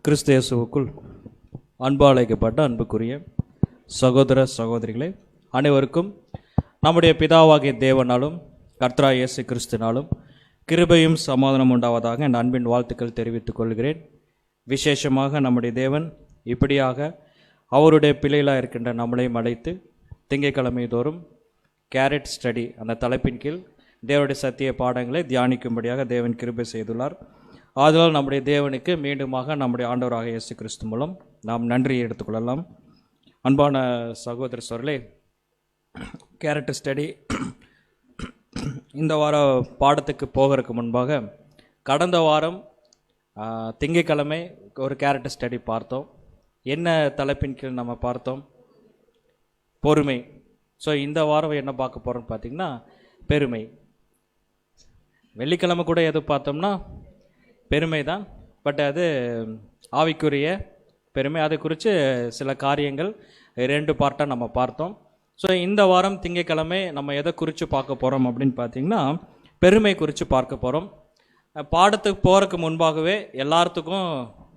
கிறிஸ்து இயேசுவுக்குள் அன்பால் அழைக்கப்பட்ட அன்புக்குரிய சகோதர சகோதரிகளே, அனைவருக்கும் நம்முடைய பிதாவாகிய தேவனாலும் கர்த்தராகிய இயேசு கிறிஸ்துவினாலும் கிருபையும் சமாதானம் உண்டாவதாக என் அன்பின் வாழ்த்துக்கள் தெரிவித்துக் கொள்கிறேன். விசேஷமாக நம்முடைய தேவன் இப்படியாக அவருடைய பிள்ளைகளாக இருக்கின்ற நம்மளையும் அழைத்து திங்கட்கிழமை தோறும் கேரட் ஸ்டடி அந்த தலைப்பின் கீழ் தேவனுடைய சத்திய பாடங்களை தியானிக்கும்படியாக தேவன் கிருபை செய்துள்ளார். ஆதலால் நம்முடைய தேவனுக்கு மீண்டுமாக நம்முடைய ஆண்டவராக இயேசு கிறிஸ்து மூலம் நாம் நன்றியை எடுத்துக்கொள்ளலாம். அன்பான சகோதர சகோதரர்களே, கேரக்டர் ஸ்டடி இந்த வார பாடத்துக்கு போகிறதுக்கு முன்பாக கடந்த வாரம் திங்கட்கிழமை ஒரு கேரக்டர் ஸ்டடி பார்த்தோம். என்ன தலைப்பின் கீழ் நம்ம பார்த்தோம்? பொறுமை. ஸோ இந்த வாரம் என்ன பார்க்க போகிறோம்னு பார்த்திங்கன்னா பெருமை. வெள்ளிக்கிழமை கூட எது பார்த்தோம்னா பெருமை தான், பட் அது ஆவிக்குரிய பெருமை. அதை குறித்து சில காரியங்கள் 2 பார்ட்டாக நம்ம பார்த்தோம். ஸோ இந்த வாரம் திங்கட்கிழமை நம்ம எதை குறித்து பார்க்க போகிறோம் அப்படின்னு பார்த்திங்கன்னா பெருமை குறித்து பார்க்க போகிறோம். பாடத்துக்கு போகிறதுக்கு முன்பாகவே எல்லாத்துக்கும்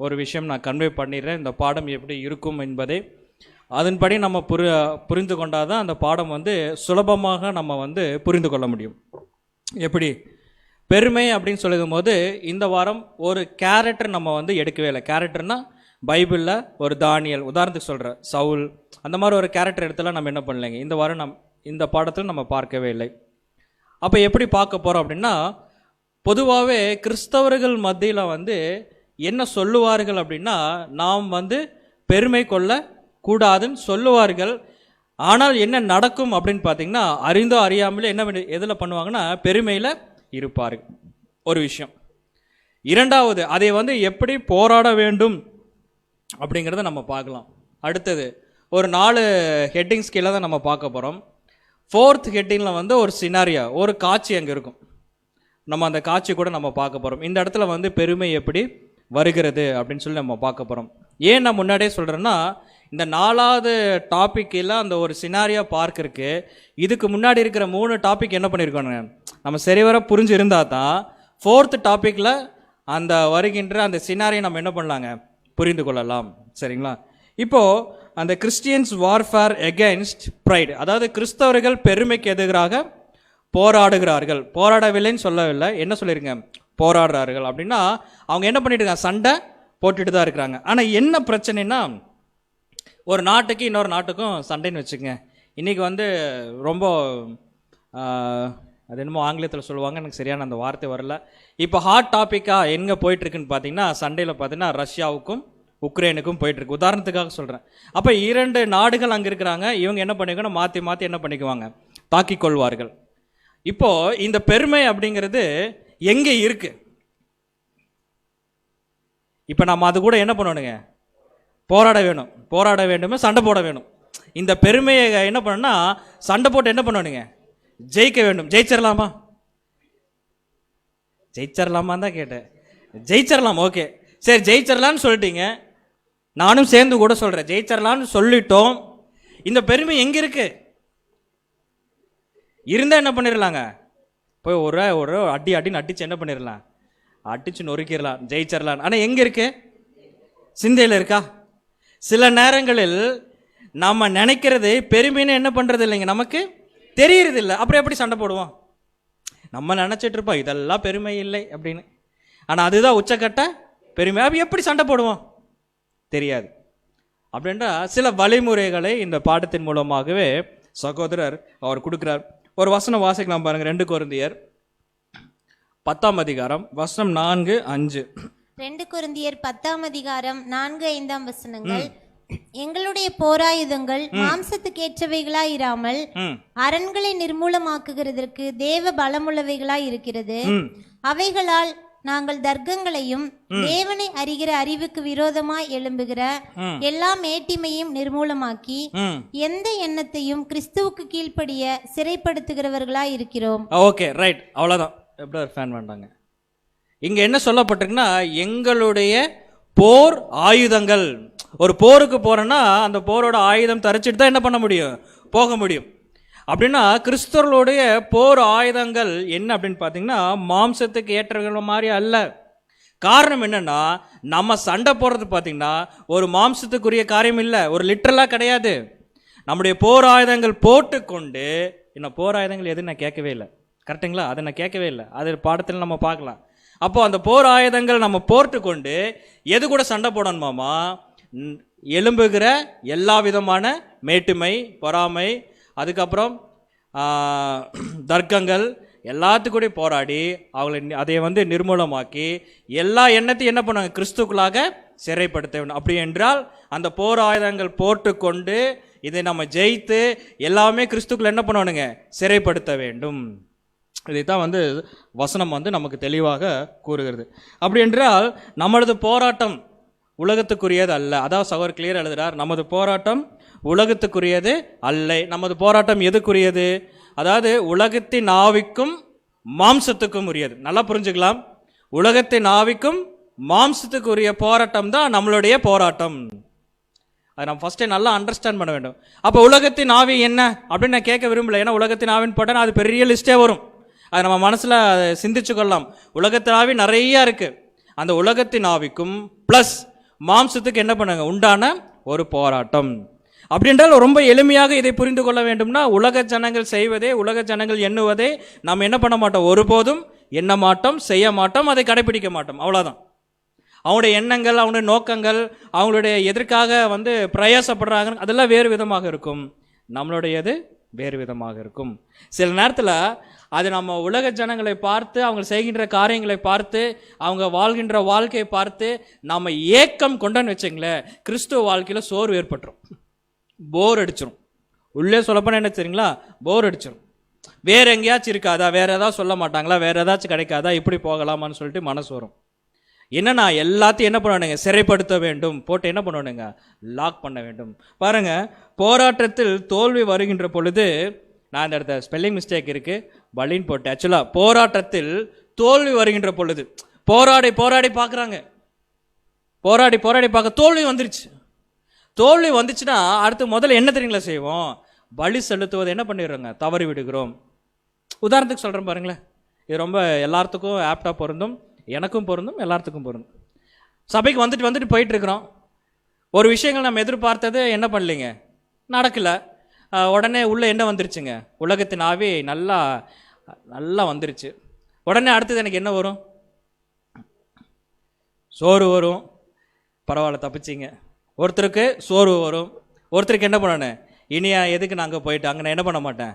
ஒரு விஷயம் நான் கன்வே பண்ணிடுறேன். இந்த பாடம் எப்படி இருக்கும் என்பதை அதன்படி நம்ம புரிந்து கொண்டால் தான் அந்த பாடம் சுலபமாக நம்ம புரிந்து கொள்ள முடியும். எப்படி பெருமை அப்படின்னு சொல்லும் போது இந்த வாரம் ஒரு கேரக்டர் நம்ம எடுக்கவே இல்லை. கேரக்டர்னால் பைபிளில் ஒரு தானியல், உதாரணத்துக்கு சொல்கிற சவுல், அந்த மாதிரி ஒரு கேரக்டர் எடுத்துலாம் நம்ம என்ன பண்ணலைங்க. இந்த வாரம் இந்த பாடத்தில் நம்ம பார்க்கவே இல்லை. அப்போ எப்படி பார்க்க போகிறோம் அப்படின்னா, பொதுவாகவே கிறிஸ்தவர்கள் மத்தியில் என்ன சொல்லுவார்கள் அப்படின்னா, நாம் பெருமை கொள்ள கூடாதுன்னு சொல்லுவார்கள். ஆனால் என்ன நடக்கும் அப்படின்னு பார்த்தீங்கன்னா, அறிந்தோ அறியாமலே என்ன எதில் பண்ணுவாங்கன்னா பெருமையில் இருப்பார்கள். ஒரு விஷயம். இரண்டாவது, அதை எப்படி போராட வேண்டும் அப்படிங்கிறத நம்ம பார்க்கலாம். அடுத்தது ஒரு 4 ஹெட்டிங்ஸ் கீழே தான் நம்ம பார்க்க போகிறோம். 4th ஹெட்டிங்கில் ஒரு சினாரியா, ஒரு காட்சி அங்கே இருக்கும். நம்ம அந்த காட்சி கூட நம்ம பார்க்க போகிறோம். இந்த இடத்துல பெருமை எப்படி வருகிறது அப்படின்னு சொல்லி நம்ம பார்க்க போகிறோம். ஏன் நான் முன்னாடியே சொல்கிறேன்னா, இந்த 4வது டாப்பிக்கில் அந்த ஒரு சினாரியா பார்க்கறதுக்கு இதுக்கு முன்னாடி இருக்கிற 3 டாபிக் என்ன பண்ணியிருக்கோங்க நம்ம சரிவர புரிஞ்சு இருந்தால் தான் 4th டாப்பிக்கில் அந்த வருகின்ற அந்த சினாரியை நம்ம என்ன பண்ணலாங்க புரிந்து கொள்ளலாம். சரிங்களா? இப்போது அந்த கிறிஸ்டியன்ஸ் வார்ஃபேர் எகெயின்ஸ்ட் ப்ரைட், அதாவது கிறிஸ்தவர்கள் பெருமைக்கு எதிராக போராடுகிறார்கள். போராடவில்லைன்னு சொல்லவில்லை, என்ன சொல்லியிருங்க, போராடுறார்கள். அப்படின்னா அவங்க என்ன பண்ணிட்டு இருக்காங்க, சண்டை போட்டுட்டு தான் இருக்கிறாங்க. ஆனால் என்ன பிரச்சனைனா, ஒரு நாட்டுக்கு இன்னொரு நாட்டுக்கும் சண்டைன்னு வச்சுக்கங்க. இன்றைக்கி ரொம்ப அது என்னமோ ஆங்கிலத்தில் சொல்லுவாங்க, எனக்கு சரியான அந்த வார்த்தை வரல. இப்போ ஹாட் டாப்பிக்காக எங்கே போயிட்டுருக்குன்னு பார்த்தீங்கன்னா, சண்டையில் பார்த்தீங்கன்னா ரஷ்யாவுக்கும் உக்ரைனுக்கும் போயிட்டுருக்கு. உதாரணத்துக்காக சொல்கிறேன். அப்போ 2 நாடுகள் அங்கே இருக்கிறாங்க. இவங்க என்ன பண்ணிக்கணும், மாற்றி மாற்றி என்ன பண்ணிக்குவாங்க, தாக்கிக் கொள்வார்கள். இப்போது இந்த பெருமை அப்படிங்கிறது எங்கே இருக்குது? இப்போ நம்ம அது கூட என்ன பண்ணணுங்க, போராட வேணும். போராட வேண்டுமே, சண்டை போட வேணும். இந்த பெருமையை என்ன பண்ணணும்னா, சண்டை போட்டு என்ன பண்ணணுங்க, ஜெயிக்க வேண்டும். ஜெயிச்சிடலாமா? ஜெயிச்சிடலாமான்னு தான் கேட்டேன். ஜெயிச்சிடலாம், ஓகே சரி, ஜெயிச்சிடலான்னு சொல்லிட்டீங்க. நானும் சேர்ந்து கூட சொல்கிறேன், ஜெயிச்சிடலான்னு சொல்லிட்டோம். இந்த பெருமை எங்கே இருக்கு? இருந்தால் என்ன பண்ணிடலாங்க, போய் ஒரு அடின்னு அடிச்சு என்ன பண்ணிடலாம், அடிச்சு நொறுக்கிடலாம், ஜெயிச்சிடலாம். ஆனால் எங்கே இருக்கு? சிந்தையில் இருக்கா? சில நேரங்களில் நம்ம நினைக்கிறது பெருமைன்னு என்ன பண்ணுறது இல்லைங்க, நமக்கு தெரியறது இல்லை. அப்புறம் எப்படி சண்டை போடுவோம்? நம்ம நினச்சிட்டு இருப்போம் இதெல்லாம் பெருமை இல்லை அப்படின்னு. ஆனால் அதுதான் உச்சக்கட்ட பெருமை. அப்போ எப்படி சண்டை போடுவோம் தெரியாது. அப்படின்றா சில வழிமுறைகளை இந்த பாடத்தின் மூலமாகவே சகோதரர் அவர் கொடுக்குறார். ஒரு வசனம் வாசிக்கலாம் பாருங்க. 2 கொரிந்தியர் 10ஆம் அதிகாரம் வசனம் 4-5. 2 கொரிந்தியர் 10ஆம் அதிகாரம் 4-5 வசனங்கள். எங்களுடைய போராயுதங்கள் மாம்சத்துக்கேற்றவைகளாய் இராமல் அரண்களை நிர்மூலமாக்குகிறதற்கு தேவ பலமுள்ளவைகளாய் இருக்கிறது. அவைகளால் நாங்கள் தர்க்கங்களையும் தேவனை அறிகிற அறிவுக்கு விரோதமாய் எழும்புகிற எல்லா மேட்டிமையும் நிர்மூலமாக்கி எந்த எண்ணத்தையும் கிறிஸ்துவுக்கு கீழ்ப்படிய சிறைப்படுத்துகிறவர்களாய் இருக்கிறோம். ஓகே, ரைட், அவ்வளவுதான். எப்படி ஃபேன் வேண்டாங்க. இங்க என்ன சொல்லப்பட்டிருக்குன்னா, எங்களுடைய போர் ஆயுதங்கள். ஒரு போருக்கு போறேன்னா அந்த போரோட ஆயுதம் தரிச்சிட்டு தான் என்ன பண்ண முடியும், போக முடியும். அப்படின்னா கிறிஸ்தவர்களுடைய போர் ஆயுதங்கள் என்ன அப்படின்னு பார்த்தீங்கன்னா மாம்சத்துக்கு ஏற்றவர்கள் மாதிரி அல்ல. காரணம் என்னன்னா நம்ம சண்டை போடுறது பார்த்தீங்கன்னா ஒரு மாம்சத்துக்குரிய காரியம் இல்லை, ஒரு லிட்டரலாக கிடையாது. நம்முடைய போர் ஆயுதங்கள் போட்டுக்கொண்டு, என்ன போர் ஆயுதங்கள் எதுன்னு நான் கேட்கவே இல்லை, கரெக்டுங்களா? அதை நான் கேட்கவே இல்லை, அது பாடத்தில் நம்ம பார்க்கலாம். அப்போ அந்த போர் ஆயுதங்கள் நம்ம போட்டுக்கொண்டு எது கூட சண்டை போடணுமாமா? எழும்புகிற எல்லா விதமான மேட்டுமை, பொறாமை, அதுக்கப்புறம் தர்க்கங்கள் எல்லாத்துக்கூடயும் போராடி அதை நிர்மூலமாக்கி எல்லா எண்ணத்தையும் என்ன பண்ணுவாங்க? கிறிஸ்துக்குள்ளாக சிறைப்படுத்த வேண்டும். அப்படி என்றால் அந்த போர் ஆயுதங்கள் போட்டுக்கொண்டு இதை நம்ம ஜெயித்து எல்லாமே கிறிஸ்துக்குள்ள என்ன பண்ணணுங்க? சிறைப்படுத்த வேண்டும். இதைத்தான் வசனம் நமக்கு தெளிவாக கூறுகிறது. அப்படி என்றால் நம்மளது போராட்டம் உலகத்துக்குரியது அல்ல. அதாவது சகோதரர் கிளியர் எழுதுறார், நமது போராட்டம் உலகத்துக்குரியது அல்ல. நமது போராட்டம் எதுக்குரியது? அதாவது உலகத்தின் ஆவிக்கும் மாம்சத்துக்கும் உரியது. நல்லா புரிஞ்சுக்கலாம். உலகத்தின் ஆவிக்கும் மாம்சத்துக்கு உரிய போராட்டம் தான் நம்மளுடைய போராட்டம். அதை நம்ம ஃபர்ஸ்டே நல்லா அண்டர்ஸ்டாண்ட் பண்ண வேண்டும். அப்போ உலகத்தின் ஆவி என்ன அப்படின்னு நான் கேட்க விரும்பல. ஏன்னா உலகத்தின் ஆவின்னு போட்டேன்னா அது பெரிய லிஸ்டே வரும். அதை நம்ம மனசில் சிந்திச்சு கொள்ளலாம். உலகத்தின் ஆவி நிறைய இருக்கு. அந்த உலகத்தின் ஆவிக்கும் ப்ளஸ் மாம்சத்துக்கு என்ன பண்ணுங்க உண்டான ஒரு போராட்டம். அப்படின்றால் ரொம்ப எளிமையாக இதை புரிந்து கொள்ள வேண்டும்னா, உலக ஜனங்கள் செய்வதே, உலக ஜனங்கள் எண்ணுவதே நாம் என்ன பண்ண மாட்டோம், ஒருபோதும் எண்ண மாட்டோம், செய்ய மாட்டோம், அதை கடைபிடிக்க மாட்டோம். அவ்வளோதான். அவங்களுடைய எண்ணங்கள், அவங்களுடைய நோக்கங்கள், அவங்களுடைய எதற்காக பிரயாசப்படுறாங்க, அதெல்லாம் வேறு விதமாக இருக்கும். நம்மளுடையது வேறு விதமாக இருக்கும். சில நேரத்தில் அது நம்ம உலக ஜனங்களை பார்த்து, அவங்க செய்கின்ற காரியங்களை பார்த்து, அவங்க வாழ்கின்ற வாழ்க்கையை பார்த்து நம்ம ஏக்கம் கொண்டன்னு வச்சுங்களேன், கிறிஸ்துவ வாழ்க்கையில் சோர்வு ஏற்பட்டுரும், போர் அடிச்சிடும். உள்ளே சொல்லப்போனால் என்ன தெரியுங்களா, போர் அடிச்சிடும். வேற எங்கேயாச்சும் இருக்காதா, வேற ஏதாவது சொல்ல மாட்டாங்களா, வேற ஏதாச்சும் கிடைக்காதா, இப்படி போகலாமான்னு சொல்லிட்டு மனசு வரும். என்னன்னா எல்லாத்தையும் என்ன பண்ணணுங்க, சிறைப்படுத்த வேண்டும், போட்டு என்ன பண்ணணுங்க, லாக் பண்ண வேண்டும். பாருங்க, போராட்டத்தில் தோல்வி வருகின்ற பொழுது, நான் இந்த இடத்த ஸ்பெல்லிங் மிஸ்டேக் இருக்கு, பலின் போட்டு. ஆக்சுவலா போராட்டத்தில் தோல்வி வருகின்ற பொழுது, போராடி போராடி பார்க்குறாங்க, போராடி போராடி பார்க்க தோல்வி வந்துருச்சு. தோல்வி வந்துச்சுன்னா அடுத்து முதல்ல என்ன தெரியுங்களா செய்வோம், பலி செலுத்துவதை என்ன பண்ணிடுறோங்க, தவறி விடுகிறோம். உதாரணத்துக்கு சொல்கிறேன் பாருங்களேன், இது ரொம்ப எல்லாத்துக்கும் ஆப்டாக பொருந்தும், எனக்கும் பொருந்தும், எல்லாத்துக்கும் பொருந்தும். சபைக்கு வந்துட்டு போயிட்டு இருக்கிறோம். ஒரு விஷயங்கள் நம்ம எதிர்பார்த்தது என்ன பண்ணலைங்க, நடக்கலை. உடனே உள்ளே என்ன வந்துருச்சுங்க, உலகத்தின் ஆவி நல்லா நல்லா வந்துருச்சு. உடனே அடுத்தது எனக்கு என்ன வரும், சோறு வரும். பரவாயில்ல தப்பிச்சிங்க. ஒருத்தருக்கு சோர்வு வரும், ஒருத்தருக்கு என்ன பண்ணணும், இனியா எதுக்கு நான் அங்கே போயிட்டு அங்கே நான் என்ன பண்ண மாட்டேன்,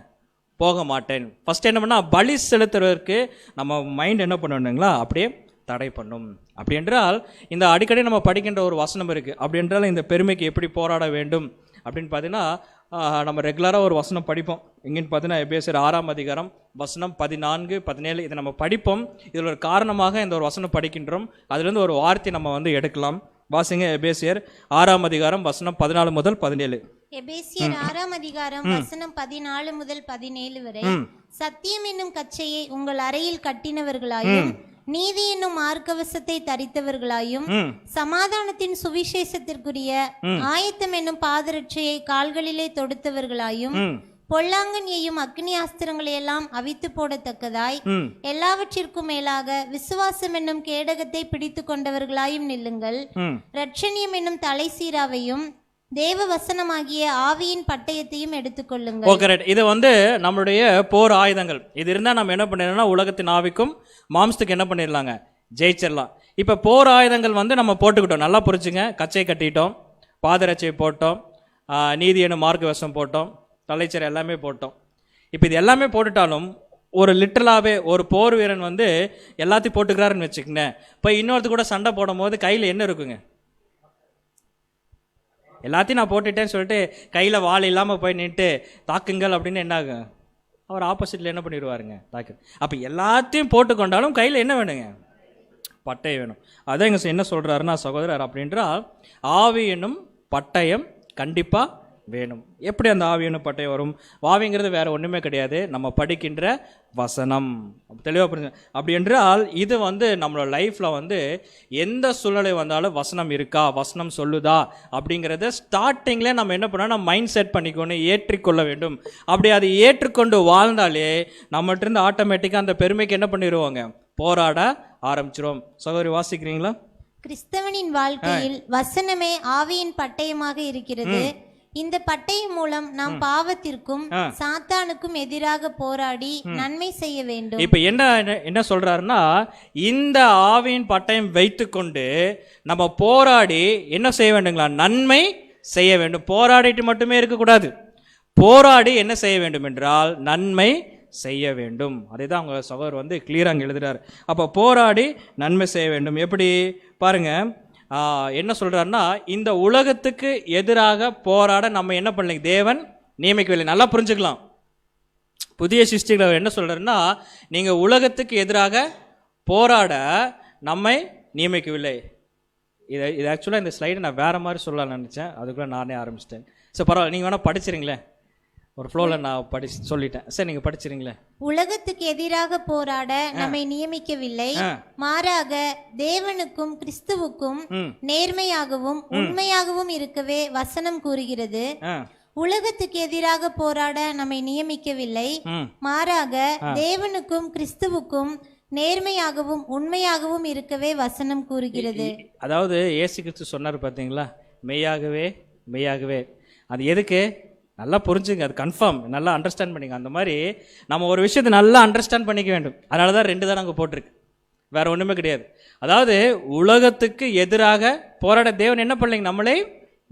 போக மாட்டேன். ஃபஸ்ட்டு என்ன பண்ணால் பலி செலுத்துறதுக்கு நம்ம மைண்ட் என்ன பண்ணணுங்களா, அப்படியே தடை பண்ணும். அப்படி என்றால் இந்த அடிக்கடி நம்ம படிக்கின்ற ஒரு வசனம் இருக்குது. அப்படி என்றால் இந்த பெருமைக்கு எப்படி போராட வேண்டும் அப்படின்னு பார்த்தீங்கன்னா, நம்ம ரெகுலராக ஒரு வசனம் படிப்போம். எங்கேன்னு பார்த்தீங்கன்னா எபேசியர் 6ஆம் அதிகாரம் வசனம் 14, 17 இதை நம்ம படிப்போம். இதில் ஒரு காரணமாக இந்த ஒரு வசனம் படிக்கின்றோம். அதுலேருந்து ஒரு வார்த்தை நம்ம எடுக்கலாம். வாசிங்க, எபேசியர் 6ஆம் அதிகாரம் வசனம் 14 முதல் 17. எபேசியர் 6ஆம் அதிகாரம் வசனம் 14 முதல் 17 வரை. சத்தியம் என்னும் கச்சையை உங்கள் அறையில் கட்டினவர்களாயும், நீதி என்னும் மார்க்கவசத்தை தரித்தவர்களாயும், சமாதானத்தின் சுவிசேஷத்திற்குரிய ஆயத்தம் என்னும் பாதரட்சையை கால்களிலே தொடுத்தவர்களாயும், பொல்லாங்கன் எய்யும் அக்னி ஆஸ்திரங்களை எல்லாம் அவித்து போடத்தக்கதாய் எல்லாவற்றிற்கும் மேலாக விசுவாசம் என்னும் கேடகத்தை பிடித்து கொண்டவர்களாயும் நில்லுங்கள். ரட்சணியம் என்னும் தலை சீராவையும் தேவ வசனமாகிய ஆவியின் பட்டயத்தையும் எடுத்துக்கொள்ளுங்கள். Okay, right. இது நம்மளுடைய போர் ஆயுதங்கள். இது இருந்தால் நம்ம என்ன பண்ணிடலாம், உலகத்தின் ஆவிக்கும் மாம்சத்துக்கு என்ன பண்ணிடலாங்க, ஜெயிச்சிடலாம். இப்போ போர் ஆயுதங்கள் நம்ம போட்டுக்கிட்டோம். நல்லா புரிச்சுங்க. கச்சை கட்டிட்டோம், பாதரட்சை போட்டோம், நீதி என்னும் மார்க்க வசம் போட்டோம், தலைச்சர் எல்லாமே போட்டோம். இப்போ இது எல்லாமே போட்டுட்டாலும் ஒரு லிட்டரலாகவே ஒரு போர் வீரன் எல்லாத்தையும் போட்டுக்கிறாருன்னு வச்சுக்கோங்க. இப்போ இன்னொருத்து கூட சண்டை போடும் போது கையில் என்ன இருக்குங்க, எல்லாத்தையும் நான் போட்டுட்டேன்னு சொல்லிட்டு கையில் வாள் இல்லாமல் போய் நின்று தாக்குங்கள் அப்படின்னு என்ன ஆகும், அவர் ஆப்போசிட்டில் என்ன பண்ணிடுவாருங்க, தாக்கு. அப்போ எல்லாத்தையும் போட்டுக்கொண்டாலும் கையில் என்ன வேணுங்க, பட்டயம் வேணும். அதான் இங்கே என்ன சொல்கிறாருன்னா சகோதரர், அப்படின்றால் ஆவி என்னும் பட்டயம் கண்டிப்பாக வேணும். எப்படி அந்த ஆவி என்னும் பட்டயம் வரும்? ஆவிங்கிறது வேற ஒன்றுமே கிடையாது, நம்ம படிக்கின்ற வசனம். தெளிவாக புரிஞ்சு. அப்படி என்றால் இது நம்மளோட லைஃப்பில் எந்த சூழ்நிலை வந்தாலும் வசனம் இருக்கா, வசனம் சொல்லுதா அப்படிங்கிறத ஸ்டார்டிங்கில் நம்ம என்ன பண்ணோம், நம்ம மைண்ட் செட் பண்ணிக்கொண்டு ஏற்றிக்கொள்ள வேண்டும். அப்படி அதை ஏற்றுக்கொண்டு வாழ்ந்தாலே நம்மகிட்ட இருந்து ஆட்டோமேட்டிக்காக அந்த பெருமைக்கு என்ன பண்ணிடுவாங்க, போராட ஆரம்பிச்சிரும். சகோதரி வாசிக்கிறீங்களா? கிறிஸ்தவனின் வாழ்க்கையில் வசனமே ஆவியின் பட்டயமாக இருக்கிறது. இந்த பட்டயம் மூலம் நாம் பாவத்திற்கும் சாத்தானுக்கும் எதிராக போராடி நன்மை செய்ய வேண்டும். இப்ப என்ன சொல்றாருன்னா, இந்த ஆவியின் பட்டயம் வைத்துக்கொண்டு நம்ம போராடி என்ன செய்ய வேண்டுங்களா, நன்மை செய்ய வேண்டும். போராடிட்டு மட்டுமே இருக்கக்கூடாது, போராடி என்ன செய்ய வேண்டும் என்றால் நன்மை செய்ய வேண்டும். அதை தான் அவங்க சகோதரர் கிளியராக அங்கே எழுதுறாரு. அப்போ போராடி நன்மை செய்ய வேண்டும். எப்படி பாருங்க, என்ன சொல்றாருன்னா, இந்த உலகத்துக்கு எதிராக போராட நம்ம என்ன பண்ணல, தேவன் நியமிக்கவில்லை. நல்லா புரிஞ்சுக்கலாம். புதிய சிருஷ்டிகள் என்ன சொல்றாருன்னா, நீங்க உலகத்துக்கு எதிராக போராட நம்மை நியமிக்கவில்லை. இது ஆக்சுவலாக இந்த ஸ்லைடை நான் வேற மாதிரி சொல்லலாம்னு நினச்சேன், அதுக்குள்ளே நானே ஆரம்பிச்சிட்டேன். சரி பரவாயில்ல, நீங்கள் வேணால் படிச்சிருங்களேன். ஒரு ஃப்ளோவில் நான் சொல்லிட்டேன். சரி நீங்கள் படிச்சிருங்களேன். உலகத்துக்கு எதிராக போராட நம்மை நியமிக்கவில்லை, மாறாக தேவனுக்கும் கிறிஸ்துவுக்கும் நேர்மையாகவும் உண்மையாகவும் இருக்கவே வசனம் கூறுகிறது. உலகத்துக்கு எதிராக போராட நம்மை நியமிக்கவில்லை, மாறாக தேவனுக்கும் கிறிஸ்துவுக்கும் நேர்மையாகவும் உண்மையாகவும் இருக்கவே வசனம் கூறுகிறது. அதாவது இயேசு கிறிஸ்து சொன்னார் பார்த்தீங்களா, மெய்யாகவே மெய்யாகவே. அது எதுக்கு, நல்லா புரிஞ்சுங்க, அது கன்ஃபார்ம், நல்லா அண்டர்ஸ்டாண்ட் பண்ணிங்க. அந்த மாதிரி நம்ம ஒரு விஷயத்தை நல்லா அண்டர்ஸ்டாண்ட் பண்ணிக்க வேண்டும். அதனால தான் 2 தான் அங்கே போட்டிருக்கு, வேற ஒன்றுமே கிடையாது. அதாவது உலகத்துக்கு எதிராக போராட தேவன் என்ன பண்ணலைங்க, நம்மளை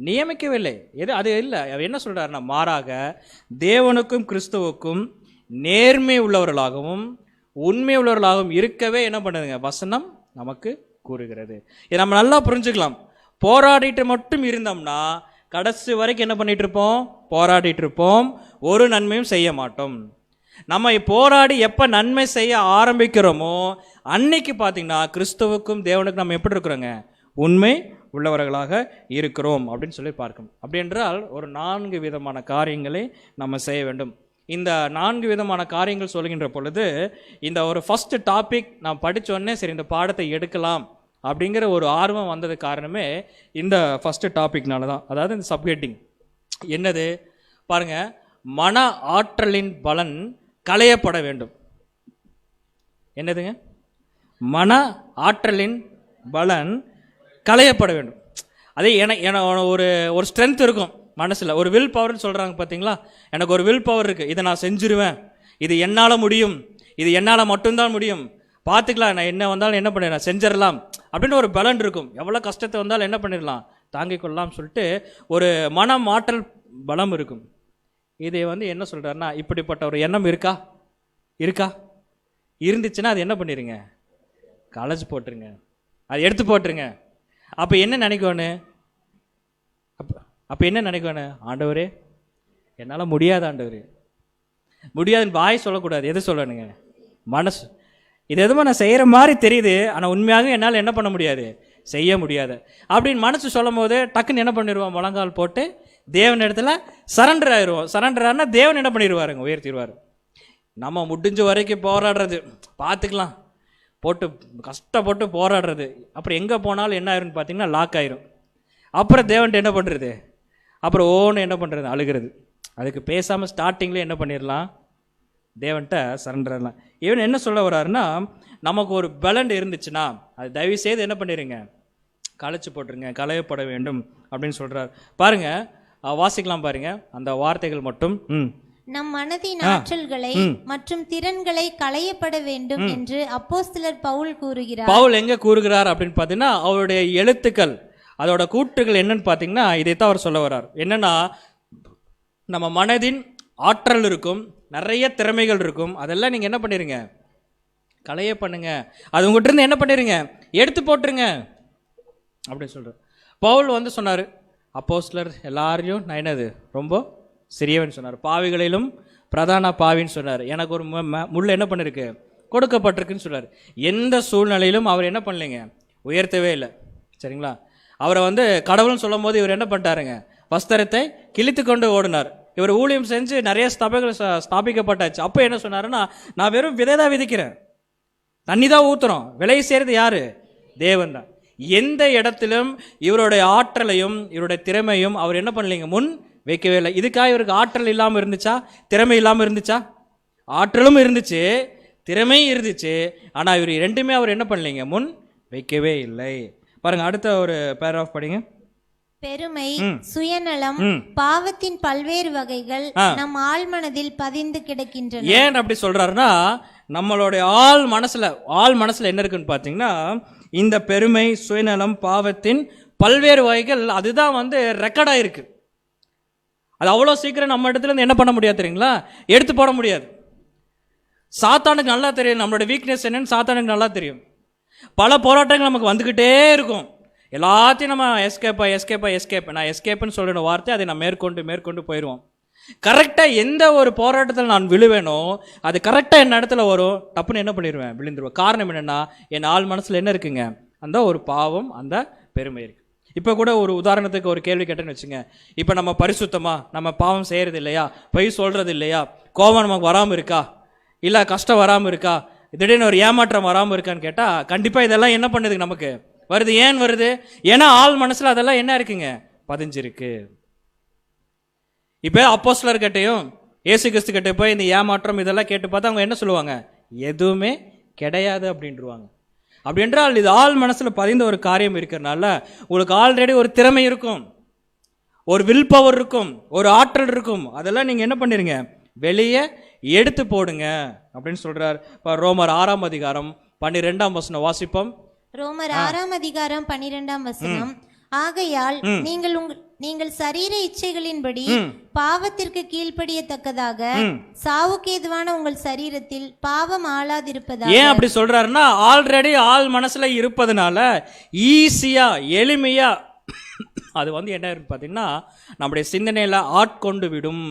நியமிக்கவில்லை. அது இல்லை. அவர் என்ன சொல்றாருன்னா, மாறாக தேவனுக்கும் கிறிஸ்துவுக்கும் நேர்மை உள்ளவர்களாகவும் உண்மை உள்ளவர்களாகவும் இருக்கவே என்ன பண்ணுதுங்க, வசனம் நமக்கு கூறுகிறது. இதை நம்ம நல்லா புரிஞ்சுக்கலாம். போராடிட்டு மட்டும் இருந்தோம்னா கடைசி வரைக்கும் என்ன பண்ணிட்டு இருப்போம், போராடிட்டு இருப்போம், ஒரு நன்மையும் செய்ய மாட்டோம். நம்ம போராடி எப்போ நன்மை செய்ய ஆரம்பிக்கிறோமோ அன்னைக்கு பார்த்தீங்கன்னா கிறிஸ்துவுக்கும் தேவனுக்கும் நம்ம எப்படி இருக்கிறோங்க, உண்மை உள்ளவர்களாக இருக்கிறோம் அப்படின்னு சொல்லி பார்க்கணும். அப்படி என்றால் ஒரு 4 விதமான காரியங்களை நம்ம செய்ய வேண்டும். இந்த 4 விதமான காரியங்கள் சொல்கின்ற பொழுது இந்த ஒரு ஃபர்ஸ்ட் டாபிக் நான் படித்தோடனே சரி இந்த பாடத்தை எடுக்கலாம் அப்படிங்கிற ஒரு ஆர்வம் வந்தது காரணமே இந்த ஃபர்ஸ்ட் டாபிக்னால தான். அதாவது இந்த சப்ஹெட்டிங் என்னது பாருங்க, மன ஆற்றலின் பலன் களையப்பட வேண்டும். என்னதுங்க, மன ஆற்றலின் பலன் களையப்பட வேண்டும். அதே ஒரு ஸ்ட்ரென்த் இருக்கும் மனசில், ஒரு வில் பவர்னு சொல்கிறாங்க பார்த்தீங்களா. எனக்கு ஒரு வில் பவர் இருக்குது, இதை நான் செஞ்சிருவேன், இது என்னால் முடியும், இது என்னால் மட்டும்தான் முடியும், பார்த்துக்கலாம், நான் என்ன வந்தாலும் என்ன பண்ணிடலாம், செஞ்சிடலாம் அப்படின்னு ஒரு பலன் இருக்கும். எவ்வளோ கஷ்டத்தை வந்தாலும் என்ன பண்ணிடலாம், தாங்கிக் கொள்ளலாம் சொல்லிட்டு ஒரு மனம் ஆற்றல் பலம் இருக்கும். இதை என்ன சொல்கிறாருன்னா, இப்படிப்பட்ட ஒரு எண்ணம் இருக்கா இருந்துச்சுன்னா அது என்ன பண்ணிடுங்க, களைச்சு போட்டுருங்க, அது எடுத்து போட்டுருங்க. அப்போ என்ன நினைக்கணும், அப்போ என்ன நினைக்கணும், ஆண்டவரே என்னால் முடியாது, ஆண்டவரே முடியாதுன்னு வாய் சொல்லக்கூடாது, எது சொல்லணுங்க, மனசு. இது எதுவும் நான் செய்கிற மாதிரி தெரியுது, ஆனால் உண்மையாக என்னால் என்ன பண்ண முடியாது, செய்ய முடியாது அப்படின்னு மனசு சொல்லும் போது டக்குன்னு என்ன பண்ணிடுவோம், முழங்கால் போட்டு தேவன் இடத்துல சரண்டர் ஆயிடுவோம். சரண்டர் ஆனால் தேவன் என்ன பண்ணிடுவாருங்க, உயர்த்திடுவார். நம்ம முடிஞ்ச வரைக்கும் போராடுறது, பார்த்துக்கலாம் போட்டு கஷ்டப்பட்டு போராடுறது, அப்புறம் எங்கே போனாலும் என்ன ஆயிருன்னு பார்த்தீங்கன்னா லாக் ஆயிரும். அப்புறம் தேவன்ட்டு என்ன பண்ணுறது, அப்புறம் ஓன்னு என்ன பண்ணுறது, அழுகிறது. அதுக்கு பேசாமல் ஸ்டார்டிங்கில் என்ன பண்ணிடலாம், தேவன்கிட்ட சரண்டர் ஆகலாம். இவன் என்ன சொல்ல வர்றாருன்னா, நமக்கு ஒரு பலன் இருந்துச்சுன்னா அது தயவு செய்து என்ன பண்ணிடுங்க, களைச்சு போட்டுருங்க, களையப்பட வேண்டும் அப்படின்னு சொல்கிறார். பாருங்க, வாசிக்கலாம் பாருங்க அந்த வார்த்தைகள் மட்டும். நம் மனதின் ஆற்றல்களை மற்றும் திறன்களை களையப்பட வேண்டும் என்று அப்போஸ்தலர் பவுல் கூறுகிறார். பவுல் எங்க கூறுகிறார் அப்படின்னு பார்த்தீங்கன்னா, அவருடைய எழுத்துக்கள் அதோட கூற்றுகள் என்னன்னு பார்த்தீங்கன்னா இதைத்தான் அவர் சொல்ல வர்றார். என்னன்னா, நம்ம மனதின் ஆற்றல் இருக்கும், நிறைய திறமைகள் இருக்கும், அதெல்லாம் நீங்கள் என்ன பண்ணிடுங்க, களைய பண்ணுங்க, அது உங்கள்கிட்ட இருந்து என்ன பண்ணிடுங்க, எடுத்து போட்டுருங்க அப்படின்னு சொல்கிறார். பவுல் சொன்னார், அப்போஸ்தலர் எல்லாரையும் நான் என்னது ரொம்ப சிறியவன் சொன்னார், பாவிகளிலும் பிரதான பாவின்னு சொன்னார். எனக்கு ஒரு முள் என்ன பண்ணிருக்கு, கொடுக்கப்பட்டிருக்குன்னு சொன்னார். எந்த சூழ்நிலையிலும் அவர் என்ன பண்ணலைங்க, உயர்த்தவே இல்லை. சரிங்களா, அவரை கடவுள்னு சொல்லும் போது இவர் என்ன பண்ணிட்டாருங்க, வஸ்திரத்தை கிழித்து கொண்டு ஓடினார். இவர் ஊழியம் செஞ்சு நிறைய சபைகள் ஸ்தாபிக்கப்பட்டாச்சு. அப்போ என்ன சொன்னாருன்னா, நான் வெறும் விதை தான் விதைக்கிறேன், தண்ணி தான் ஊத்துறோம், விளைய செய்கிறது யாரு? தேவன் தான். எந்த இடத்திலும் இவருடைய ஆற்றலையும் இவருடைய திறமையும் அவர் என்ன பண்ணலைங்க, முன் வைக்கவே இல்லை. இதுக்காக இவருக்கு ஆற்றல் இல்லாமல் இருந்துச்சா, திறமை இல்லாமல் இருந்துச்சா? ஆற்றலும் இருந்துச்சு, திறமையும் இருந்துச்சு. ஆனால் இவர் ரெண்டுமே அவர் என்ன பண்ணலைங்க, முன் வைக்கவே இல்லை. பாருங்க, அடுத்த ஒரு பேராகிராஃப் படிங்க. பெருமை, சுயநலம், பாவத்தின் பல்வேறு வகைகள் நம் ஆழ் மனதில் பதிந்து கிடக்கின்றன. ஏன் அப்படி சொல்றாருன்னா, நம்மளுடைய ஆழ் மனசுல என்ன இருக்குன்னு பாத்தீங்கன்னா, இந்த பெருமை, சுயநலம், பாவத்தின் பல்வேறு வகைகள் அதுதான் ரெக்கார்ட் ஆயிருக்கு. அது அவ்வளோ சீக்கிரம் நம்ம இடத்துல இருந்து என்ன பண்ண முடியாது தெரியுங்களா, எடுத்து போட முடியாது. சாத்தானுக்கு நல்லா தெரியும் நம்மளோட வீக்னஸ் என்னன்னு, சாத்தானுக்கு நல்லா தெரியும். பல போராட்டங்கள் நமக்கு வந்துக்கிட்டே இருக்கும். எல்லாத்தையும் நம்ம நான் எஸ்கேப்னு சொல்கிற வார்த்தை அதை நான் மேற்கொண்டு போயிடுவோம். கரெக்டாக எந்த ஒரு போராட்டத்தில் நான் விழுவேனோ அது கரெக்டாக என் இடத்துல வரும், டப்புன்னு என்ன பண்ணிடுவேன், விழுந்துருவேன். காரணம் என்னென்னா, என் ஆள் மனசில் என்ன இருக்குங்க, அந்த ஒரு பாவம், அந்த பெருமை இருக்குது. இப்போ கூட ஒரு உதாரணத்துக்கு ஒரு கேள்வி கேட்டேன்னு வச்சுங்க. இப்போ நம்ம பரிசுத்தமா, நம்ம பாவம் செய்கிறது இல்லையா, பொய் சொல்கிறது இல்லையா, கோபம் நமக்கு வராமல் இருக்கா, இல்லை கஷ்டம் வராமல் இருக்கா, திடீர்னு ஒரு ஏமாற்றம் வராமல் இருக்கான்னு கேட்டால் கண்டிப்பாக இதெல்லாம் என்ன பண்ணுதுங்க, நமக்கு வருது. ஏன் வருது? ஏன்னா ஆள் மனசுல அதெல்லாம் என்ன இருக்குங்க, பதிஞ்சிருக்கு. இப்போ அப்போஸ்தலர்கிட்டையும் இயேசு கிறிஸ்து கிட்ட போய் இந்த ஏமாற்றம் இதெல்லாம் கேட்டு பார்த்தா அவங்க என்ன சொல்லுவாங்க, எதுவுமே கிடையாது அப்படின்ட்டுருவாங்க. அப்படி என்றால் இது ஆள் மனசுல பதிந்த ஒரு காரியம் இருக்கிறதுனால உங்களுக்கு ஆல்ரெடி ஒரு திறமை இருக்கும், ஒரு வில் பவர் இருக்கும், ஒரு ஆற்றல் இருக்கும். அதெல்லாம் நீங்க என்ன பண்ணிருங்க, வெளியே எடுத்து போடுங்க அப்படின்னு சொல்றார். ரோமர் 6ஆம் அதிகாரம் 12ஆம் வசனம் வாசிப்போம். ரோமர் 6ஆம் அதிகாரம் 12ஆம் வசனம். ஆகையால் நீங்கள் சரீர இச்சைகளின்படி பாவத்திற்கு கீழ்ப்படியத்தக்கதாக சாவுக்கேதுவான உங்கள் சரீரத்தில் பாவம் ஆளாதிருப்பதாக. ஏன் அப்படி சொல்றாருன்னா, ஆல்ரெடி ஆள் மனசுல இருப்பதனால ஈஸியா எளிமையா அது என்ன பார்த்தீங்கன்னா நம்முடைய சிந்தனையில ஆட்கொண்டு விடும்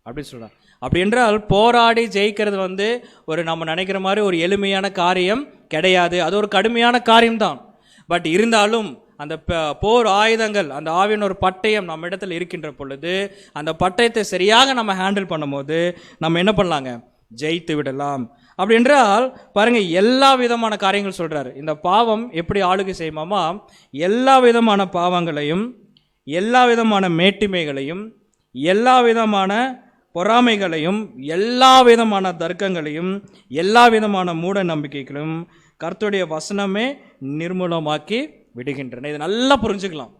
அப்படின்னு சொல்றாரு. அப்படி என்றால் போராடி ஜெயிக்கிறது ஒரு நம்ம நினைக்கிற மாதிரி ஒரு எளிமையான காரியம் கிடையாது. அது ஒரு கடுமையான காரியம்தான். பட் இருந்தாலும் அந்த போர் ஆயுதங்கள், அந்த ஆவியின் ஒரு பட்டயம் நம்ம இடத்துல இருக்கின்ற பொழுது அந்த பட்டயத்தை சரியாக நம்ம ஹேண்டில் பண்ணும்போது நம்ம என்ன பண்ணலாங்க, ஜெயித்து விடலாம். அப்படி என்றால் பாருங்க, எல்லா விதமான காரியங்கள் சொல்றாரு. இந்த பாவம் எப்படி ஆளுகை செய்யுமாமா, எல்லா விதமான பாவங்களையும், எல்லா விதமான மேட்டிமைகளையும், எல்லா விதமான பொறாமைகளையும், எல்லா விதமான தர்க்கங்களையும், எல்லா விதமான மூட நம்பிக்கைகளும் கர்த்தருடைய வசனமே நிர்மூலமாக்கி விடுகின்றன. இதை நல்லா புரிஞ்சுக்கலாம்.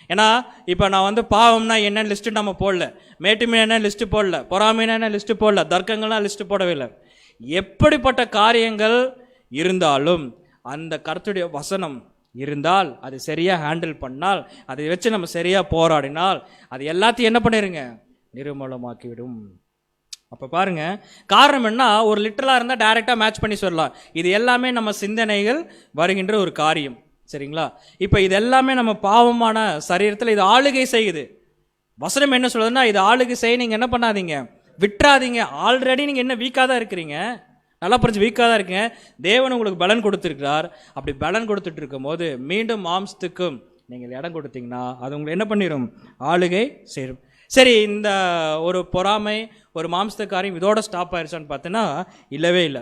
ஏன்னா இப்போ நான் பாவம்னா என்ன லிஸ்ட்டு நம்ம போடல, மேட்டுமை என்ன லிஸ்ட்டு போடல, பொறாமைனா என்ன லிஸ்ட்டு போடல, தர்க்கங்கள்லாம் லிஸ்ட்டு போடவே இல்லை. எப்படிப்பட்ட காரியங்கள் இருந்தாலும் அந்த கர்த்தருடைய வசனம் இருந்தால், அது சரியாக ஹேண்டில் பண்ணால், அதை வச்சு நம்ம சரியாக போராடினால் அது எல்லாத்தையும் என்ன பண்ணிடுங்க, நிர்மூலமாக்கிவிடும். அப்போ பாருங்க, காரணம் என்ன, ஒரு லிட்டரலாக இருந்தால் டைரெக்டாக மேட்ச் பண்ணி சொல்லலாம். இது எல்லாமே நம்ம சிந்தனைகள் வருகின்ற ஒரு காரியம், சரிங்களா? இப்போ இது எல்லாமே நம்ம பாவமான சரீரத்தில் இது ஆளுகை செய்யுது. வசனம் என்ன சொல்லுதுன்னா, இது ஆளுகை செய்ய நீங்கள் என்ன பண்ணாதீங்க, விட்டுறாதீங்க. ஆல்ரெடி நீங்கள் என்ன வீக்காக தான் இருக்கிறீங்க, நல்லா புரிஞ்சு வீக்காக தான் இருக்கீங்க. தேவன் உங்களுக்கு பலன் கொடுத்துருக்கிறார். அப்படி பலன் கொடுத்துட்டு இருக்கும் போது மீண்டும் மாம்சத்துக்கும் நீங்கள் இடம் கொடுத்தீங்கன்னா அது உங்களை என்ன பண்ணிடும், ஆளுகை செய்யும். சரி, இந்த ஒரு பொறாமை, ஒரு மாம்சக்காரியம் இதோட ஸ்டாப் ஆயிடுச்சான்னு பார்த்தீங்கன்னா இல்லவே இல்லை.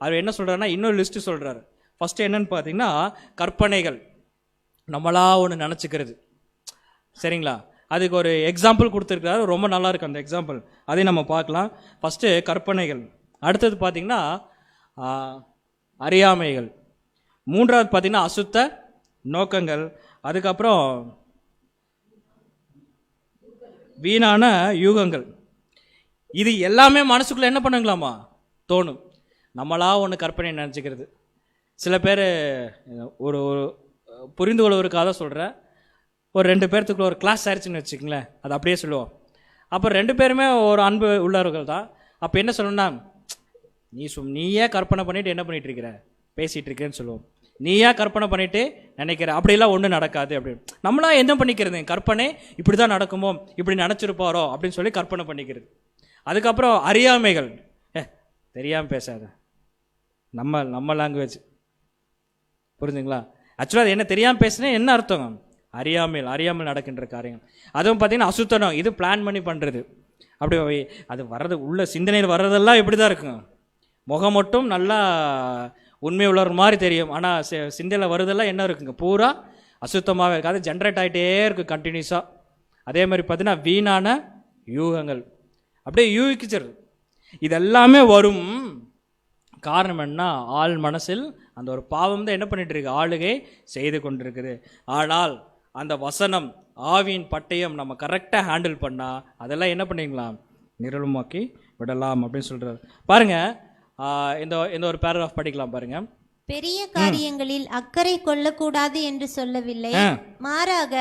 அவர் என்ன சொல்கிறாருன்னா, இன்னொரு லிஸ்ட்டு சொல்கிறாரு. ஃபஸ்ட்டு என்னன்னு பார்த்தீங்கன்னா, கற்பனைகள், நம்மளா ஒன்று நினச்சிக்கிறது, சரிங்களா? அதுக்கு ஒரு எக்ஸாம்பிள் கொடுத்துருக்காரு, ரொம்ப நல்லா இருக்கு அந்த எக்ஸாம்பிள், அதையும் நம்ம பார்க்கலாம். ஃபஸ்ட்டு கற்பனைகள், அடுத்தது பார்த்தீங்கன்னா அறியாமைகள், மூன்றாவது பார்த்தீங்கன்னா அசுத்த நோக்கங்கள், அதுக்கப்புறம் வீணான யூகங்கள். இது எல்லாமே மனசுக்குள்ளே என்ன பண்ணுங்களாமா, தோணும். நம்மளா ஒன்று கற்பனை நினச்சிக்கிறது. சில பேர் ஒரு புரிந்து கொள்வதற்காக தான் சொல்கிறேன், ஒரு 2 பேர்த்துக்குள்ள ஒரு கிளாஸ் ஆயிடுச்சுன்னு வச்சுக்கங்களேன், அது அப்படியே சொல்லுவோம். அப்போ 2 பேருமே ஒரு அன்பு உள்ளவர்கள் தான். அப்போ என்ன சொல்லணும்னா, நீயே கற்பனை பண்ணிட்டு என்ன பண்ணிட்டு இருக்கிற, பேசிகிட்டு இருக்கேன்னு சொல்லுவோம். நீயா கற்பனை பண்ணிட்டு நினைக்கிற, அப்படிலாம் ஒன்றும் நடக்காது அப்படின்னு நம்மளா என்ன பண்ணிக்கிறது, கற்பனை இப்படி தான் நடக்குமோ, இப்படி நினச்சிருப்பாரோ அப்படின்னு சொல்லி கற்பனை பண்ணிக்கிறது. அதுக்கப்புறம் அறியாமைகள், தெரியாமல் பேசாத, நம்ம லாங்குவேஜ், புரிஞ்சுங்களா? ஆக்சுவலாக அது என்ன தெரியாமல் பேசுனேன் என்ன அர்த்தம், அறியாமல் நடக்கின்ற காரியங்கள். அதுவும் பார்த்தீங்கன்னா அசுத்தனம், இது பிளான் பண்ணி பண்ணுறது. அப்படி அது வர்றது உள்ள சிந்தனையில் வர்றதெல்லாம் எப்படி தான் இருக்கும், முகம் மட்டும் நல்லா உண்மை உள்ளவர் மாதிரி தெரியும், ஆனால் சிந்தையில் வருதெல்லாம் என்ன இருக்குங்க, பூரா அசுத்தமாகவே இருக்குது. அது ஜென்ரேட் ஆகிட்டே இருக்குது கண்டினியூஸாக. அதே மாதிரி பார்த்தீங்கன்னா வீணான யூகங்கள், அப்படியே யூகிச்சிரு. இதெல்லாமே வரும் காரணம் என்ன, ஆள் மனசில் அந்த ஒரு பாவம் தான் என்ன பண்ணிட்டு இருக்கு, ஆளுகை செய்து கொண்டிருக்குது. ஆனால் அந்த வசனம் ஆவியின் பட்டயம் நம்ம கரெக்டாக ஹேண்டில் பண்ணால் அதெல்லாம் என்ன பண்ணிக்கலாம், நிரூபமாக்கி விடலாம் அப்படின்னு சொல்கிறார். பாருங்கள், இந்த ஒரு பேராகிராஃப் படிக்கலாம் பாருங்க. பெரிய காரியங்களில் அக்கறை கொள்ளக்கூடாது என்று சொல்லவில்லை, மாறாக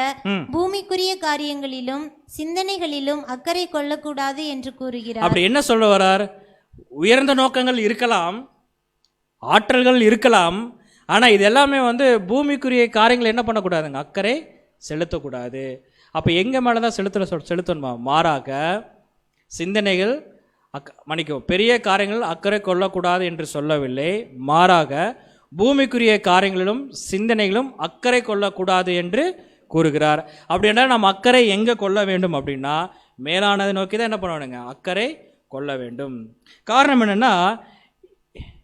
பூமிக்குரிய காரியங்களிலும் சிந்தனைகளிலும் அக்கறை கொள்ளக்கூடாது என்று கூறுகிறார். அப்படி என்ன சொல்ல வர்றார், உயர்ந்த நோக்கங்கள் இருக்கலாம், ஆற்றல்கள் இருக்கலாம், ஆனால் இது எல்லாமே பூமிக்குரிய காரியங்கள் என்ன பண்ணக்கூடாதுங்க, அக்கறை செலுத்தக்கூடாது. அப்போ எங்கள் மேலே தான் செலுத்தணுமா, மாறாக சிந்தனைகள் பெரிய காரியங்கள் அக்கறை கொள்ளக்கூடாது என்று சொல்லவில்லை, மாறாக பூமிக்குரிய காரியங்களிலும் சிந்தனைகளும் அக்கறை கொள்ளக்கூடாது என்று கூறுகிறார். அப்படின்னா நம்ம அக்கறை எங்கே கொள்ள வேண்டும் அப்படின்னா மேலானதை நோக்கி தான் என்ன பண்ணணுங்க, அக்கறை கொள்ள வேண்டும். காரணம் என்னென்னா,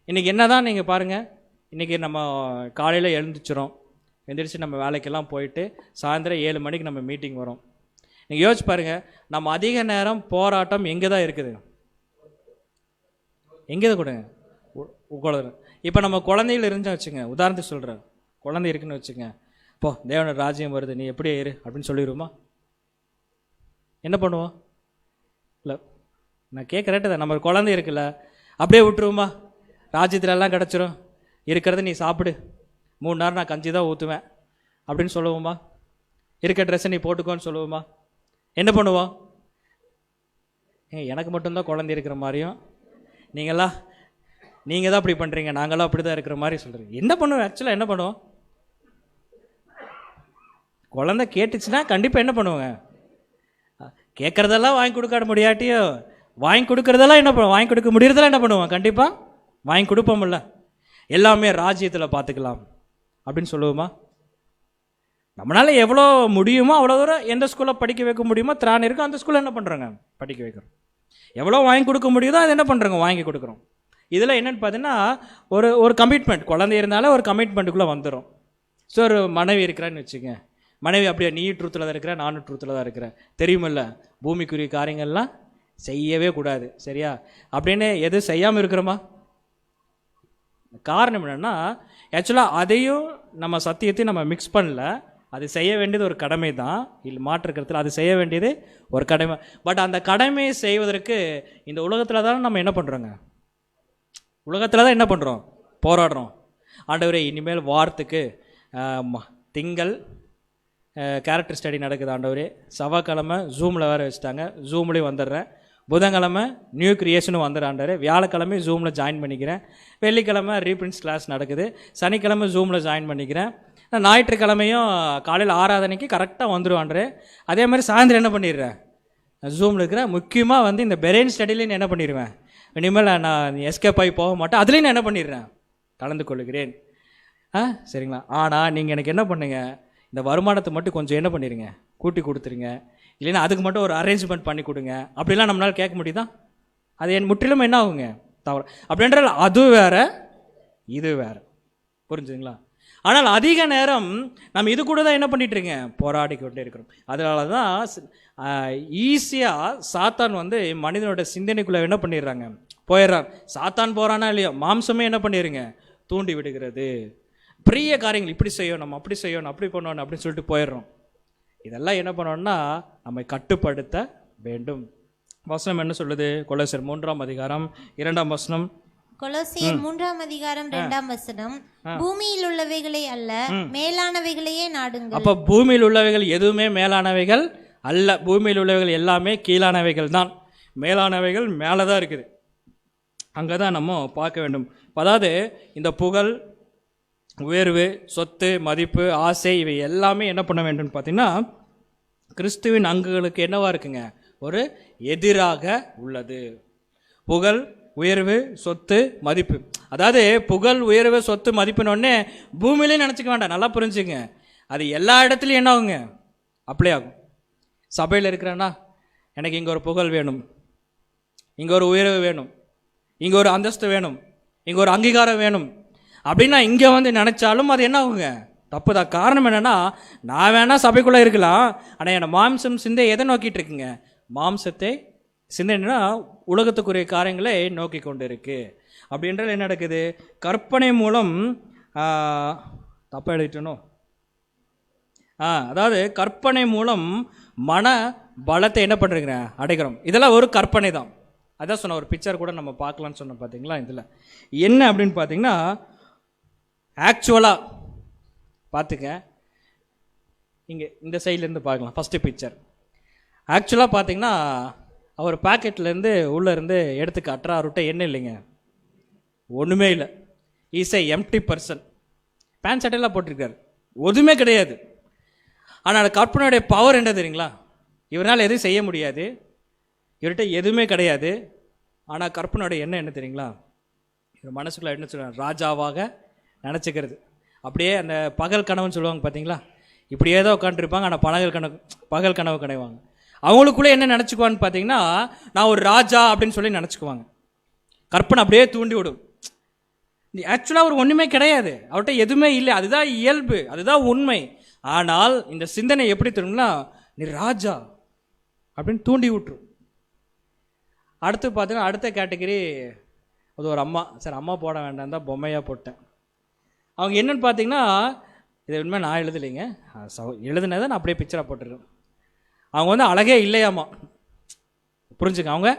இன்றைக்கி என்ன தான் நீங்கள் பாருங்கள், இன்றைக்கி நம்ம காலையில் எழுந்திரிச்சு நம்ம வேலைக்கெல்லாம் போயிட்டு சாயந்தரம் 7 மணிக்கு நம்ம மீட்டிங் வரோம். நீங்கள் யோசிச்சு பாருங்கள், நம்ம அதிக நேரம் போராட்டம் எங்கே தான் இருக்குது, எங்கே தான் கொடுங்க குழந்தை. இப்போ நம்ம குழந்தைகள் இருந்தால் வச்சுங்க, உதாரணத்துக்கு சொல்கிறேன், குழந்தை இருக்குன்னு வச்சுங்க, இப்போ தேவனோட ராஜ்யம் வருது நீ எப்படி இரு அப்படின்னு சொல்லிடுவோமா, என்ன பண்ணுவோம், இல்லை நான் கேட்குறேன் தான், நம்ம குழந்தை இருக்குல்ல அப்படியே விட்டுருவோமா, ராஜ்யத்தில் எல்லாம் கிடச்சிரும், இருக்கிறத நீ சாப்பிடு, 3 நேரம் நான் கஞ்சி தான் ஊற்றுவேன் அப்படின்னு சொல்லுவோமா, இருக்க ட்ரெஸ்ஸை நீ போட்டுக்கோன்னு சொல்லுவோமா, என்ன பண்ணுவோம், எனக்கு மட்டும்தான் குழந்தை இருக்கிற மாதிரியும் நீங்கள் தான் அப்படி பண்ணுறீங்க, நாங்களாம் அப்படி தான் இருக்கிற மாதிரி சொல்கிறீங்க. என்ன பண்ணுவோம், ஆக்சுவலாக என்ன பண்ணுவோம், குழந்தை கேட்டுச்சுன்னா கண்டிப்பாக என்ன பண்ணுவோங்க, கேட்குறதெல்லாம் வாங்கி கொடுக்க முடியாட்டியோ வாங்கி கொடுக்குறதெல்லாம் என்ன பண்ணுவோம், வாங்கி கொடுக்க முடியறதெல்லாம் என்ன பண்ணுவோம், கண்டிப்பாக வாங்கி கொடுப்போம்ல, எல்லாமே ராஜ்யத்தில் பார்த்துக்கலாம் அப்படின்னு சொல்லுவோமா. நம்மளால் எவ்வளோ முடியுமோ அவ்வளோ தூரம் எந்த ஸ்கூலில் படிக்க வைக்க முடியுமோ திராணி இருக்கும், அந்த ஸ்கூலில் என்ன பண்ணுறோங்க, படிக்க வைக்கிறோம். எவ்வளோ வாங்கி கொடுக்க முடியுதோ அது என்ன பண்ணுறோங்க, வாங்கி கொடுக்குறோம். இதில் என்னென்னு பார்த்தீங்கன்னா ஒரு கமிட்மெண்ட், குழந்தை இருந்தாலும் ஒரு கமிட்மெண்ட்டுக்குள்ளே வந்துடும். ஸோ ஒரு மனைவி இருக்கிறான்னு வச்சுங்க, மனைவி அப்படியே நீ ட்ரூத்தில் தான் இருக்கிற, நானும் ட்ரூத்தில் தான் இருக்கிறேன், தெரியுமில்ல பூமிக்குரிய காரியங்கள்லாம் செய்யவே கூடாது சரியா அப்படின்னு எது செய்யாமல் இருக்கிறோமா. காரணம் என்னென்னா, ஆக்சுவலாக அதையும் நம்ம சத்தியத்தையும் நம்ம மிக்ஸ் பண்ணல, அது செய்ய வேண்டியது ஒரு கடமை தான், இல்லை மாற்றுக்கிறதுல அது செய்ய வேண்டியது ஒரு கடமை. பட் அந்த கடமையை செய்வதற்கு இந்த உலகத்தில் தான் நம்ம என்ன பண்ணுறோங்க, உலகத்தில் தான் என்ன பண்ணுறோம், போராடுறோம். ஆண்டவரே இனிமேல் வாரத்துக்கு திங்கள் கேரக்டர் ஸ்டடி நடக்குது ஆண்டவரே, செவ்வாய்க்கிழமை ஜூமில் வேறு வச்சுட்டாங்க, ஜூம்லேயும் வந்துடுறேன், புதன்கிழமை நியூ கிரியேஷனும் வந்துடுறேன் ஆண்டவரே, வியாழக்கிழமை ஜூமில் ஜாயின் பண்ணிக்கிறேன், வெள்ளிக்கிழமை ரீப்ரின்ஸ் கிளாஸ் நடக்குது, சனிக்கிழமை ஜூமில் ஜாயின் பண்ணிக்கிறேன், ஞாயிற்றுக்கிழமையும் காலையில் ஆராதனைக்கு கரெக்டாக வந்துடுவான்றே. அதே மாதிரி சாயந்தரம் என்ன பண்ணிடுறேன், ஜூமில் இருக்கிறேன். முக்கியமாக இந்த பெரெயின் ஸ்டடிலையும் என்ன பண்ணிடுவேன், இனிமேல் நான் எஸ்கேப் ஆகி போக மாட்டேன், அதுலேயும் நான் என்ன பண்ணிடுறேன், கலந்து கொள்ளுகிறேன். சரிங்களா. ஆனால் நீங்கள் எனக்கு என்ன பண்ணுங்க, இந்த வருமானத்தை மட்டும் கொஞ்சம் என்ன பண்ணிடுங்க, கூட்டி கொடுத்துருங்க, இல்லைன்னா அதுக்கு மட்டும் ஒரு அரேஞ்ச்மெண்ட் பண்ணி கொடுங்க, அப்படிலாம் நம்மளால் கேட்க முடியுதா, அது என் முற்றிலும் என்ன ஆகுங்க, தவறு. அப்படின்ற அது வேறு இது வேறு, புரிஞ்சுங்களா. ஆனால் அதிக நேரம் நம்ம இது கூட தான் என்ன பண்ணிட்டுருங்க, போராடி கொண்டே இருக்கிறோம். அதனால தான் ஈஸியாக சாத்தான் மனிதனோட சிந்தனைக்குள்ளே என்ன பண்ணிடுறாங்க, போயிடுறான். சாத்தான் போகிறானா இல்லையோ, மாம்சமே என்ன பண்ணிடுங்க, தூண்டி விடுகிறது. பெரிய காரியங்கள் இப்படி செய்யணும், நம்ம அப்படி செய்யணும், அப்படி பண்ணணும் அப்படின்னு சொல்லிட்டு போயிடுறோம். இதெல்லாம் என்ன பண்ணோம்னா நம்மை கட்டுப்படுத்த வேண்டும். வசனம் என்ன சொல்லுது, கொலோசியர் 3ஆம் அதிகாரம் 2ஆம் வசனம். கொலோசியர் 3ஆம் அதிகாரம் 2ஆம் வசனம், பூமியில் உள்ளவைகளை அல்ல மேலானவைகளையே நாடுங்கள். அப்ப பூமியில் உள்ளவைகள் எதுவுமே மேலானவைகள் அல்ல, பூமியில் உள்ளவைகள் எல்லாமே கீழானவைகள் தான். மேலானவைகள் மேலே தான் இருக்குது, அங்கே தான் நம்ம பார்க்க வேண்டும். அதாவது இந்த புகழ், உயர்வு, சொத்து, மதிப்பு, ஆசை, இவை எல்லாமே என்ன பண்ண வேண்டும் பார்த்தீங்கன்னா கிறிஸ்துவின் அங்குகளுக்கு என்னவா இருக்குங்க, ஒரு எதிராக உள்ளது. புகழ், உயர்வு, சொத்து, மதிப்பு. அதாவது புகழ், உயர்வு, சொத்து, மதிப்புன்னு பூமியிலே நினச்சிக்க வேண்டாம், நல்லா புரிஞ்சுங்க. அது எல்லா இடத்துலையும் என்ன ஆகுங்க, அப்ளை ஆகும். சபையில் இருக்கிறேன்னா எனக்கு இங்கே ஒரு புகழ் வேணும், இங்கே ஒரு உயர்வு வேணும், இங்கே ஒரு அந்தஸ்து வேணும், இங்கே ஒரு அங்கீகாரம் வேணும் அப்படின்னா இங்கே வந்து நினச்சாலும் அது என்ன ஆகுங்க, தப்பு தான். காரணம் என்னென்னா, நான் வேணால் சபைக்குள்ளே இருக்கலாம், ஆனால் என்னை மாம்சம் சிந்தை எதை நோக்கிட்டு இருக்குங்க, மாம்சத்தை சிந்தனைனா உலகத்துக்குரிய காரியங்களை நோக்கி கொண்டு இருக்கு. அப்படின்றது என்ன நடக்குது, கற்பனை மூலம் தப்பாக எழுதிட்டணும். அதாவது கற்பனை மூலம் மன பலத்தை என்ன பண்ணுறேங்க, அடைக்கிறோம். இதெல்லாம் ஒரு கற்பனை தான். அதான் சொன்ன ஒரு பிக்சர் கூட நம்ம பார்க்கலான்னு சொன்னோம் பார்த்தீங்களா. இதில் என்ன அப்படின்னு பார்த்தீங்கன்னா, ஆக்சுவலாக பார்த்துக்க, இங்கே இந்த சைட்லேருந்து பார்க்கலாம். ஃபஸ்ட்டு பிக்சர் ஆக்சுவலாக பார்த்தீங்கன்னா, அவர் பாக்கெட்லேருந்து உள்ளே இருந்து எடுத்து காட்டுற அவர்கிட்ட என்ன இல்லைங்க, ஒன்றுமே இல்லை. Is a empty person. Pant சட்டையெல்லாம் போட்டிருக்காரு, ஒதுவுமே கிடையாது. ஆனால் கற்பனையுடைய பவர் என்ன தெரியுங்களா, இவரால் எதுவும் செய்ய முடியாது, இவர்கிட்ட எதுவுமே கிடையாது. ஆனால் கற்பனையோட எண்ணம் என்ன தெரியுங்களா, இவர் மனசுக்குள்ள என்ன சொல்கிறார், ராஜாவாக நினச்சிக்கிறது. அப்படியே அந்த பகல் கனவுன்னு சொல்லுவாங்க பார்த்தீங்களா, இப்படியே தான் உட்காந்துருப்பாங்க, ஆனால் பகல் கனவு கனைவாங்க. அவங்களுக்குள்ளே என்ன நினச்சிக்குவான்னு பார்த்தீங்கன்னா, நான் ஒரு ராஜா அப்படின்னு சொல்லி நினச்சிக்குவாங்க. கற்பனை அப்படியே தூண்டி விடும். ஆக்சுவலாக அவர் ஒன்றுமே கிடையாது, அவர்கிட்ட எதுவுமே இல்லை, அதுதான் இயல்பு, அதுதான் உண்மை. ஆனால் இந்த சிந்தனை எப்படி தெரியுங்களா, நீ ராஜா அப்படின்னு தூண்டி விட்டுரும். அடுத்து பார்த்தீங்கன்னா, அடுத்த கேட்டகரி அது ஒரு அம்மா. சார் அம்மா போட வேண்டாம் தான் பொம்மையாக போட்டேன். அவங்க என்னன்னு பார்த்தீங்கன்னா, இது உண்மை நான் எழுதலைங்க, எழுதுனதை நான் அப்படியே பிக்சராக போட்டுருக்கேன். அவங்க வந்து அழகே இல்லையாம்மா, புரிஞ்சுங்க. அவங்க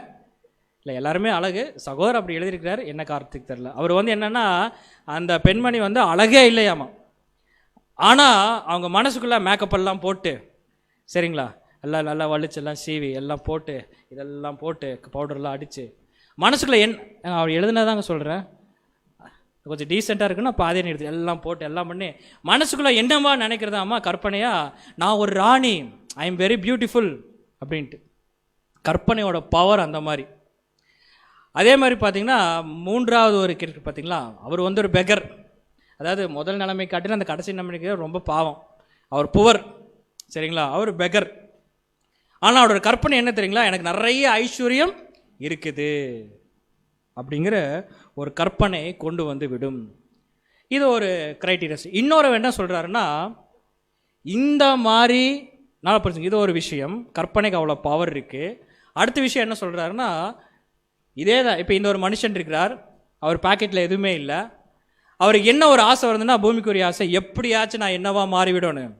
இல்லை, எல்லாருமே அழகு. சகோதரர் அப்படி எழுதியிருக்கிறார், என்ன கார்த்திக் தெரில. அவர் வந்து என்னென்னா, அந்த பெண்மணி வந்து அழகே இல்லையாம்மா. ஆனால் அவங்க மனசுக்குள்ளே மேக்கப் எல்லாம் போட்டு, சரிங்களா, எல்லாம் நல்லா வலிச்செல்லாம் சீவி எல்லாம் போட்டு, இதெல்லாம் போட்டு பவுடர்லாம் அடித்து மனசுக்குள்ளே அவர் எழுதுனதாங்க சொல்கிறேன், கொஞ்சம் டீசெண்டாக இருக்குன்னு பாதியை எடுத்து எல்லாம் போட்டு எல்லாம் பண்ணி மனசுக்குள்ளே என்னவா நினைக்கிறதா அம்மா, கற்பனையா, நான் ஒரு ராணி, ஐ எம் வெரி பியூட்டிஃபுல் அப்படின்ட்டு. கற்பனையோட பவர் அந்த மாதிரி. அதே மாதிரி பார்த்தீங்கன்னா, மூன்றாவது ஒரு கேரக்டர் பார்த்தீங்களா, அவர் வந்து ஒரு பெகர். அதாவது முதல் நிலைமை காட்டில அந்த கடைசி நிலைமைக்கு ரொம்ப பாவம். அவர் புவர், சரிங்களா, அவர் பெகர். ஆனால் அவரோட கற்பனை என்ன தெரியுங்களா, எனக்கு நிறைய ஐஸ்வர்யம் இருக்குது அப்படிங்கிற ஒரு கற்பனை கொண்டு வந்து விடும். இது ஒரு கிரைட்டீரியாஸ். இன்னொரு என்ன சொல்கிறாருன்னா, இந்த மாதிரி நாலு பர்சன், இது ஒரு விஷயம், கற்பனைக்கு அவ்வளோ பவர் இருக்குது. அடுத்த விஷயம் என்ன சொல்கிறாருன்னா, இதே தான். இப்போ இந்த ஒரு மனுஷன் இருக்கிறார், அவர் பாக்கெட்டில் எதுவுமே இல்லை, அவருக்கு என்ன ஒரு ஆசை வருதுன்னா, பூமிக்குரிய ஆசை, எப்படியாச்சும் நான் என்னவா மாறிவிடணும்,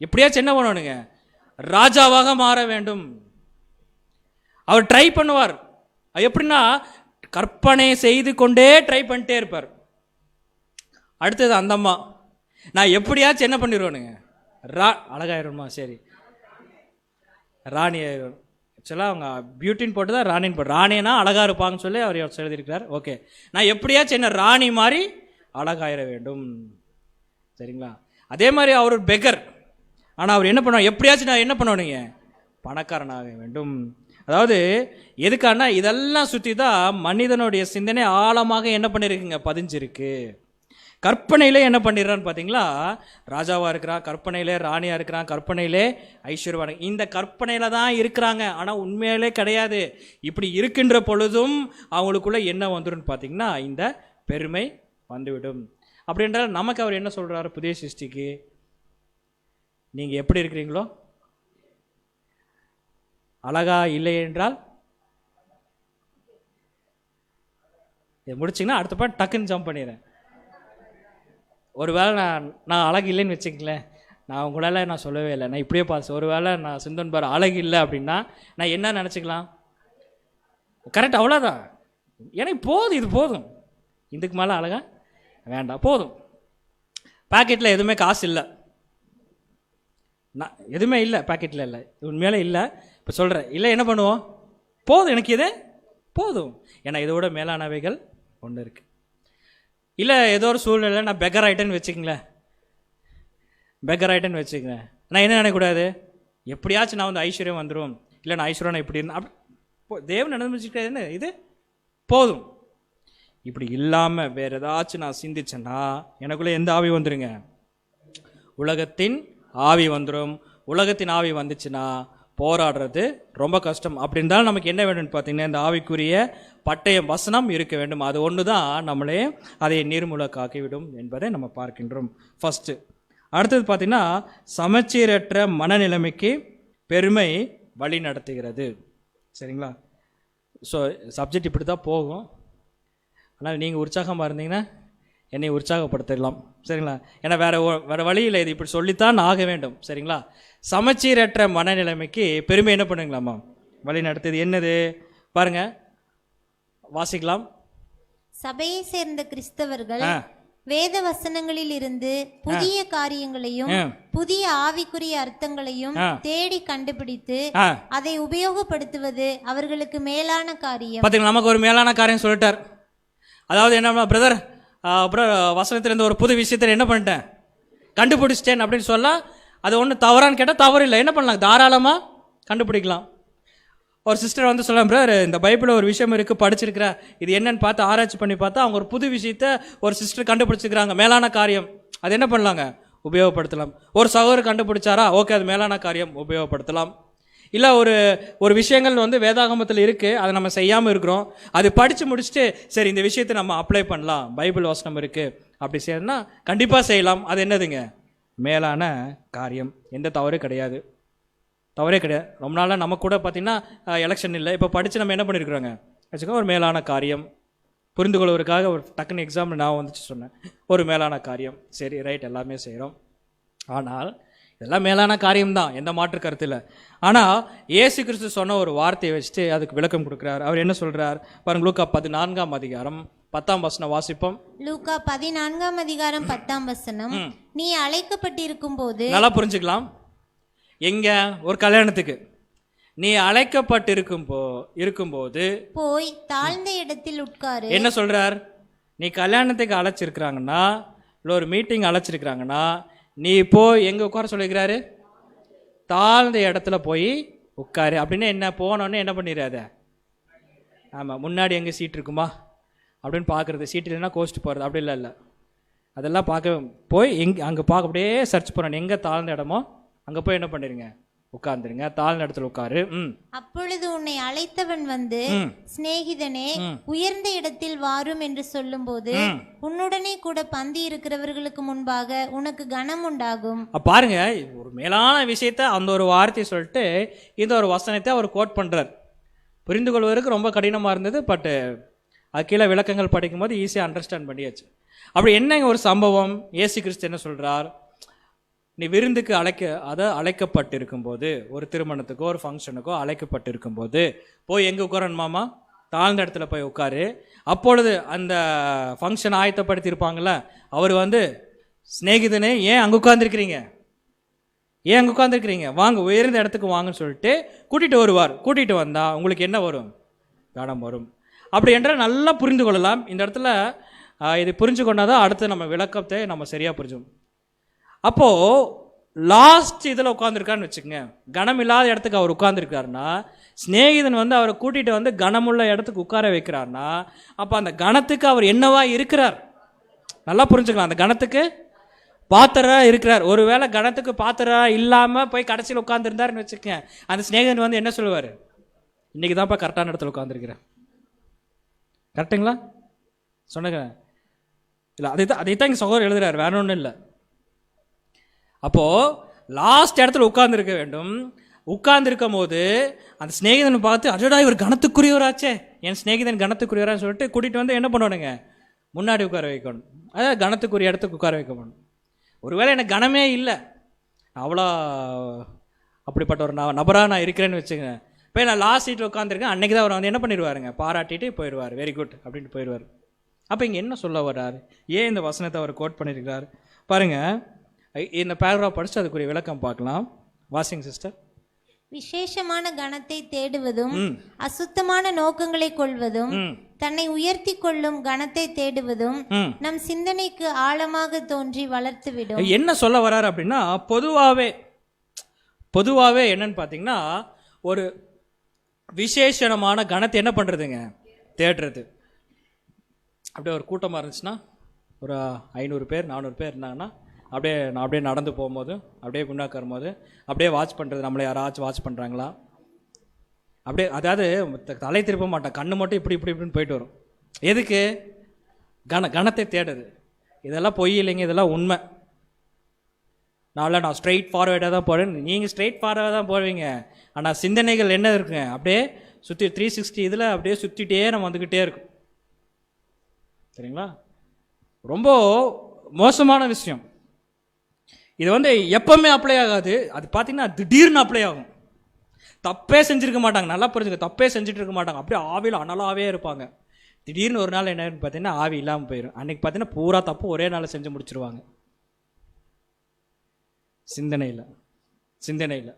எப்படியாச்சும் என்ன பண்ணணுங்க, ராஜாவாக மாற வேண்டும். அவர் ட்ரை பண்ணுவார். எப்படின்னா, கற்பனை செய்து கொண்டே ட்ரை பண்ணிட்டே இருப்பார். அடுத்தது அந்த அம்மா, நான் எப்படியாச்சும் என்ன பண்ணிடுவேனுங்க, அழகாயிருமா, சரி ராணி ஆயிரும். ஆக்சுவலாக அவங்க பியூட்டின்னு போட்டு தான் ராணின்னு போட்டு, ராணினா அழகாக இருப்பாங்கன்னு சொல்லி அவர் எழுதியிருக்கிறார். ஓகே, நான் எப்படியாச்சும் என்ன ராணி மாதிரி அழகாயிர வேண்டும், சரிங்களா. அதே மாதிரி அவர் ஒரு பெகர். ஆனால் அவர் என்ன பண்ணுவார், எப்படியாச்சும் நான் என்ன பண்ணுவேனுங்க, பணக்காரனாக வேண்டும். அதாவது எதுக்கானா, இதெல்லாம் சுற்றி தான் மனிதனுடைய சிந்தனை ஆழமாக என்ன பண்ணியிருக்குங்க, பதிஞ்சிருக்கு. கற்பனையிலே என்ன பண்ணிடுறான்னு பார்த்தீங்களா, ராஜாவாக இருக்கிறான், கற்பனையிலே ராணியாக இருக்கிறான், கற்பனையிலே ஐஸ்வர்யவான், இந்த கற்பனையில் தான் இருக்கிறாங்க. ஆனால் உண்மையிலே கிடையாது. இப்படி இருக்கின்ற பொழுதும் அவங்களுக்குள்ள என்ன வந்துடும் பார்த்தீங்கன்னா, இந்த பெருமை வந்துவிடும். அப்படின்றால் நமக்கு அவர் என்ன சொல்கிறாரு, புதிய சிருஷ்டிக்கு, நீங்கள் எப்படி இருக்கிறீங்களோ, அழகா இல்லை என்றால் இதை முடிச்சிங்கன்னா அடுத்த பாட்டு டக்குன்னு ஜம்ப் பண்ணிடுறேன். ஒரு வேளை நான் அழகு இல்லைன்னு வச்சுக்கங்களேன், நான் உங்களால் நான் சொல்லவே இல்லை, நான் இப்படியே பார்த்து, ஒரு வேளை நான் சிந்தன் பார் அழகு இல்லை அப்படின்னா நான் என்ன நினச்சிக்கலாம், கரெக்ட், அவ்வளோதான், எனக்கு போதும், இது போதும், இதுக்கு மேலே அழகா வேண்டாம், போதும். பாக்கெட்டில் எதுவுமே காசு இல்லை, நான் எதுவுமே இல்லை பாக்கெட்டில் இல்லை, உண்மையிலே இல்லை. இப்போ சொல்கிறேன், இல்லை என்ன பண்ணுவோம், போதும், எனக்கு இது போதும், ஏன்னா இதோட மேலானவைகள் ஒன்று இருக்குது. இல்லை ஏதோ ஒரு சூழ்நிலை நான் பெக்கர் ஆகிட்டேன்னு வச்சுக்கங்களேன், பெக்கர் ஆகிட்டேன்னு வச்சுக்கங்களேன், நான் என்ன நினைக்கக்கூடாது, எப்படியாச்சும் நான் வந்து ஐஸ்வர்யம் வந்துடும், இல்லை நான் ஐஸ்வர்யம் இப்படி இருந்தேன், அப்படி தேவன் நடந்துச்சுன்னு இது போதும். இப்படி இல்லாமல் வேறு ஏதாச்சும் நான் சிந்திச்சேன்னா எனக்குள்ளே எந்த ஆவி வந்துடுங்க, உலகத்தின் ஆவி வந்துடும். உலகத்தின் ஆவி வந்துச்சுன்னா போராடுறது ரொம்ப கஷ்டம். அப்படி இருந்தாலும் நமக்கு என்ன வேணும்னு பார்த்தீங்கன்னா இந்த ஆவிக்குரிய பட்டயம் வசனம் இருக்க வேண்டும். அது ஒன்று தான் நம்மளே அதை நீர்மூலக்காக்கிவிடும் என்பதை நம்ம பார்க்கின்றோம். ஃபஸ்ட்டு. அடுத்தது பார்த்தீங்கன்னா சமச்சீரற்ற மனநிலைமைக்கு பெருமை வழி நடத்துகிறது. சரிங்களா? ஸோ சப்ஜெக்ட் இப்படி தான் போகும். ஆனால் நீங்கள் உற்சாகமாக இருந்தீங்கன்னா என்னை உற்சாகப்படுத்திடலாம். சரிங்களா? ஏன்னா வேறு வழியில் இது இப்படி சொல்லித்தான் ஆக வேண்டும். சரிங்களா? சமச்சீரற்ற மனநிலைமைக்கு பெருமை என்ன பண்ணுங்களாமா வழி நடத்துது. என்னது பாருங்க, வாசிக்கலாம். சபையை சேர்ந்த கிறிஸ்தவர்கள் வேத வசனங்களில் இருந்து புதிய காரியங்களையும் புதிய ஆவிக்குரிய அர்த்தங்களையும் தேடி கண்டுபிடித்து அதை உபயோகப்படுத்துவது அவர்களுக்கு மேலான காரியம். பார்த்தீங்களா, நமக்கு ஒரு மேலான காரியம் சொல்லிட்டார். அதாவது என்ன பிரதர், அப்புறம் வசனத்திலிருந்து ஒரு புது விஷயத்தில் என்ன பண்ணிட்டேன், கண்டுபிடிச்சிட்டேன் அப்படின்னு சொல்ல, அது ஒன்று தவறான்னு கேட்டால் தவறு இல்லை. என்ன பண்ணலாம், தாராளமாக கண்டுபிடிக்கலாம். ஒரு சிஸ்டர் வந்து சொல்லலாம், பிரதர் இந்த பைபிளில் ஒரு விஷயம் இருக்குது, படிச்சிருக்கிற, இது என்னன்னு பார்த்து ஆராய்ச்சி பண்ணி பார்த்தா அவங்க ஒரு புது விஷயத்த ஒரு சிஸ்டர் கண்டுபிடிச்சிக்கிறாங்க, மேலான காரியம். அது என்ன பண்ணலாங்க, உபயோகப்படுத்தலாம். ஒரு சகோதரர் கண்டுபிடிச்சாரா, ஓகே அது மேலான காரியம், உபயோகப்படுத்தலாம். இல்லை ஒரு விஷயங்கள் வந்து வேதாகமத்தில் இருக்குது, அதை நம்ம செய்யாமல் இருக்கிறோம், அது படித்து முடிச்சுட்டு சரி இந்த விஷயத்தை நம்ம அப்ளை பண்ணலாம், பைபிள் வசனம் இருக்குது அப்படி செய்யணும்னா கண்டிப்பாக செய்யலாம். அது என்னதுங்க, மேலான காரியம். எந்த தவறும் கிடையாது, தவறே கிடையாது. ரொம்ப நாளாக நம்ம கூட பார்த்திங்கன்னா எலெக்ஷன் இல்லை, இப்போ படித்து நம்ம என்ன பண்ணியிருக்கிறோங்க வச்சுக்கோ, ஒரு மேலான காரியம் புரிந்து கொள்வதற்காக ஒரு டக்குன்னு எக்ஸாம்பிள் நான் வந்துச்சு சொன்னேன், ஒரு மேலான காரியம். சரி ரைட், எல்லாமே செய்கிறோம். ஆனால் இதெல்லாம் மேலான காரியம்தான், எந்த மாற்று கருத்து இல்லை. ஆனால் இயேசு கிறிஸ்து சொன்ன ஒரு வார்த்தையை வச்சுட்டு அதுக்கு விளக்கம் கொடுக்குறார். அவர் என்ன சொல்கிறார் பாருங்க, லூக்கா 14:10 வாசிப்போம். லூக்கா 14:10 நீ அழைக்கப்பட்டிருக்கும் போது, நல்லா புரிஞ்சுக்கலாம், எங்க ஒரு கல்யாணத்துக்கு நீ இருக்கும்போது போய் தாழ்ந்த இடத்தில் உட்காரு. என்ன சொல்றார், நீ கல்யாணத்துக்கு அழைச்சிருக்கிறாங்கன்னா இல்லை ஒரு மீட்டிங் அழைச்சிருக்கிறாங்கன்னா நீ போய் எங்கே உட்கார சொல்லிக்கிறாரு, தாழ்ந்த இடத்துல போய் உட்காரு. அப்படின்னு என்ன, போனோடனே என்ன பண்ணிடாத, ஆமாம் முன்னாடி எங்கே சீட் இருக்குமா அப்படின்னு பார்க்குறது, சீட் இல்லைன்னா கோஸ்ட் போகிறது அப்படி இல்லை. அதெல்லாம் பார்க்க போய் அங்கே பார்க்க அப்படியே சர்ச் பண்ணணும், எங்கே தாழ்ந்த இடமோ அங்கே போய் என்ன பண்ணிடுங்க, உட்கார்ந்துருங்க, தாழ்ந்த இடத்துல உட்காரு. அப்பொழுது உன்னை அழைத்தவன் வந்து, சிநேகிதனே உயர்ந்த இடத்தில் வாரும் என்று சொல்லும் போது உன்னுடனே கூட பந்தி இருக்கிறவர்களுக்கு முன்பாக உனக்கு கனம் உண்டாகும். பாருங்க, ஒரு மேலான விஷயத்த அந்த ஒரு வார்த்தையை சொல்லிட்டு இந்த ஒரு வசனத்தை அவர் கோட் பண்றார். புரிந்து கொள்வதற்கு ரொம்ப கடினமாக இருந்தது, பட்டு அது கீழே விளக்கங்கள் படிக்கும் போது ஈஸியாக அண்டர்ஸ்டாண்ட் பண்ணியாச்சு. அப்படி என்னங்க ஒரு சம்பவம், இயேசு கிறிஸ்து என்ன சொல்றார், நீ விருந்துக்கு அழைக்கப்பட்டிருக்கும் போது, ஒரு திருமணத்துக்கோ ஒரு ஃபங்க்ஷனுக்கோ அழைக்கப்பட்டிருக்கும் போது போய் எங்கே உட்காரணுமாமா, தாழ்ந்த இடத்துல போய் உட்காரு. அப்பொழுது அந்த ஃபங்க்ஷன் ஆயத்தப்படுத்தியிருப்பாங்கள்ல, அவர் வந்து சிநேகிதனே ஏன் அங்கே உட்காந்துருக்கிறீங்க, வாங்க உயர்ந்த இடத்துக்கு வாங்கன்னு சொல்லிட்டு கூட்டிகிட்டு வருவார். கூட்டிகிட்டு வந்தால் உங்களுக்கு என்ன வரும், கனம் வரும். அப்படி என்றால் நல்லா புரிந்து கொள்ளலாம். இந்த இடத்துல இது புரிஞ்சு கொண்டாதான் அடுத்து நம்ம விளக்கத்தை நம்ம சரியாக புரிஞ்சோம். அப்போது லாஸ்ட் இதில் உட்காந்துருக்கான்னு வச்சுக்கோங்க, கனம் இல்லாத இடத்துக்கு அவர் உட்காந்துருக்காருன்னா, சிநேகிதன் வந்து அவரை கூட்டிகிட்டு வந்து கனமுள்ள இடத்துக்கு உட்கார வைக்கிறார்னா, அப்போ அந்த கணத்துக்கு அவர் என்னவா இருக்கிறார், நல்லா புரிஞ்சுக்கலாம். அந்த கணத்துக்கு பாத்திரா இருக்கிறார். ஒருவேளை கணத்துக்கு பாத்திரா இல்லாமல் போய் கடைசியில் உட்காந்துருந்தாருன்னு வச்சுக்கோங்க, அந்த சிநேகிதன் வந்து என்ன சொல்லுவார், இன்றைக்கி தான்ப்பா கரெக்டான இடத்துல உட்காந்துருக்கிறேன். கரெக்டுங்களா சொன்னங்க? இல்லை, அதைத்தான் இங்கே சகோதரர் எழுதுறாரு, வேற ஒன்றும் இல்லை. அப்போது லாஸ்ட் இடத்துல உட்கார்ந்துருக்க வேண்டும். உட்கார்ந்துருக்கும் போது அந்த சிநேகிதனை பார்த்து, அடடா இவர் கணத்துக்குரியவராச்சே, என் சிநேகிதன் கணத்துக்குரியவரான்னு சொல்லிட்டு கூட்டிகிட்டு வந்து என்ன பண்ணுவானுங்க, முன்னாடி உட்கார வைக்கணும். அதாவது கணத்துக்குரிய இடத்துக்கு உட்கார வைக்கணும். ஒருவேளை எனக்கு கணமே இல்லை, அவ்வளோ அப்படிப்பட்ட ஒரு நபராக நான் இருக்கிறேன்னு வச்சுக்கேன், இப்போ நான் லாஸ்ட் சீட்டில் உட்காந்துருக்கேன், அன்றைக்கி தான் அவர் வந்து என்ன பண்ணிடுவாருங்க, பாராட்டிட்டு போயிடுவார், வெரி குட் அப்படின்ட்டு போயிடுவார். அப்போ இங்கே என்ன சொல்ல வர்றாரு, ஏன் இந்த வசனத்தை அவர் கோட் பண்ணியிருக்கிறார் பாருங்கள். இந்த பேராகிராஃப் படிச்சு அதுக்குரிய விளக்கம் பார்க்கலாம். Washing sister. விசேஷமான கணத்தை தேடுவதும் அசுத்தமான நோக்கங்களை கொள்வதும் தன்னை உயர்த்தி கொள்ளும் கணத்தை தேடுவதும் நம் சிந்தனைக்கு ஆழமாக தோன்றி வளர்த்துவிடும். என்ன சொல்ல வர்றாரு அப்படின்னா, பொதுவாகவே என்னன்னு பார்த்தீங்கன்னா, ஒரு விசேஷமான கணத்தை என்ன பண்ணுறதுங்க, தேடுறது. அப்படியே ஒரு கூட்டமாக இருந்துச்சுன்னா, ஒரு 500 பேர் 400 பேர் இருந்தாங்கன்னா நான் அப்படியே நடந்து போகும்போது, அப்படியே குண்டாக்கரும் போது அப்படியே வாட்ச் பண்ணுறது, நம்மளை யாராச்சும் வாட்ச் பண்ணுறாங்களா, அப்படியே அதாவது தலை திருப்ப மாட்டேன், கண்ணு மட்டும் இப்படி இப்படி இப்படின்னு போயிட்டு வரும். எதுக்கு? கணத்தை தேடுது. இதெல்லாம் பொய் இல்லைங்க, இதெல்லாம் உண்மை. நான் ஸ்ட்ரெயிட் ஃபார்வேர்டாக தான் போகிறேன், நீங்கள் ஸ்ட்ரெயிட் ஃபார்வர்டாக தான் போவீங்க. ஆனால் சிந்தனைகள் என்ன இருக்குங்க, அப்படியே சுற்றி 360 இதில் அப்படியே சுற்றிட்டே நம்ம வந்துக்கிட்டே இருக்கும். சரிங்களா? ரொம்ப மோசமான விஷயம் இது. எப்பவுமே அப்ளை ஆகாது. அது பார்த்தீங்கன்னா திடீர்னு அப்ளை ஆகும். தப்பே செஞ்சுருக்க மாட்டாங்க, நல்லா புரிஞ்சுக்க, தப்பே செஞ்சுட்டு இருக்க மாட்டாங்க, அப்படியே ஆவியில் அனலாகவே இருப்பாங்க. திடீர்னு ஒரு நாள் என்னன்னு பார்த்தீங்கன்னா ஆவி இல்லாமல் போயிடும். அன்றைக்கி பார்த்தீங்கன்னா பூரா தப்பு ஒரே நாளில் செஞ்சு முடிச்சிருவாங்க. சிந்தனையில்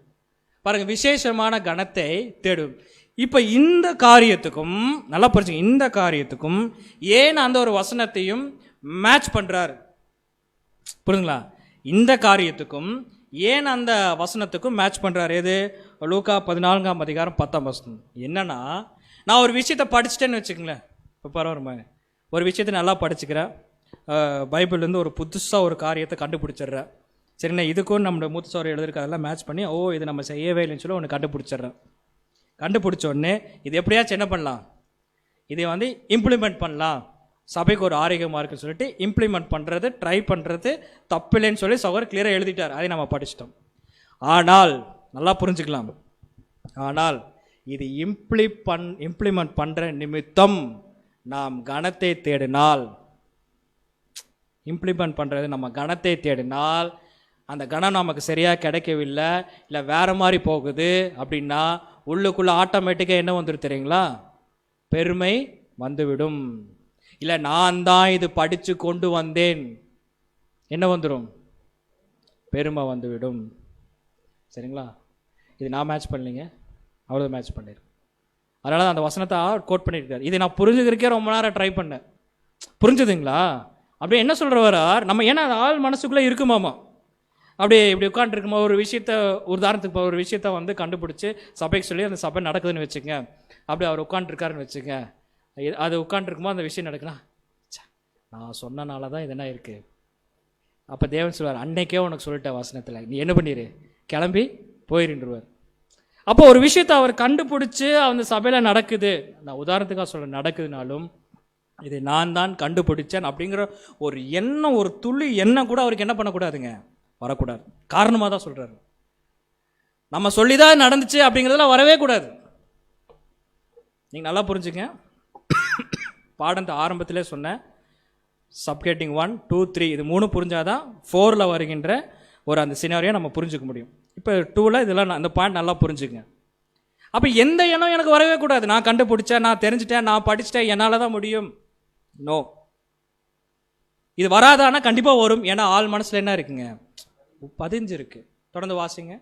பாருங்கள், விசேஷமான கணத்தை தேடும். இப்போ இந்த காரியத்துக்கும் நல்லா புரிஞ்சுங்க, இந்த காரியத்துக்கும் ஏன் அந்த ஒரு வசனத்தையும் மேட்ச் பண்ணுறாரு, புரியுதுங்களா? இந்த காரியத்துக்கும் ஏன் அந்த வசனத்துக்கும் மேட்ச் பண்ணுறாரு. எது? லூக்கா 14ஆம் அதிகாரம் 10ஆம் வசனம். என்னன்னா, நான் ஒரு விஷயத்தை படிச்சுட்டேன்னு வச்சுக்கங்களேன். இப்போ பரவாயில்ல, ஒரு விஷயத்தை நல்லா படிச்சுக்கிறேன், பைபிள்லேருந்து ஒரு புதுசாக ஒரு காரியத்தை கண்டுபிடிச்சிட்றேன். சரிண்ணா, இதுக்கும் நம்ம மூத்த சோறு எழுதிருக்கதெல்லாம் மேட்ச் பண்ணி, ஓ இது நம்ம செய்யவே இல்லைன்னு சொல்லி ஒன்று கண்டுபிடிச்சிட்றேன். கண்டுபிடிச்ச உடனே இது எப்படியாச்சும் என்ன பண்ணலாம், இதை இம்ப்ளிமெண்ட் பண்ணலாம், சபைக்கு ஒரு ஆரோக்கியமாக இருக்குன்னு சொல்லிட்டு இம்ப்ளிமெண்ட் பண்ணுறது, ட்ரை பண்ணுறது தப்பில்லைன்னு சொல்லி சகோதரர் கிளியராக எழுதிட்டார். அதை நம்ம படிச்சிட்டோம். ஆனால் நல்லா புரிஞ்சுக்கலாம், ஆனால் இது இம்ப்ளிமெண்ட் பண்ணுற நிமித்தம் நாம் கணத்தை தேடினால், இம்ப்ளிமெண்ட் பண்ணுறது நம்ம கணத்தை தேடினால், அந்த கணம் நமக்கு சரியாக கிடைக்கவில்லை, இல்லை வேறு மாதிரி போகுது அப்படின்னா உள்ளுக்குள்ளே ஆட்டோமேட்டிக்காக என்ன வந்துடும் தெரியுங்களா? பெருமை வந்துவிடும். இல்லை நான் தான் இது படித்து கொண்டு வந்தேன், என்ன வந்துடும்? பெருமை வந்துவிடும். சரிங்களா? இது நான் மேட்ச் பண்ணலைங்க, அவ்வளோ மேட்ச் பண்ணியிருக்கேன். அதனால தான் அந்த வசனத்தை கோட் பண்ணியிருக்காரு. இதை நான் புரிஞ்சுக்கிறக்கே ரொம்ப நேரம் ட்ரை பண்ணேன். புரிஞ்சுதுங்களா? அப்படியே என்ன சொல்கிறவரா நம்ம, ஏன்னா அது ஆள் மனசுக்குள்ளே இருக்குமாமா. அப்படியே இப்படி உட்காந்துருக்குமா ஒரு விஷயத்த, உதாரணத்துக்கு ஒரு விஷயத்த கண்டுபிடிச்சி சபைக்கு சொல்லி அந்த சபை நடக்குதுன்னு வச்சுங்க. அப்படி அவர் உட்காந்துருக்காருன்னு வச்சுங்க, அது உட்காந்துருக்குமோ அந்த விஷயம் நடக்குனா, நான் சொன்னனால தான் இது என்ன இருக்குது. அப்போ தேவன் சொல்வார், அன்னைக்கே உனக்கு சொல்லிட்டேன் வசனத்தில், நீ என்ன பண்ணிடு, கிளம்பி போயிருந்துருவார். அப்போ ஒரு விஷயத்தை அவர் கண்டுபிடிச்சி அந்த சபையில் நடக்குது, நான் உதாரணத்துக்காக சொல்கிறேன், நடக்குதுனாலும் இதை நான் தான் கண்டுபிடிச்சேன் அப்படிங்கிற ஒரு எண்ணம், ஒரு துளி எண்ணம் கூட அவருக்கு என்ன பண்ணக்கூடாதுங்க, வரக்கூடாது. காரணமாக தான் சொல்கிறாரு. நம்ம சொல்லி தான் நடந்துச்சு அப்படிங்கிறதுலாம் வரவே கூடாது. நீங்கள் நல்லா புரிஞ்சுங்க. பாடத்தை ஆரம்பத்திலே சொன்னேன், சப்கேட்டிங் 1, 2, 3 இது 3 புரிஞ்சாதான் 4ல் வருகின்ற ஒரு அந்த சினாரியை நம்ம புரிஞ்சுக்க முடியும். இப்போ 2ல் இதெல்லாம் அந்த பாயிண்ட் நல்லா புரிஞ்சுங்க. அப்போ எந்த எண்ணம் எனக்கு வரவே கூடாது, நான் கண்டுபிடிச்சேன், நான் தெரிஞ்சுட்டேன், நான் படிச்சுட்டேன், என்னால் தான் முடியும். நோ, இது வராதானா கண்டிப்பாக வரும். ஏன்னா ஆள் மனசில் என்ன இருக்குங்க, பதிஞ்சிருக்கு. தொடர்ந்து வாசிங்க.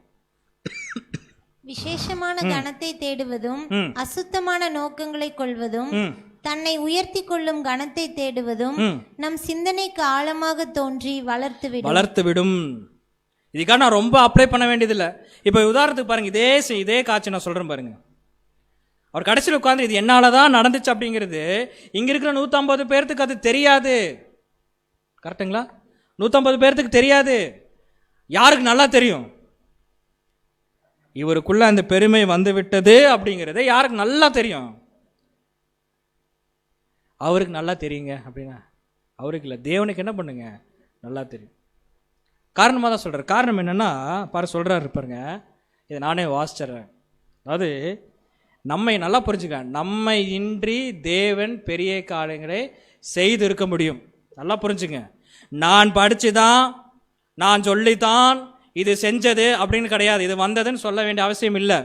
விசேஷமான கணத்தை தேடுவதும், அசுத்தமான நோக்கங்களை கொள்வதும், தன்னை உயர்த்தி கொள்ளும் கணத்தை தேடுவதும் நம் சிந்தனைக்கு ஆழமாக தோன்றி வளர்த்துவிடும். இதுக்காக நான் ரொம்ப அப்ளை பண்ண வேண்டியதில்லை. இப்போ உதாரணத்துக்கு பாருங்க, இதே காட்சி நான் சொல்றேன் பாருங்க. அவர் கடைசியில் உட்கார்ந்து இது என்னாலதான் நடந்துச்சு அப்படிங்கிறது இங்க இருக்கிற 150 பேர்த்துக்கு அது தெரியாது. கரெக்டுங்களா? 150 பேர்த்துக்கு தெரியாது. யாருக்கு நல்லா தெரியும்? இவருக்குள்ள அந்த பெருமை வந்து விட்டது அப்படிங்கிறது யாருக்கு நல்லா தெரியும்? அவருக்கு நல்லா தெரியுங்க. அப்படின்னா அவருக்கு இல்லை, தேவனுக்கு என்ன பண்ணுங்க, நல்லா தெரியும். காரணமாக தான் சொல்கிறார். காரணம் என்னென்னா சொல்கிறாரு பாருங்க, இதை நானே வாசிச்சிட்றேன். அதாவது நம்மை நல்லா புரிஞ்சுக்க, நம்மை இன்றி தேவன் பெரிய காரியங்களை செய்து இருக்க முடியும். நல்லா புரிஞ்சுங்க. நான் படிச்சுதான், நான் சொல்லித்தான் இது செஞ்சது அப்படின்னு கிடையாது, இது வந்ததுன்னு சொல்ல வேண்டிய அவசியம் இல்லை.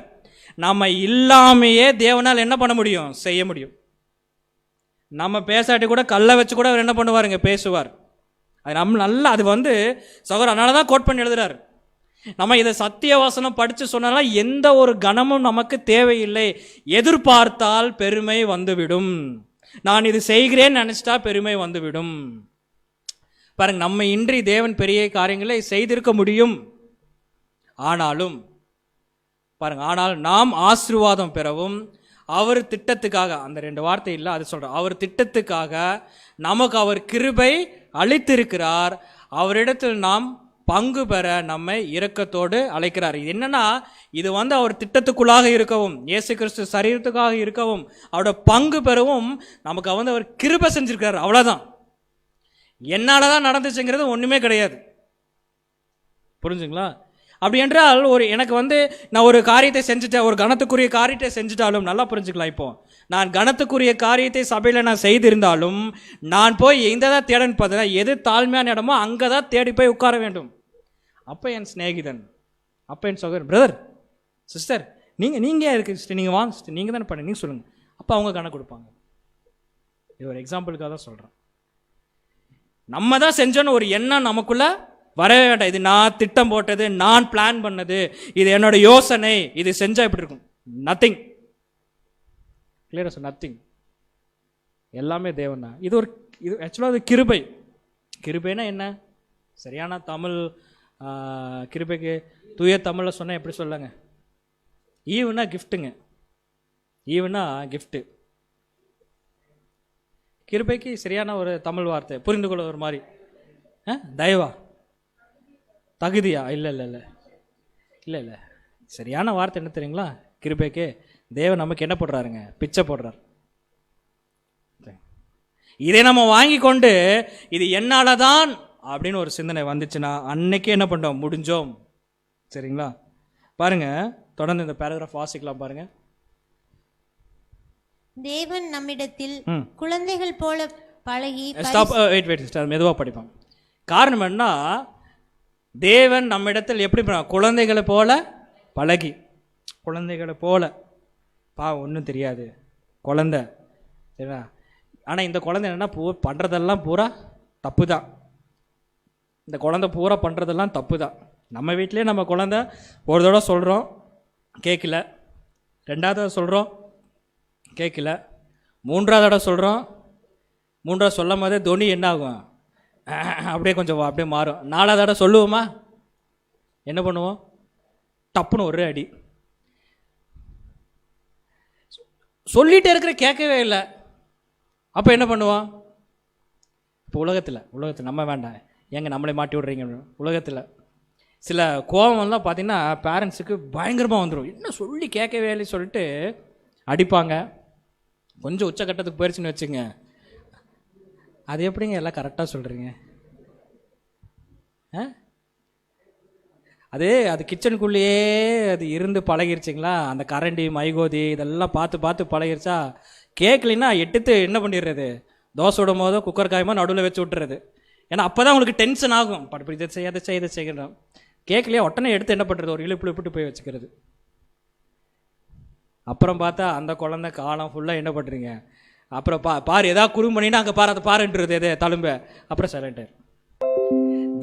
நம்ம இல்லாமையே தேவனால் என்ன பண்ண முடியும், செய்ய முடியும். நம்ம பேசாட்டி கூட கல்லை வச்சு கூட அவர் என்ன பண்ணுவாருங்க, பேசுவார். அது நம்ம நல்லா, அது சகோதரர் அதனால தான் கோட் பண்ணி எழுதுறாரு. நம்ம இதை சத்திய வசனம் படித்து சொன்னாலும் எந்த ஒரு கணமும் நமக்கு தேவையில்லை. எதிர்பார்த்தால் பெருமை வந்துவிடும். நான் இது செய்கிறேன்னு நினைச்சிட்டா பெருமை வந்துவிடும். பாருங்க, நம்ம இன்றி தேவன் பெரிய காரியங்களை செய்திருக்க முடியும். ஆனாலும் பாருங்க, ஆனால் நாம் ஆசீர்வாதம் பெறவும் அவர் திட்டத்துக்காக, அந்த 2 வார்த்தை இல்லை, அது சொல்ற, அவர் திட்டத்துக்காக நமக்கு அவர் கிருபை அளித்திருக்கிறார். அவரிடத்தில் நாம் பங்கு பெற நம்மை இரக்கத்தோடு அழைக்கிறார். இது என்னன்னா, இது அவர் திட்டத்துக்குள்ளாக இருக்கவும், இயேசு கிறிஸ்து சரீரத்துக்காக இருக்கவும், அவரோட பங்கு பெறவும் நமக்கு அவர் கிருபை செஞ்சிருக்காரு. அவ்வளவுதான். என்னாலதான் நடந்துச்சுங்கிறது ஒண்ணுமே கிடையாது. புரிஞ்சுங்களா? அப்படி என்றால் எனக்கு நான் ஒரு காரியத்தை செஞ்சுட்டேன், ஒரு கனத்துக்குரிய காரியத்தை செஞ்சுட்டாலும், நல்லா புரிஞ்சுக்கலாம். இப்போ நான் கனத்துக்குரிய காரியத்தை சபையில் நான் செய்திருந்தாலும், நான் போய் எங்கே தான் தேடன்னு பார்த்தேன், எது தாழ்மையான இடமோ அங்கே தான் தேடி போய் உட்கார வேண்டும். அப்போ என் சிநேகிதன், அப்போ என் சகோதரன், பிரதர் சிஸ்டர், நீங்கள் இருக்கு சிஸ்டர், நீங்கள் வாங்க சிஸ்டர், நீங்கள் தானே பண்ண, நீங்கள் சொல்லுங்கள், அப்போ அவங்க கணக்கு கொடுப்பாங்க. இது ஒரு எக்ஸாம்பிளுக்காக தான் சொல்கிறேன். நம்ம தான் செஞ்சோன்னு ஒரு எண்ணம் நமக்குள்ள வரவே வேண்டாம். இது நான் திட்டம் போட்டது, நான் பிளான் பண்ணது, இது என்னோட யோசனை, இது செஞ்சா எப்படி இருக்கும்? நத்திங். கிளியரா சார், நத்திங். எல்லாமே தேவன் தான். இது ஆக்சுவலாக அது கிருபை. கிருபைனா என்ன? சரியான தமிழ் கிருபைக்கு தூய தமிழில் சொன்னால் எப்படி சொல்லுங்க? ஈவுனா கிஃப்ட்டுங்க. ஈவுனா கிஃப்ட்டு. கிருபைக்கு சரியான ஒரு தமிழ் வார்த்தை புரிந்து கொள்ள ஒரு மாதிரி தயவா, தகுதியா? இல்லை இல்லை இல்லை இல்லை இல்லை சரியான வார்த்தை என்ன தெரியுங்களா? கிருபைக்கு தேவன் நமக்கு என்ன போடுறாருங்க? பிச்சை போடுறார். இதை நம்ம வாங்கி கொண்டு இது என்னால தான் அப்படின்னு ஒரு சிந்தனை வந்துச்சுன்னா அன்னைக்கு என்ன பண்ணோம்? முடிஞ்சோம். சரிங்களா? பாருங்க, தொடர்ந்து இந்த பேராகிராஃப் வாசிக்கலாம் பாருங்க. தேவன் நம்மிடத்தில் குழந்தைகள் போல பழகி, மெதுவா படிப்பாங்க. காரணம் என்ன? தேவன் நம்மிடத்தில் எப்படி குழந்தைகளை போல பழகி, குழந்தைகளை போல ஒன்றும் தெரியாது குழந்தை, சரிங்களா? ஆனால் இந்த குழந்தை என்னன்னா பண்ணுறதெல்லாம் பூரா தப்பு தான். இந்த குழந்தை பூரா பண்ணுறதெல்லாம் தப்பு தான். நம்ம வீட்டிலே நம்ம குழந்தை ஒரு தடவை சொல்கிறோம் கேட்கல, ரெண்டாவது தடவை சொல்கிறோம் கேட்கல, மூன்றாவது தடவை சொல்கிறோம், மூன்றாவது சொல்லும் போதே தொனி என்ன ஆகும்? அப்படியே கொஞ்சம் அப்படியே மாறும். நாலாவது தடவை சொல்லுவோமா? என்ன பண்ணுவோம்? டப்புன்னு ஒரு அடி. சொல்லிகிட்டே இருக்கிற கேட்கவே இல்லை. அப்போ என்ன பண்ணுவோம்? இப்போ உலகத்தில் நம்ம வேண்டாம், ஏங்க நம்மளை மாட்டி விட்றீங்க. உலகத்தில் சில கோபம்லாம் பார்த்தீங்கன்னா பேரண்ட்ஸுக்கு பயங்கரமாக வந்துடும். என்ன சொல்லி கேட்கவே இல்லைன்னு சொல்லிட்டு அடிப்பாங்க. கொஞ்சம் உச்சக்கட்டத்துக்கு போயிடுச்சுன்னு வச்சுங்க, அது எப்படிங்க எல்லாம் கரெக்டாக சொல்கிறீங்க? அது கிச்சனுக்குள்ளேயே அது இருந்து பழகிருச்சிங்களா? அந்த கரண்டி மைகோதி இதெல்லாம் பார்த்து பழகிருச்சா? கேட்கலைன்னா எடுத்து என்ன பண்ணிடுறது? தோசை விடும் போதோ குக்கர் காயமா நடுவில் வச்சு விட்டுறது. ஏன்னா அப்போ தான் உங்களுக்கு டென்ஷன் ஆகும். படுப்பு இதை செய்யணும். கேட்கலையா? உடனே எடுத்து என்ன பண்ணுறது? ஒரு இழுப்பிட்டு போய் வச்சுக்கிறது. அப்புறம் பார்த்தா அந்த குழந்தை காலம் ஃபுல்லாக என்ன பண்ணுறீங்க? அப்புறம் பாரு ஏதாவது குறும் பண்ணினா அங்கே அதை பாருன்றது எது தழும்பு, அப்புறம் சைலண்டாக.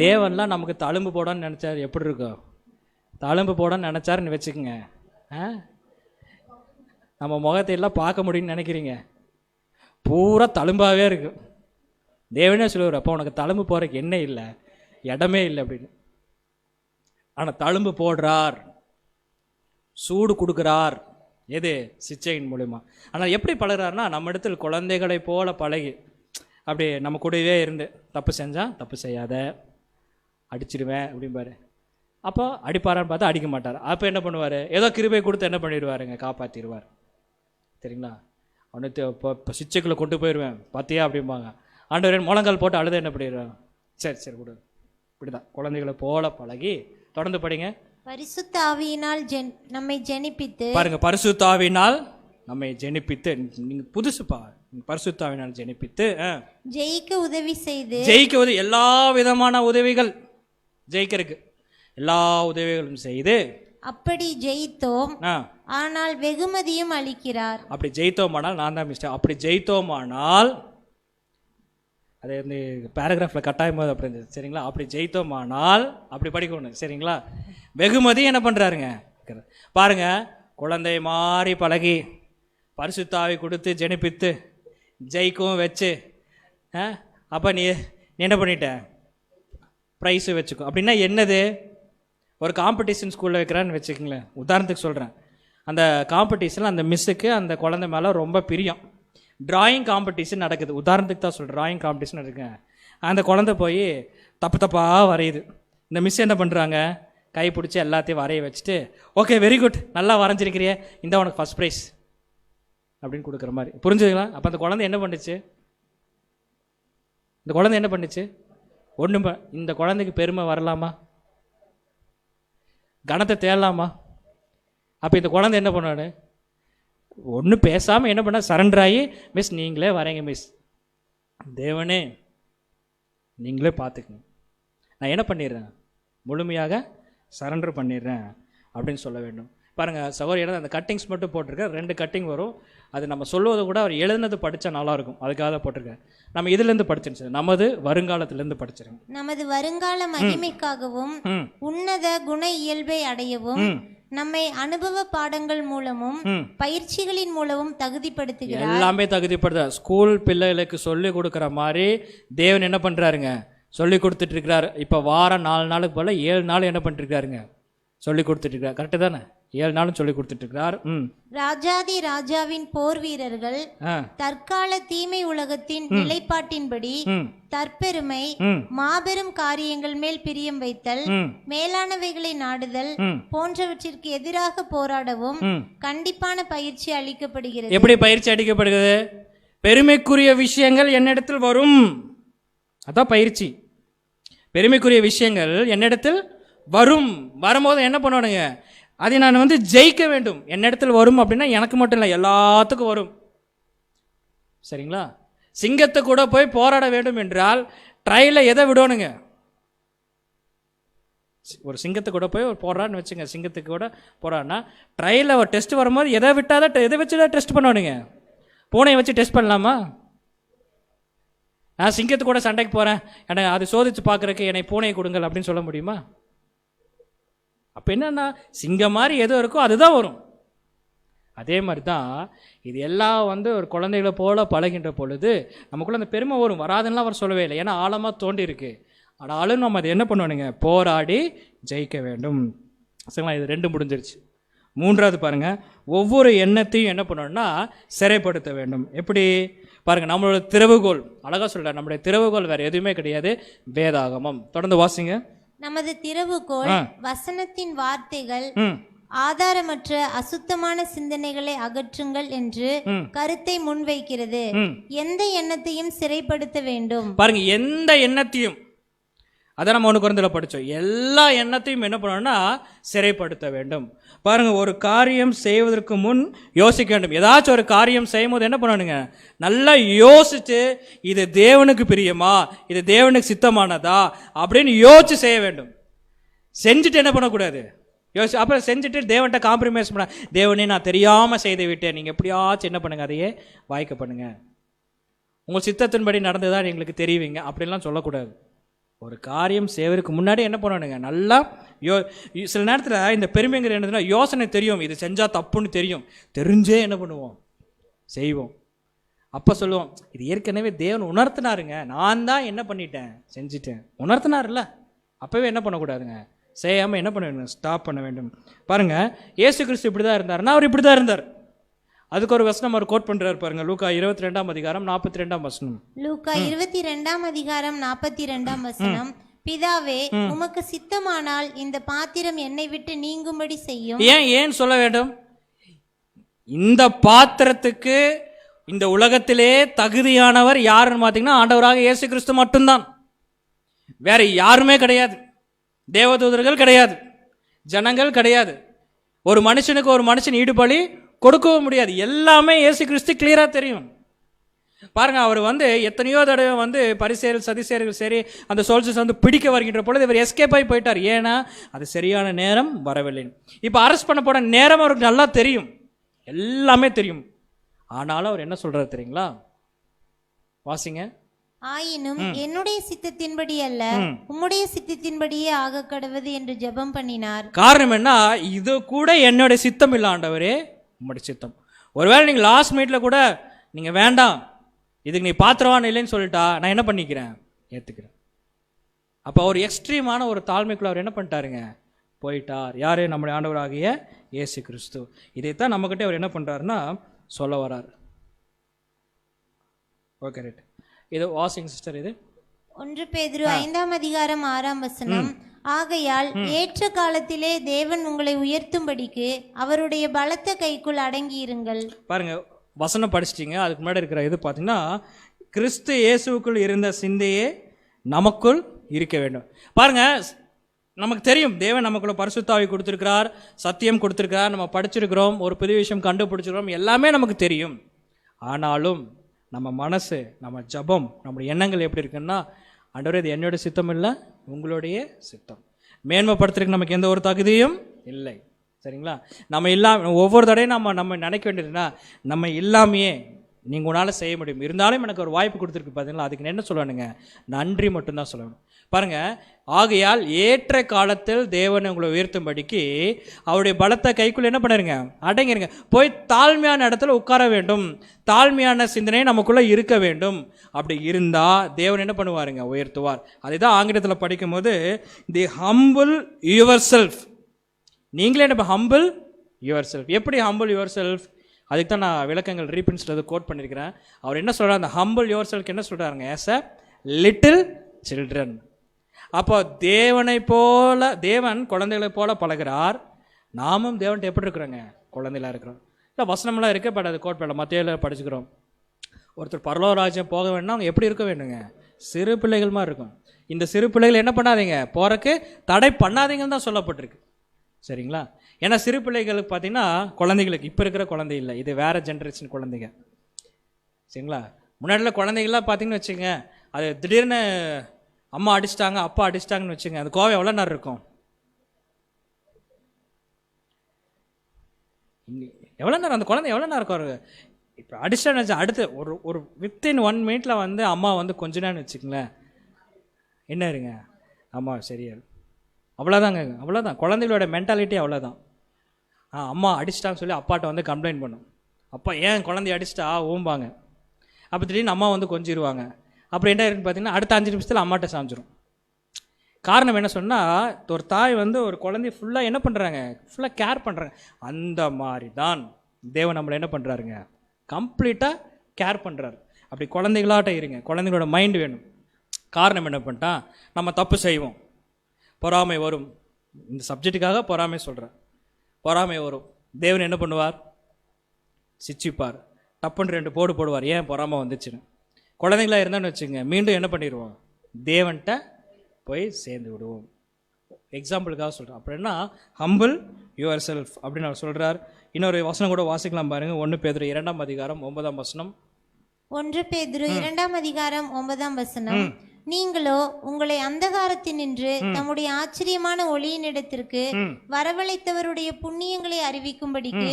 தேவன்லாம் நமக்கு தழும்பு போடான்னு நினச்சார் எப்படி இருக்கும்? தழும்பு போடான்னு நினச்சாருன்னு வச்சுக்கோங்க, நம்ம முகத்தை எல்லாம் பார்க்க முடியும்னு நினைக்கிறீங்க? பூரா தழும்பாகவே இருக்கு. தேவனே சொல்லுவார், அப்போ உனக்கு தழும்பு போகிறதுக்கு என்ன இல்லை, இடமே இல்லை அப்படின்னு. ஆனால் தழும்பு போடுறார், சூடு கொடுக்குறார். எது? சிச்சையின் மூலிமா. ஆனால் எப்படி பழகிறாருன்னா, நம்ம இடத்துல குழந்தைகளை போல பழகி அப்படி நம்ம கூடவே இருந்து தப்பு செஞ்சால் தப்பு செய்யாத, அடிச்சிடுவேன் அப்படிம்பாரு. அப்போ அடிப்பாரான்னு பார்த்தா அடிக்க மாட்டார். அப்போ என்ன பண்ணுவார்? ஏதோ கிருபை கொடுத்து என்ன பண்ணிடுவாருங்க? காப்பாற்றிடுவார். சரிங்களா? அவனுக்கு இப்போ சிச்சைக்குள்ளே கொண்டு போயிடுவேன் பார்த்தியா அப்படிம்பாங்க. ஆண்டவர் முழங்கால் போட்டு அழுத என்ன பண்ணிடுவாங்க? சரி கொடு. இப்படிதான் குழந்தைகளை போல பழகி. தொடர்ந்து படிங்க. பரிசுத்த ஆவியினால் நம்மை ஜெனிப்பித்து. பாருங்க, பரிசுத்த ஆவியினால் நம்மை ஜெனிப்பித்து. நீங்க புதுசுப்பா. பரிசுத்த ஆவியினால் ஜெனிப்பித்து ஜெயிக்க உதவி செய்து. எல்லா விதமான உதவிகள் ஜெயிக்கிறதுக்கு எல்லா உதவிகளும் செய்து. அப்படி ஜெயித்தோம், ஆனால் வெகுமதியும் அளிக்கிறார். அப்படி ஜெயித்தோமானால், நான் தான் மிஸ்டர், அப்படி ஜெயித்தோமானால், அது இந்த பேராகிராஃபில் கட்டாயம் போது அப்படி இருந்தது. சரிங்களா? அப்படி ஜெயித்தோமானால் அப்படி படிக்கணும். சரிங்களா? வெகுமதி என்ன பண்ணுறாருங்க பாருங்க. குழந்தை மாறி பழகி பரிசுத்தாவி கொடுத்து ஜெனிப்பித்து ஜெயிக்கவும் வச்சு, அப்போ நீ என்ன பண்ணிட்ட? ப்ரைஸு வச்சுக்கோ. அப்படின்னா என்னது? ஒரு காம்படிஷன் ஸ்கூலில் வைக்கிறான்னு வச்சுக்கோங்களேன். உதாரணத்துக்கு சொல்கிறேன். அந்த காம்படிஷனில் அந்த மிஸ்ஸுக்கு அந்த குழந்தை மேலே ரொம்ப பிரியம். டிராயிங் காம்படிஷன் நடக்குது. உதாரணத்துக்கு தான் சொல்கிறேன். டிராயிங் காம்படிஷன் இருக்குங்க. அந்த குழந்தை போய் தப்பு தப்பாக வரையுது. இந்த மிஸ் என்ன பண்ணுறாங்க, கை பிடிச்சி எல்லாத்தையும் வரைய வச்சுட்டு, ஓகே வெரி குட், நல்லா வரைஞ்சிருக்கிறியே, இந்த உனக்கு ஃபஸ்ட் ப்ரைஸ் அப்படின்னு கொடுக்குற மாதிரி. புரிஞ்சுதுங்களா? அப்போ அந்த குழந்தை என்ன பண்ணுச்சு? இந்த குழந்தை என்ன பண்ணுச்சு? ஒன்றும் இந்த குழந்தைக்கு பெருமை வரலாமா? கணத்தை தேடலாமா? அப்போ இந்த குழந்தை என்ன பண்ணானு, ஒன்றும் பேசாமல் என்ன பண்ண, சரண்டர் ஆகி, மிஸ் நீங்களே வரைங்க மிஸ், தேவனே நீங்களே பார்த்துக்குங்க, நான் என்ன பண்ணிடுறேன், முழுமையாக சரண்டர் பண்ணிடுறேன் அப்படின்னு சொல்ல வேண்டும். பாருங்கள் சகோதரி, அந்த கட்டிங்ஸ் மட்டும் போட்டிருக்கேன், 2 கட்டிங் வரும். அது நம்ம சொல்லுவதை கூட அவர் எழுதுனது படித்தா நல்லாயிருக்கும், அதுக்காக தான் போட்டிருக்கேன். நம்ம இதுலேருந்து படிச்சிருச்சு, நமது வருங்காலத்திலேருந்து படிச்சிருங்க. நமது வருங்கால மகிமைக்காகவும் உன்னத குண இயல்பை அடையவும் நம்மை அனுபவ பாடங்கள் மூலமும் பயிற்சிகளின் மூலமும் தகுதிப்படுத்துகிறார். எல்லாமே தகுதிப்படுத்த ஸ்கூல் பிள்ளைகளுக்கு சொல்லி கொடுக்குற மாதிரி தேவன் என்ன பண்ணுறாருங்க, சொல்லி கொடுத்துட்டு இருக்கிறாரு. இப்போ வாரம் 4 நாளுக்கு போல 7 நாள் என்ன பண்ணிருக்காருங்க, சொல்லி கொடுத்துட்டு இருக்காரு. கரெக்டு தானே? 7 நாளும் சொல்லி கொடுத்துட்டு இருக்கிறார். ராஜாதி ராஜாவின் போர் வீரர்கள் தற்கால தீமை உலகத்தின் நிலைப்பாட்டின்படி தற்பெருமை, மாபெரும் காரியங்கள் மேல் பிரியம் வைத்தல், மேலானவைகளை நாடுதல் போன்றவற்றிற்கு எதிராக போராடவும் கண்டிப்பான பயிற்சி அளிக்கப்படுகிறது. எப்படி பயிற்சி அளிக்கப்படுகிறது? பெருமைக்குரிய விஷயங்கள் என்னிடத்தில் வரும், அதான் பயிற்சி. பெருமைக்குரிய விஷயங்கள் என்னிடத்தில் வரும், வரும்போது என்ன பண்ணுவானுங்க, அதை நான் ஜெயிக்க வேண்டும். என்னிடத்தில் வரும் அப்படின்னா எனக்கு மட்டும் இல்லை, எல்லாத்துக்கும் வரும். சரிங்களா? சிங்கத்தை கூட போய் போராட வேண்டும் என்றால் ட்ரையலில் எதை விடணுங்க, ஒரு சிங்கத்தை கூட போய் ஒரு போராடுன்னு வச்சுங்க, சிங்கத்துக்கு கூட போராடினா ட்ரையலில் ஒரு டெஸ்ட் வரும்போது எதை விட்டாதான், எதை வச்சு தான் டெஸ்ட் பண்ணணுங்க? பூனையை வச்சு டெஸ்ட் பண்ணலாமா? நான் சிங்கத்து கூட சண்டைக்கு போகிறேன், எனக்கு அது சோதித்து பார்க்குறக்கு என்னை பூனையை கொடுங்கள் அப்படின்னு சொல்ல முடியுமா? அப்போ என்னன்னா, சிங்கம் மாதிரி எதோ இருக்கோ அதுதான் வரும். அதே மாதிரி தான் இது எல்லாம் ஒரு குழந்தைகளை போல பழகின்ற பொழுது நமக்குள்ள அந்த பெருமை வரும். வராதுன்னா அவர் சொல்லவே இல்லை, ஏன்னா ஆழமாக தோண்டி இருக்கு. ஆனாலும் நம்ம அதை என்ன பண்ணணுங்க, போராடி ஜெயிக்க வேண்டும். சரிங்களா? இது 2 முடிஞ்சிருச்சு. 3வது பாருங்க, ஒவ்வொரு எண்ணத்தையும் என்ன பண்ணணும்னா சிறைப்படுத்த வேண்டும். எப்படி பாருங்க, நம்மளோட திறவுகோல் அழகா சொல்றார், நம்மளுடைய திறவுகோல் வேற எதுவுமே கிடையாது, வேதாகமம். தொடர்ந்து வாசிங்க. நமது திறவுகோல் வசனத்தின் வார்த்தைகள், ஆதாரமற்ற அசுத்தமான சிந்தனைகளை அகற்றுங்கள் என்று கருத்தை முன்வைக்கிறது. எந்த எண்ணத்தையும் சிறைப்படுத்த வேண்டும். பாருங்க, எந்த எண்ணத்தையும், அதை நம்ம 1 கொரிந்தியர்ல படித்தோம், எல்லா எண்ணத்தையும் என்ன பண்ணணும்னா சிறைப்படுத்த வேண்டும். பாருங்க, ஒரு காரியம் செய்வதற்கு முன் யோசிக்க வேண்டும். ஏதாச்சும் ஒரு காரியம் செய்யும் போது என்ன பண்ணணுங்க, நல்லா யோசிச்சு இது தேவனுக்கு பிரியமா, இது தேவனுக்கு சித்தமானதா அப்படின்னு யோசிச்சு செய்ய வேண்டும். செஞ்சுட்டு என்ன பண்ணக்கூடாது, யோசி. அப்புறம் செஞ்சுட்டு தேவன்கிட்ட காம்ப்ரமைஸ் பண்ண, தேவனே நான் தெரியாமல் செய்து விட்டேன், நீங்கள் எப்படியாச்சும் என்ன பண்ணுங்க, அதையே வாய்க்க பண்ணுங்க, உங்கள் சித்தத்தின்படி நடந்ததான் எங்களுக்கு தெரிவிங்க அப்படின்லாம் சொல்லக்கூடாது. ஒரு காரியம் செய்வதற்கு முன்னாடி என்ன பண்ணணுங்க, நல்லா சில நேரத்தில் இந்த பெருமைங்கிற என்னதுன்னா, யோசனை தெரியும், இது செஞ்சால் தப்புன்னு தெரியும், தெரிஞ்சே என்ன பண்ணுவோம், செய்வோம். அப்போ சொல்லுவோம், இது ஏற்கனவே தேவன் உணர்த்தினாருங்க, நான் தான் என்ன பண்ணிட்டேன், செஞ்சுட்டேன், உணர்த்தினார்ல, அப்போவே என்ன பண்ணக்கூடாதுங்க, செய்யாமல் என்ன பண்ண வேண்டும், ஸ்டாப் பண்ண வேண்டும். பாருங்கள், இயேசு கிறிஸ்து இப்படி தான் இருந்தாருன்னா அவர் இப்படி தான் இருந்தார். அதுக்கு ஒரு வசனம் அவர் கோட் பண்றாரு பாருங்க, லூக்கா 22ஆம் அதிகாரம் 42ஆம் வசனம். லூக்கா 22ஆம் அதிகாரம் 42ஆம் வசனம். பிதாவே, உமக்கு சித்தமானால் இந்த பாத்திரம் என்னை விட்டு நீங்கும்படி செய்யும். ஏன் சொல்ல வேண்டும்? இந்த பாத்திரத்துக்கு இந்த உலகத்திலே தகுதியானவர் யாருன்னு பார்த்தீங்கன்னா ஆண்டவராக இயேசு கிறிஸ்து மட்டும்தான், வேற யாருமே கிடையாது. தேவதூதர்கள் கிடையாது, ஜனங்கள் கிடையாது, ஒரு மனுஷனுக்கு ஒரு மனுஷன் ஈடுபலி கொடுக்கவும் முடியாது. எல்லாமே இயேசு கிறிஸ்து கிளியரா தெரியும். பாருங்க, அவர் எத்தனையோ தடவை பரிசேயர்கள் சதிசேயர்கள் சரி அந்த சோல்ஜர்ஸ் பிடிக்க வருகின்ற பொழுது இவர் எஸ்கேப் ஆகி போயிட்டார். ஏன்னா அது சரியான நேரம் வரவில்லை. இப்போ அரெஸ்ட் பண்ண போன நேரம் அவருக்கு நல்லா தெரியும், எல்லாமே தெரியும். ஆனாலும் அவர் என்ன சொல்றாரு தெரியுங்களா? வாசிங்க. ஆயினும் என்னுடைய சித்தத்தின்படி அல்ல, உம்முடைய சித்தத்தின்படியே ஆக கடவது என்று ஜெபம் பண்ணினார். காரணம் என்ன? இது கூட என்னுடைய சித்தம் இல்ல ஆண்டவரே, உம்முடைய சித்தம். ஒருவேளை நீங்க லாஸ்ட் மினிட்ல கூட நீங்க வேண்டாம், இதுக்கு நீ பாத்திரவான் இல்லைன்னு சொல்லிட்டா நான் என்ன பண்ணிக்கிறேன், ஏத்துக்கிறேன். அப்போ அவர் எக்ஸ்ட்ரீமான ஒரு தாழ்மைக்குள்ள அவர் என்ன பண்ணிட்டாருங்க, போயிட்டார். யாரு? நம்முடைய ஆண்டவராகிய இயேசு கிறிஸ்து. இதைத்தான் நம்மகிட்ட அவர் என்ன பண்றாருன்னா சொல்ல வரார். Okay right. இது வாசிங் சிஸ்டர், இது 1 பேதுரு 5:6 ஆகையால் ஏற்ற காலத்திலே தேவன் உங்களை உயர்த்தும்படிக்கு அவருடைய பலத்த கைக்குள் அடங்கியிருங்கள். பாருங்க, வசனம் படிச்சிட்டிங்க. அதுக்கு முன்னாடி இருக்கிற இது பார்த்தீங்கன்னா, கிறிஸ்து இயேசுக்குள் இருந்த சிந்தையே நமக்குள் இருக்க வேண்டும். பாருங்க, நமக்கு தெரியும் தேவன் நமக்குள்ள பரிசுத்த ஆவி கொடுத்துருக்கிறார், சத்தியம் கொடுத்துருக்கிறார், நம்ம படிச்சிருக்கிறோம், ஒரு புதிய விஷயம் கண்டுபிடிச்சிருக்கிறோம், எல்லாமே நமக்கு தெரியும். ஆனாலும் நம்ம மனசு, நம்ம ஜபம், நம்முடைய எண்ணங்கள் எப்படி இருக்குன்னா, ஆண்டவரே இது என்னோட சித்தம் இல்லை, உங்களுடைய சித்தம். மேன்மைப்படுத்துறதுக்கு நமக்கு எந்த ஒரு தகுதியும் இல்லை. சரிங்களா? நம்ம ஒவ்வொரு தடையும் நம்ம நினைக்க வேண்டியதுன்னா, நம்ம இல்லாமையே நீங்கள் உன்னால் செய்ய முடியும், இருந்தாலும் எனக்கு ஒரு வாய்ப்பு கொடுத்துருக்கு பார்த்தீங்களா, அதுக்கு என்ன சொல்லணுங்க? நன்றி மட்டும்தான் சொல்லணும். பாருங்கள், ஆகையால் ஏற்ற காலத்தில் தேவனை உங்களை உயர்த்தும்படிக்கு அவருடைய பலத்த கைக்குள்ள என்ன பண்ணுறீங்க? அடங்கிருங்க. போய் தாழ்மையான இடத்துல உட்கார வேண்டும். தாழ்மையான சிந்தனை நமக்குள்ளே இருக்க வேண்டும். அப்படி இருந்தால் தேவன் என்ன பண்ணுவாருங்க? உயர்த்துவார். அதை தான் ஆங்கிலத்தில் படிக்கும்போது, தி ஹம்பிள் யுவர் செல்ஃப். நீங்களே என்ன ஹம்பிள் யுவர் செல்ஃப். எப்படி ஹம்பிள் யுவர் செல்ஃப்? அதுக்கு தான் நான் விளக்கங்கள் ரீபிரின்ஸில் கோட் பண்ணியிருக்கிறேன். அவர் என்ன சொல்கிறார்? அந்த ஹம்பிள் யுவர் செல்ஃப் என்ன சொல்கிறாருங்க? As a little children. அப்போ தேவனை போல, தேவன் குழந்தைகளை போல பழகிறார். நாமும் தேவன்கிட்ட எப்படி இருக்கிறோங்க? குழந்தைகளாக இருக்கிறோம். இல்லை வசனமெல்லாம் இருக்குது, பட் அது கோட் பண்ணல, மத்தியில் படிச்சுக்கிறோம். ஒருத்தர் பரலோக ராஜ்யம் போக வேணும்னா அவங்க எப்படி இருக்க வேண்டுங்க? சிறு பிள்ளைகள் மாதிரி இருக்கும். இந்த சிறு பிள்ளைகள் என்ன பண்ணாதீங்க? போகிறக்கு தடை பண்ணாதீங்கன்னு தான் சொல்லப்பட்டிருக்கு. சரிங்களா? ஏன்னா சிறு பிள்ளைகளுக்கு பார்த்தீங்கன்னா, குழந்தைகளுக்கு இப்போ இருக்கிற குழந்தை இல்லை, இது வேறு ஜென்ரேஷன் குழந்தைங்க. சரிங்களா? முன்னாடியில் குழந்தைகள்லாம் பார்த்தீங்கன்னு வச்சுங்க, அது திடீர்னு அம்மா அடிச்சிட்டாங்க, அப்பா அடிச்சிட்டாங்கன்னு வச்சுங்க, அந்த கோவம் எவ்வளோ நேரம் இருக்கும்? எவ்வளோ நேரம் அந்த குழந்தை எவ்வளோ நேரம் இருக்கும்? இப்போ அடிச்சிட்டான்னு வச்சு அடுத்து ஒரு வித்தின் 1 மினிட்ல வந்து அம்மா வந்து கொஞ்ச நேரம் வச்சுக்கங்களேன், என்ன இருங்க அம்மா சரியா, அவ்வளோதாங்க, அவ்வளோதான். குழந்தைகளோட மென்டாலிட்டி அவ்வளோதான். அம்மா அடிச்சிட்டான்னு சொல்லி அப்பாட்ட வந்து கம்ப்ளைண்ட் பண்ணும். அப்பா ஏன் குழந்தைய அடிச்சிட்டா ஊம்பாங்க. அப்போ திடீர்னு அம்மா வந்து கொஞ்சிடுவாங்க. அப்புறம் என்ன இருக்குன்னு பார்த்தீங்கன்னா, அடுத்த 5 நிமிஷத்தில் அம்மாட்ட சாஞ்சிரும். காரணம் என்ன சொன்னால், ஒரு தாய் வந்து ஒரு குழந்தைய ஃபுல்லாக என்ன பண்ணுறாங்க? ஃபுல்லாக கேர் பண்ணுறாங்க. அந்த மாதிரி தான் தேவன் நம்மளை என்ன பண்ணுறாருங்க? கம்ப்ளீட்டாக கேர் பண்ணுறாரு. அப்படி குழந்தைகளாட்ட இருங்க. குழந்தைங்களோட மைண்டு வேணும். காரணம் என்ன பண்ணிட்டான்? நம்ம தப்பு செய்வோம், பொறாமை வரும். இந்த சப்ஜெக்டுக்காக பொறாமை சொல்கிறேன். பொறாமை வரும். தேவன் என்ன பண்ணுவார்? சிச்சிப்பார். டப்புன்னு 2 போடு போடுவார். ஏன் பொறாமை வந்துச்சுன்னு. குழந்தைங்களா இருந்தான்னு வச்சுங்க, மீண்டும் என்ன பண்ணிடுவோம்? தேவன்கிட்ட போய் சேர்ந்து விடுவோம். எக்ஸாம்பிளுக்காக சொல்கிறேன். அப்படின்னா ஹம்பிள் யுவர் செல்ஃப் அப்படின்னு அவர் சொல்கிறார். இன்னொரு வசனம் கூட வாசிக்கலாம் பாருங்கள். 1 பேதுரு 2:9. 1 பேதுரு 2:9. நீங்களோ உங்களை அந்தகாரத்தினின்று தம்முடைய ஆச்சரியமான ஒளியினிடத்திற்கு வரவழைத்தவருடைய புண்ணியங்களை அறிவிக்கும்படிக்கு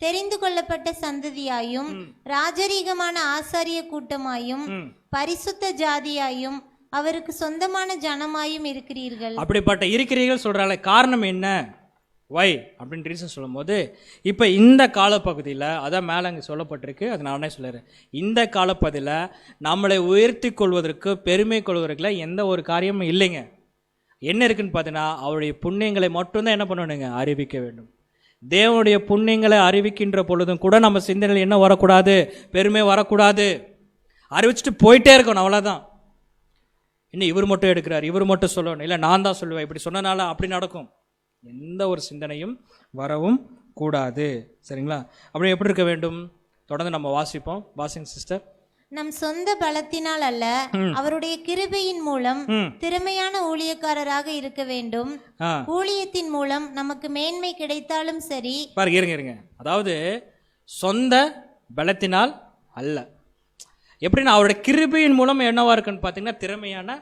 தெரிந்து கொள்ளப்பட்ட சந்ததியாயும் ராஜரீகமான ஆசாரிய கூட்டமாயும் பரிசுத்த ஜாதியாயும் அவருக்கு சொந்தமான ஜனமாயும் இருக்கிறீர்கள். அப்படிப்பட்ட இருக்கிறீர்கள் சொல்றாங்க. காரணம் என்ன? வை அப்படின்னு ரீசன் சொல்லும் போது, இப்போ இந்த காலப்பகுதியில் அதான் மேலே அங்கே சொல்லப்பட்டிருக்கு, அது நானே சொல்லுறேன். இந்த காலப்பகுதியில் நம்மளை உயர்த்தி கொள்வதற்கு, பெருமை கொள்வதற்குல எந்த ஒரு காரியமும் இல்லைங்க. என்ன இருக்குன்னு பார்த்தீங்கன்னா, அவருடைய புண்ணியங்களை மட்டும்தான் என்ன பண்ணணுங்க? அறிவிக்க வேண்டும். தேவனுடைய புண்ணியங்களை அறிவிக்கின்ற பொழுதும் கூட நம்ம சிந்தனையில் என்ன வரக்கூடாது? பெருமை வரக்கூடாது. அறிவிச்சுட்டு போயிட்டே இருக்கணும், அவ்வளோதான். இன்னும் இவர் மட்டும் எடுக்கிறார், இவர் மட்டும் சொல்லணும், இல்லை நான் தான் சொல்லுவேன், இப்படி சொன்னனால அப்படி நடக்கும், எந்த ஒரு சிந்தனையும் வரவும் கூடாது. சரிங்களா? அப்படி எப்படி இருக்க வேண்டும்? தொடர்ந்து நம்ம வாசிப்போம். வாசிங்க சிஸ்டர். நம் சொந்த பலத்தினால் அல்ல, அவருடைய கிருபையின் மூலம் திறமையான ஊழியக்காரராக இருக்க வேண்டும். ஊழியத்தின் மூலம் நமக்கு மேன்மை கிடைத்தாலும் சரி. பாருங்க, இருங்க. அதாவது சொந்த பலத்தினால் அல்ல, எப்படின்னா அவருடைய கிருபையின் மூலம் என்னவா இருக்குன்னு பார்த்தீங்கன்னா, திறமையான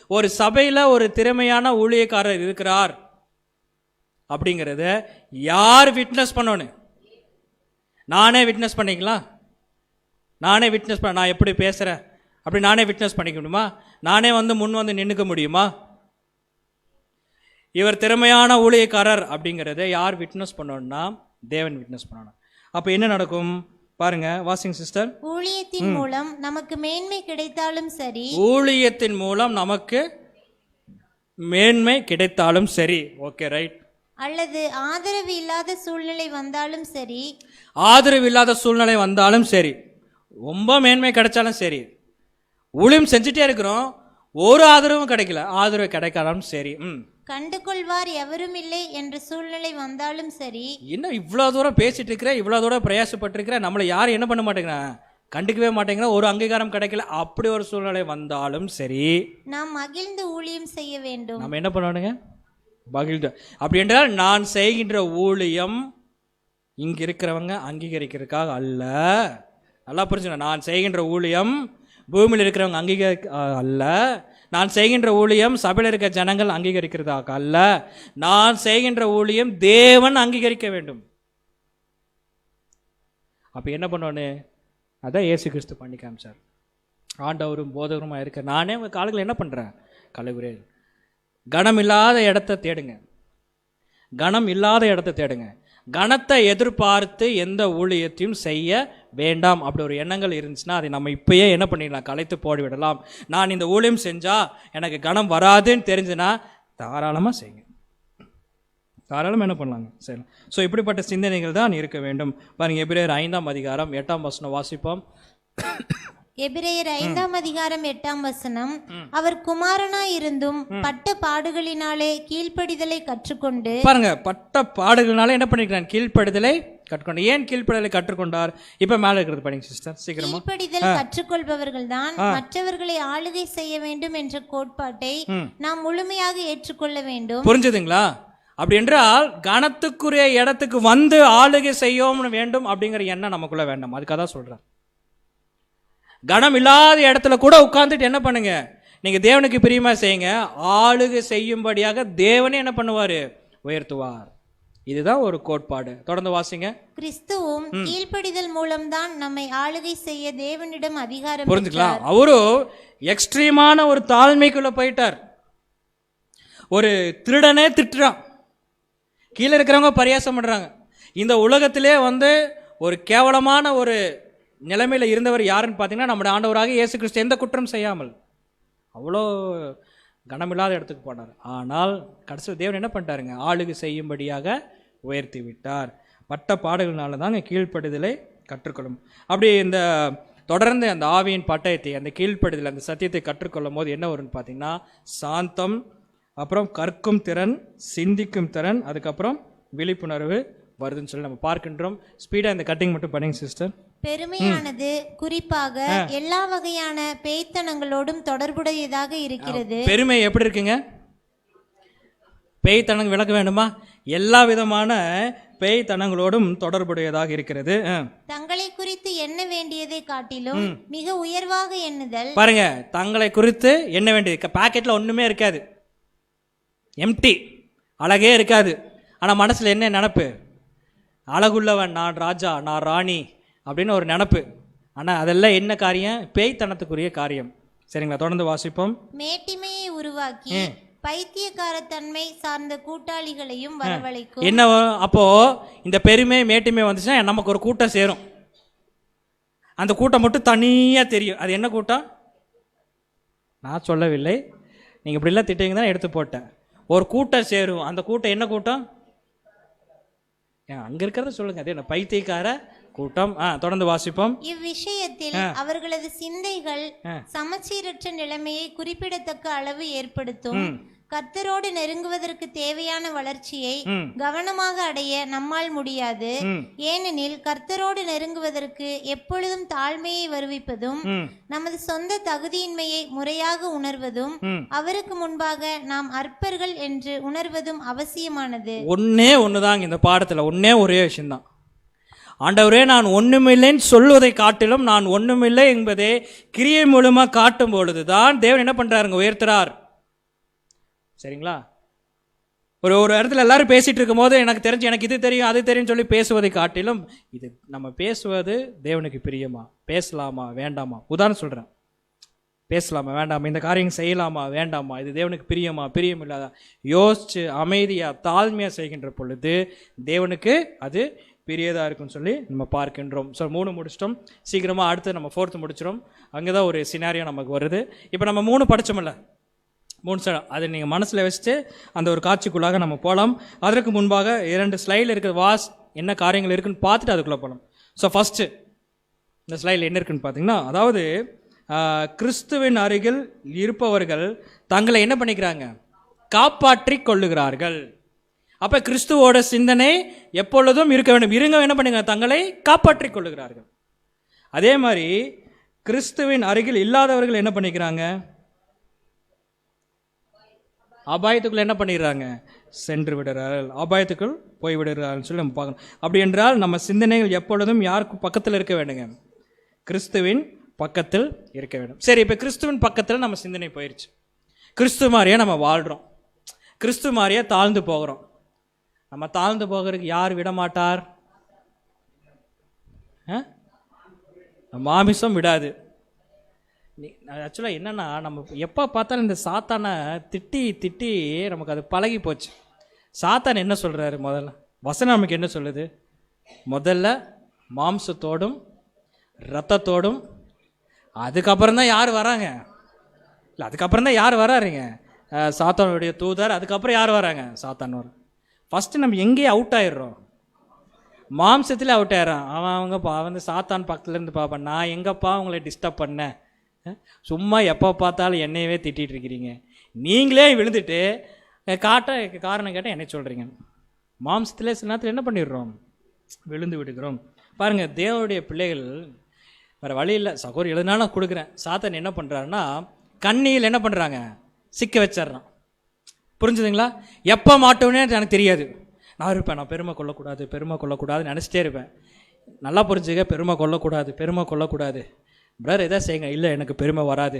ஒரு சபையில் ஒரு திறமையான ஊழியக்காரர் இருக்கிறார் அப்படிங்கிறத யார் விட்னஸ் பண்ணணும்? நானே விட்னஸ் பண்ணிக்கலாம். நானே விட்னஸ் பண்ண, நான் எப்படி பேசுகிறேன் அப்படி நானே விட்னஸ் பண்ணிக்க முடியுமா? நானே வந்து முன் வந்து நின்றுக்க முடியுமா? இவர் திறமையான ஊழியக்காரர் அப்படிங்கிறத யார் விட்னஸ் பண்ணணும்னா தேவன் விட்னஸ் பண்ணணும். அப்போ என்ன நடக்கும் பாருங்க, வாசிங் சிஸ்டர். ஊழியத்தின் மூலம் நமக்கு மேன்மை கிடைத்தாலும் சரி. ஊழியத்தின் மூலம் நமக்கு மேன்மை கிடைத்தாலும் சரி. Okay, right. அல்லது ஆதரவு இல்லாத சூழ்நிலை வந்தாலும் சரி. ஆதரவு இல்லாத சூழ்நிலை வந்தாலும் சரி, ரொம்ப மேன்மை கிடைச்சாலும் சரி, ஊழியம் செஞ்சுட்டே இருக்கிறோம், ஒரு ஆதரவும் கிடைக்கல. ஆதரவு கிடைக்காதாலும் சரி, கண்டு கொள்வார் எவரும் இல்லை என்ற சூழ்நிலை வந்தாலும் சரி. இன்னும் இவ்வளோ தூரம் பேசிட்டு இருக்கிற, இவ்வளோ தூரம் பிரயாசப்பட்டிருக்கிற, நம்மளை யாரும் என்ன பண்ண மாட்டேங்கிறான், கண்டுக்கவே மாட்டேங்கிற, ஒரு அங்கீகாரம் கிடைக்கல, அப்படி ஒரு சூழ்நிலை வந்தாலும் சரி நாம் மகிழ்ந்து ஊழியம் செய்ய வேண்டும். நம்ம என்ன பண்ணணுங்க? மகிழ்ந்து. அப்படி என்றால் நான் செய்கின்ற ஊழியம் இங்க இருக்கிறவங்க அங்கீகரிக்கிறதுக்காக அல்ல. நல்லா புரிஞ்சுங்க. நான் செய்கின்ற ஊழியம் பூமியில் இருக்கிறவங்க அங்கீகரிக்க அல்ல. நான் செய்கின்ற ஊழியம் சபையில் இருக்க ஜனங்கள் அங்கீகரிக்கிறதாக அல்ல. நான் செய்கின்ற ஊழியம் தேவன் அங்கீகரிக்க வேண்டும். அப்ப என்ன பண்ணோன்னு, அதான் இயேசு கிறிஸ்து பண்ணி காமிச்சார். ஆண்டவரும் போதகருமா இருக்க நானே உங்க காலத்தில் என்ன பண்றேன்? கழுவுறேன். கனம் இல்லாத இடத்த தேடுங்க. கனம் இல்லாத இடத்த தேடுங்க. கனத்தை எதிர்பார்த்து எந்த ஊழியத்தையும் செய்ய வேண்டாம். அப்படி ஒரு எண்ணங்கள் இருந்துச்சுன்னா அதை நம்ம இப்பயே என்ன பண்ணிடலாம்? கலைத்து போய்விடலாம். நான் இந்த ஊழியம் செஞ்சா எனக்கு கனம் வராதுன்னு தெரிஞ்சுன்னா தாராளமாக செய்யுங்க. தாராளமாக என்ன பண்ணலாங்க? செய்யலாம். ஸோ இப்படிப்பட்ட சிந்தனைகள் தான் இருக்க வேண்டும். பாருங்க, எபிரேயர் 5ஆம் அதிகாரம் 8ஆம் வசனம் வாசிப்போம். எபிரேயர் 5ஆம் அதிகாரம் 8ஆம் வசனம். அவர் குமாரனாய் இருந்தும் பட்ட பாடுகளினாலே கீழ்ப்படிதலை கற்றுக்கொண்டு. பாருங்க, பட்ட பாடுகளினாலே என்ன பண்ணிக்கிறான்? கீழ்ப்படிதலை கற்றுக்கொண்டு. ஏன் கீழ்ப்படிதலை கற்றுக்கொண்டார்? இப்ப மேல இருக்கிறது படிங்க சிஸ்டர், சீக்கிரமா. கீழ்ப்படிதல் கற்றுக்கொள்பவர்கள் தான் மற்றவர்களை ஆளுகை செய்ய வேண்டும் என்ற கோட்பாட்டை நாம் முழுமையாக ஏற்றுக்கொள்ள வேண்டும். புரிஞ்சுதுங்களா? அப்படி என்றால் கனத்துக்குரிய இடத்துக்கு வந்து ஆளுகை செய்யவும் வேண்டும் அப்படிங்கிற எண்ணம் நமக்குள்ள வேண்டாம். அதுக்காக தான் சொல்றேன். கனம் இல்லாத இடத்துல கூட உட்கார்ந்துட்டு என்ன பண்ணுங்க? நீங்க தேவனுக்கு பிரியமா செய்யுங்க. ஆளுகை செய்யும்படியாக தேவனே என்ன பண்ணுவாரு? உயர்த்துவார். இதுதான் ஒரு கோட்பாடு. தொடர்ந்து வாசிங்க. கிறிஸ்துவும் கீழ்ப்படிதல் மூலம்தான் நம்மை ஆளுகை செய்ய தேவனிடம் அதிகாரம். புரிஞ்சுக்கலாம். அவரு எக்ஸ்ட்ரீமான ஒரு தாழ்மைக்குள்ள போயிட்டார். ஒரு திருடனே திட்டுறான், கீழே இருக்கிறவங்க பரியாசம் பண்றாங்க. இந்த உலகத்திலே ஒரு கேவலமான ஒரு நிலைமையில் இருந்தவர் யாருன்னு பார்த்தீங்கன்னா நம்முடைய ஆண்டவராக இயேசு கிறிஸ்து. எந்த குற்றம் செய்யாமல் அவ்வளோ கனமில்லாத இடத்துக்கு போனார். ஆனால் கடைசியில் தேவன் என்ன பண்ணிட்டாருங்க? ஆளுகை செய்யும்படியாக உயர்த்தி விட்டார். பட்ட பாடுகள்னால தாங்க கீழ்ப்படுதலை கற்றுக்கொள்ளும். அப்படி இந்த தொடர்ந்து அந்த ஆவியின் பட்டயத்தை, அந்த கீழ்ப்படுதல், அந்த சத்தியத்தை கற்றுக்கொள்ளும் போது என்ன வரும்னு பார்த்தீங்கன்னா சாந்தம், அப்புறம் கற்கும் திறன், சிந்திக்கும் திறன், அதுக்கப்புறம் விழிப்புணர்வு வருதுன்னு சொல்லி நம்ம பார்க்கின்றோம். ஸ்பீடா இந்த கட்டிங் மட்டும் பண்ணுங்க சிஸ்டர். பெருமையானது குறிப்பாக எல்லா வகையான பேய்த்தனங்களோடும் தொடர்புடையதாக இருக்கிறது. பெருமை எப்படி இருக்குங்க? பேய்த்தனங்க விளக்க வேண்டுமா? எல்லா விதமான பேய்த்தனங்களோடும் தொடர்புடையதாக இருக்கிறது. தங்களை குறித்து எண்ண வேண்டியதை காட்டிலும் மிக உயர்வாக எண்ணுதல். பாருங்க, தங்களை குறித்து எண்ண வேண்டியது. பாக்கெட்ல ஒண்ணுமே இருக்காது, எம்டி, அழகே இருக்காது. ஆனா மனசுல என்ன நினப்பு? அழகுள்ளவன், நான் ராஜா, நான் ராணி அப்படின்னு ஒரு நினப்பு. ஆனால் அதெல்லாம் என்ன காரியம்? பேய்த்தனத்துக்குரிய காரியம். சரிங்களா? தொடர்ந்து வாசிப்போம். மேட்டிமையை உருவாக்கி பைத்தியக்காரத்தன்மை சார்ந்த கூட்டாளிகளையும் வரவழைக்கும். என்ன அப்போ இந்த பெருமை மேட்டிமை வந்துச்சுன்னா நமக்கு ஒரு கூட்டம் சேரும். அந்த கூட்டம் மட்டும் தனியா தெரியும். அது என்ன கூட்டம்? நான் சொல்லவில்லை, நீங்க இப்படி எல்லாம் திட்டீங்க தான் எடுத்து போட்டேன். ஒரு கூட்டம் சேரும். அந்த கூட்டம் என்ன கூட்டம்? அங்க இருக்கிறத சொல்லுங்க. அது என்ன? பைத்தியக்கார கூட்டம். தொடர்ந்து வாசிப்போம். இவ்விஷயத்தில் அவர்களது சிந்தைகள் சமச்சீரற்ற நிலைமையை குறிப்பிடத்தக்க அளவு ஏற்படுத்தும். கர்த்தரோடு நெருங்குவதற்கு தேவையான வளர்ச்சியை கவனமாக அடைய நம்மால் முடியாது. ஏனெனில் கர்த்தரோடு நெருங்குவதற்கு எப்பொழுதும் தாழ்மையை வருவிப்பதும் நமது சொந்த தகுதியின்மையை முறையாக உணர்வதும் அவருக்கு முன்பாக நாம் அற்பர்கள் என்று உணர்வதும் அவசியமானது. ஒன்னே ஒண்ணுதாங்க இந்த பாடத்துல, ஒன்னே ஒரே விஷயம்தான். ஆண்டவரே, நான் ஒண்ணுமில்லைன்னு சொல்வதை காட்டிலும் நான் ஒண்ணுமில்லை என்பதை கிரியை மூலமா காட்டும் பொழுதுதான் தேவன் என்ன பண்றாருங்க? உயர்த்துறார். சரிங்களா? ஒரு இடத்துல எல்லாரும் பேசிட்டு இருக்கும் போது எனக்கு தெரிஞ்சு, எனக்கு இது தெரியும், அது தெரியும் சொல்லி பேசுவதை காட்டிலும் இது நம்ம பேசுவது தேவனுக்கு பிரியமா, பேசலாமா வேண்டாமா? உதாரணம் சொல்றேன். பேசலாமா வேண்டாமா? இந்த காரியம் செய்யலாமா வேண்டாமா? இது தேவனுக்கு பிரியமா பிரியம் இல்லாத யோசிச்சு அமைதியா தாழ்மையா செய்கின்ற பொழுது தேவனுக்கு அது பெரியதா இருக்குன்னு சொல்லி நம்ம பார்க்கின்றோம். ஸோ 3 முடிச்சிட்டோம். சீக்கிரமா அடுத்து நம்ம 4th முடிச்சிடும். அங்கேதான் ஒரு சினாரியோ நமக்கு வருது. இப்போ நம்ம 3 படிச்சோம்ல, 3 சடம், அதை நீங்கள் மனசில் வச்சுட்டு அந்த ஒரு காட்சிக்குள்ளாக நம்ம போகலாம். அதற்கு முன்பாக 2 ஸ்லைடில் இருக்கிற என்ன காரியங்கள் இருக்குன்னு பார்த்துட்டு அதுக்குள்ளே போகலாம். ஸோ ஃபஸ்ட்டு இந்த ஸ்லைடில் என்ன இருக்குன்னு பார்த்தீங்கன்னா, அதாவது கிறிஸ்துவின் அருகில் இருப்பவர்கள் தங்களை என்ன பண்ணிக்கிறாங்க? காப்பாற்றி கொள்ளுகிறார்கள். அப்போ கிறிஸ்துவோட சிந்தனை எப்பொழுதும் இருக்க வேண்டும். இருங்க என்ன பண்ணுங்க? தங்களை காப்பாற்றி கொள்ளுகிறார்கள். அதே மாதிரி கிறிஸ்துவின் அருகில் இல்லாதவர்கள் என்ன பண்ணிக்கிறாங்க? அபாயத்துக்குள்ள என்ன பண்ணிடுறாங்க? சென்று விடுறார்கள், அபாயத்துக்குள் போய் விடுறார்கள் சொல்லி நம்ம பார்க்கணும். அப்படி என்றால் நம்ம சிந்தனைகள் எப்பொழுதும் யாருக்கு பக்கத்தில் இருக்க வேண்டுங்க? கிறிஸ்துவின் பக்கத்தில் இருக்க வேண்டும். சரி, இப்போ கிறிஸ்துவின் பக்கத்தில் நம்ம சிந்தனை போயிடுச்சு. கிறிஸ்து மாதிரியே நம்ம வாழ்கிறோம், கிறிஸ்து மாதிரியே தாழ்ந்து போகிறோம். நம்ம தாழ்ந்து போகிறதுக்கு யார் விட மாட்டார்? மாமிசம் விடாது. ஆக்சுவலாக என்னென்னா, நம்ம எப்போ பார்த்தாலும் இந்த சாத்தானை திட்டி திட்டி நமக்கு அது பழகி போச்சு. சாத்தான் என்ன சொல்கிறாரு? முதல்ல வசனம் நமக்கு என்ன சொல்லுது? முதல்ல மாம்சத்தோடும் இரத்தத்தோடும், அதுக்கப்புறம் தான் யார் வராங்க? இல்லை, அதுக்கப்புறம் தான் யார் வராருங்க? சாத்தானுடைய தூதர். அதுக்கப்புறம் யார் வராங்க? சாத்தான் வரும். ஃபஸ்ட்டு நம்ம எங்கேயே அவுட் ஆயிடுறோம், மாம்சத்தில் அவுட் ஆயிடுறான். அவங்கப்பா வந்து சாத்தான் பக்கத்துலேருந்து பார்ப்பேன், நான் எங்கப்பா உங்களை டிஸ்டர்ப் பண்ணேன்? சும்மா எப்போ பார்த்தாலும் என்னையவே திட்டிகிட்டு இருக்கிறீங்க, நீங்களே விழுந்துட்டு காரணம் கேட்டால் என்ன சொல்கிறீங்க? மாம்சத்திலே சில நேரத்தில் என்ன பண்ணிடுறோம்? விழுந்து விடுகிறோம். பாருங்கள், தேவனுடைய பிள்ளைகள் வேறு வழி இல்லை. சகோதரி எழுதினாலும் கொடுக்குறேன். சாத்தான் என்ன பண்ணுறாருன்னா, கண்ணியில் என்ன பண்ணுறாங்க? சிக்க வச்சிட்றான். புரிஞ்சுதுங்களா? எப்போ மாட்டோன்னே எனக்கு தெரியாது. நான் இருப்பேன், நான் பெருமை கொள்ளக்கூடாதுன்னு நினச்சிட்டே இருப்பேன். நல்லா புரிஞ்சுக்க, பெருமை கொள்ளக்கூடாது பிரதர், எதாவது செய்யுங்க. இல்லை, எனக்கு பெருமை வராது.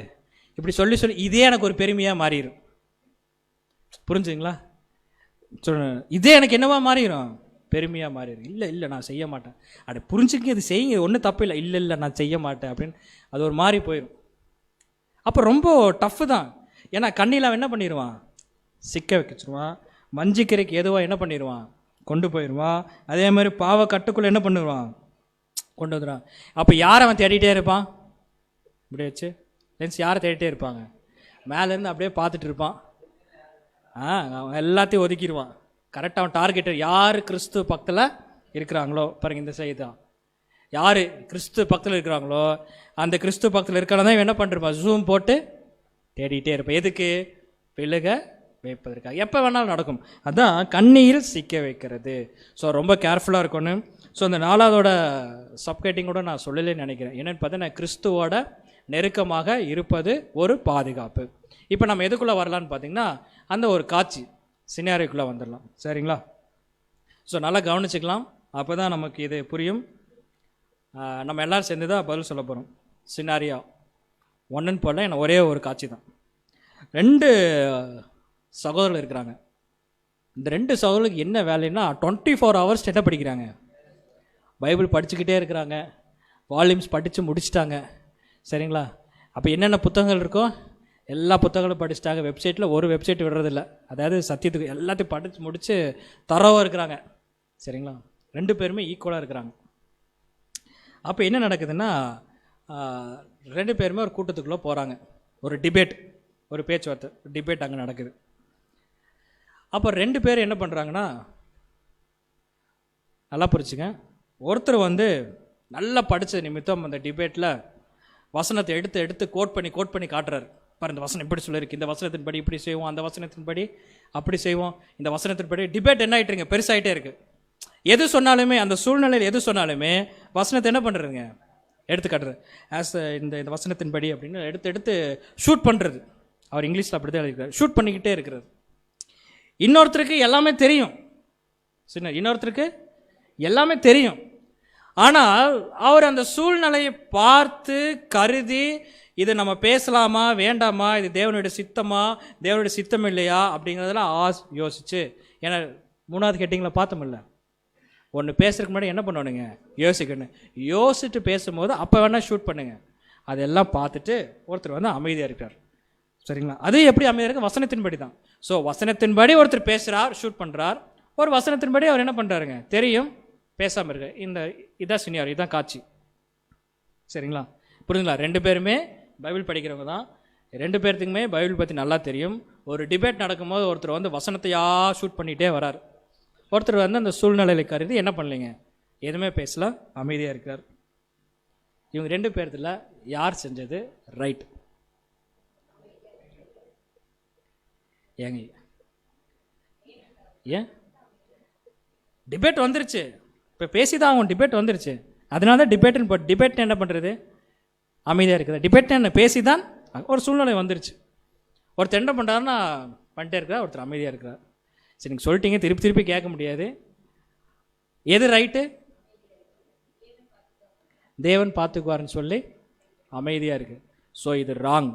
இப்படி சொல்லி இதே எனக்கு ஒரு பெருமையாக மாறிடும். புரிஞ்சுங்களா? இதே எனக்கு என்னவா மாறிடும்? பெருமையாக மாறிடும். இல்லை நான் செய்ய மாட்டேன். அப்படி புரிஞ்சுக்க, இது செய்யுங்க, ஒன்றும் தப்பு இல்லை. இல்லை நான் செய்ய மாட்டேன் அப்படின்னு அது ஒரு மாறி போயிடும். அப்போ ரொம்ப டஃப்பு தான். ஏன்னா கண்ணியில் அவன் என்ன பண்ணிடுவான்? சிக்க வச்சுருவான். மஞ்சிக்கரைக்கு எதுவாக என்ன பண்ணிடுவான்? கொண்டு போயிடுவான். அதே மாதிரி பாவ கட்டுக்குள்ளே என்ன பண்ணுவான்? கொண்டு வந்துடுவான். அப்போ யார் அவன் தேடிகிட்டே இருப்பான்? இப்படி வச்சு லென்ஸ் யாரை தேடிட்டே இருப்பாங்க? மேலேருந்து அப்படியே பார்த்துட்டு இருப்பான். அவன் எல்லாத்தையும் ஒதுக்கிடுவான். கரெக்டாக அவன் டார்கெட் யார் கிறிஸ்து பக்கத்தில் இருக்கிறாங்களோ, பாருங்க இந்த சைடு தான், யார் கிறிஸ்து பக்கத்தில் இருக்கிறாங்களோ அந்த கிறிஸ்து பக்கத்தில் இருக்கிறதான் இவன் என்ன பண்ணிருப்பான்? ஜூம் போட்டு தேடிகிட்டே இருப்பான். எதுக்கு? விழுக வைப்பதற்காக. எப்போ வேணாலும் நடக்கும். அதுதான் கண்ணீர் சிக்க வைக்கிறது. ஸோ ரொம்ப கேர்ஃபுல்லாக இருக்கணும். ஸோ அந்த 4வதோட சப்கேட்டிங் கூட நான் சொல்லலேன்னு நினைக்கிறேன். என்னென்னு பார்த்தா, கிறிஸ்துவோட நெருக்கமாக இருப்பது ஒரு பாதுகாப்பு. இப்போ நம்ம எதுக்குள்ளே வரலான்னு பார்த்தீங்கன்னா, அந்த ஒரு காட்சி சினாரிக்குள்ளே வந்துடலாம். சரிங்களா? ஸோ நல்லா கவனிச்சுக்கலாம், அப்போ தான் நமக்கு இது புரியும். நம்ம எல்லோரும் சேர்ந்து தான் பதில் சொல்ல போகிறோம். சினாரியா ஒன்றுன்னு போல எனக்கு ஒரே ஒரு காட்சி தான். 2 சகோதரர்கள் இருக்கிறாங்க. இந்த 2 சகோதரர்களுக்கு என்ன வேலைன்னா, 24 ஹவர்ஸ் என்ன படிக்கிறாங்க? பைபிள் படிச்சுக்கிட்டே இருக்கிறாங்க. வால்யூம்ஸ் படித்து முடிச்சிட்டாங்க. சரிங்களா? அப்போ என்னென்ன புத்தகங்கள் இருக்கோ எல்லா புத்தகங்களும் படிச்சுட்டாங்க. வெப்சைட்டில் ஒரு வெப்சைட் விடுறதில்ல. அதாவது சத்தியத்துக்கு எல்லாத்தையும் படித்து முடித்து தரவாக இருக்கிறாங்க. சரிங்களா? 2 பேருமே ஈக்குவலாக இருக்கிறாங்க. அப்போ என்ன நடக்குதுன்னா, 2 பேருமே ஒரு கூட்டத்துக்குள்ளே போகிறாங்க. ஒரு டிபேட், ஒரு பேச்சுவார்த்தை, டிபேட் அங்கே நடக்குது. அப்போ 2 பேர் என்ன பண்ணுறாங்கன்னா, நல்லா புரிச்சுங்க, ஒருத்தர் வந்து நல்லா படித்த நிமித்தம் அந்த டிபேட்டில் வசனத்தை எடுத்து கோட் பண்ணி காட்டுறாரு. பாரு, இந்த வசனம் இப்படி சொல்லியிருக்கு, இந்த வசனத்தின்படி இப்படி செய்வோம், அந்த வசனத்தின்படி அப்படி செய்வோம், இந்த வசனத்தின்படி. டிபேட் என்ன ஆகிட்டுருங்க? பெருசாகிட்டே இருக்குது. எது சொன்னாலுமே, அந்த சூழ்நிலையில் எது சொன்னாலுமே வசனத்தை என்ன பண்ணுறதுங்க? எடுத்து காட்டுறது. இந்த வசனத்தின்படி அப்படின்னு எடுத்து ஷூட் பண்ணுறது. அவர் இங்கிலீஷில் அப்படி தான் எழுதிக்கிறார். ஷூட் பண்ணிக்கிட்டே இருக்கிறது. இன்னொருத்தருக்கு எல்லாமே தெரியும். இன்னொருத்தருக்கு எல்லாமே தெரியும். ஆனால் அவர் அந்த சூழ்நிலையை பார்த்து கருதி, இதை நம்ம பேசலாமா வேண்டாமா, இது தேவனுடைய சித்தமா தேவனுடைய சித்தம் இல்லையா அப்படிங்கிறதெல்லாம் யோசிச்சு. ஏன்னா 3வது ஹெட்டிங்கில் பார்த்தோம்ல, ஒன்று பேசுறதுக்கு முன்னாடி என்ன பண்ணணுங்க? யோசிக்கணும். யோசிச்சுட்டு பேசும்போது அப்போ வேணால் ஷூட் பண்ணுங்க. அதெல்லாம் பார்த்துட்டு ஒருத்தர் வந்து அமைதியாக இருக்கார். சரிங்களா? அது எப்படி அமைதியாக இருக்கு? வசனத்தின்படி தான். ஸோ வசனத்தின்படி ஒருத்தர் பேசுகிறார், ஷூட் பண்ணுறார். ஒரு வசனத்தின்படி அவர் என்ன பண்ணுறாருங்க? தெரியும், பேசாமல் இருக்க. இதான் சினியார், இதுதான் காட்சி. சரிங்களா? புரியுதுங்களா? 2 பேருமே பைபிள் படிக்கிறவங்க தான். 2 பேர்த்துக்குமே பைபிள் பற்றி நல்லா தெரியும். ஒரு டிபேட் நடக்கும்போது ஒருத்தர் வந்து வசனத்தையா ஷூட் பண்ணிகிட்டே வரார். ஒருத்தர் வந்து அந்த சூழ்நிலையில் கருதி என்ன பண்ணலைங்க? எதுவுமே பேசல, அமைதியாக இருக்கார். இவங்க 2 பேர்த்துல யார் செஞ்சது ரைட்? ஏங்க ஏன் டிபேட் வந்துருச்சு, இப்போ பேசிதான் ஆகும், டிபேட் வந்துருச்சு. அதனால தான் டிபேட்டுன்னு போட்டு, டிபேட் என்ன பண்ணுறது? அமைதியாக இருக்குது. டிபேட் என்ன பேசி தான் ஒரு சூழ்நிலை வந்துருச்சு. ஒருத்தர் என்ன பண்ணுறாருன்னா பண்ணிட்டே இருக்கிறார், ஒருத்தர் அமைதியாக இருக்கிறார். சரி, நீங்கள் சொல்லிட்டீங்க, திருப்பி திருப்பி கேட்க முடியாது. எது ரைட்டு? தேவன் பார்த்துக்குவாருன்னு சொல்லி அமைதியாக இருக்குது. ஸோ இது ராங்.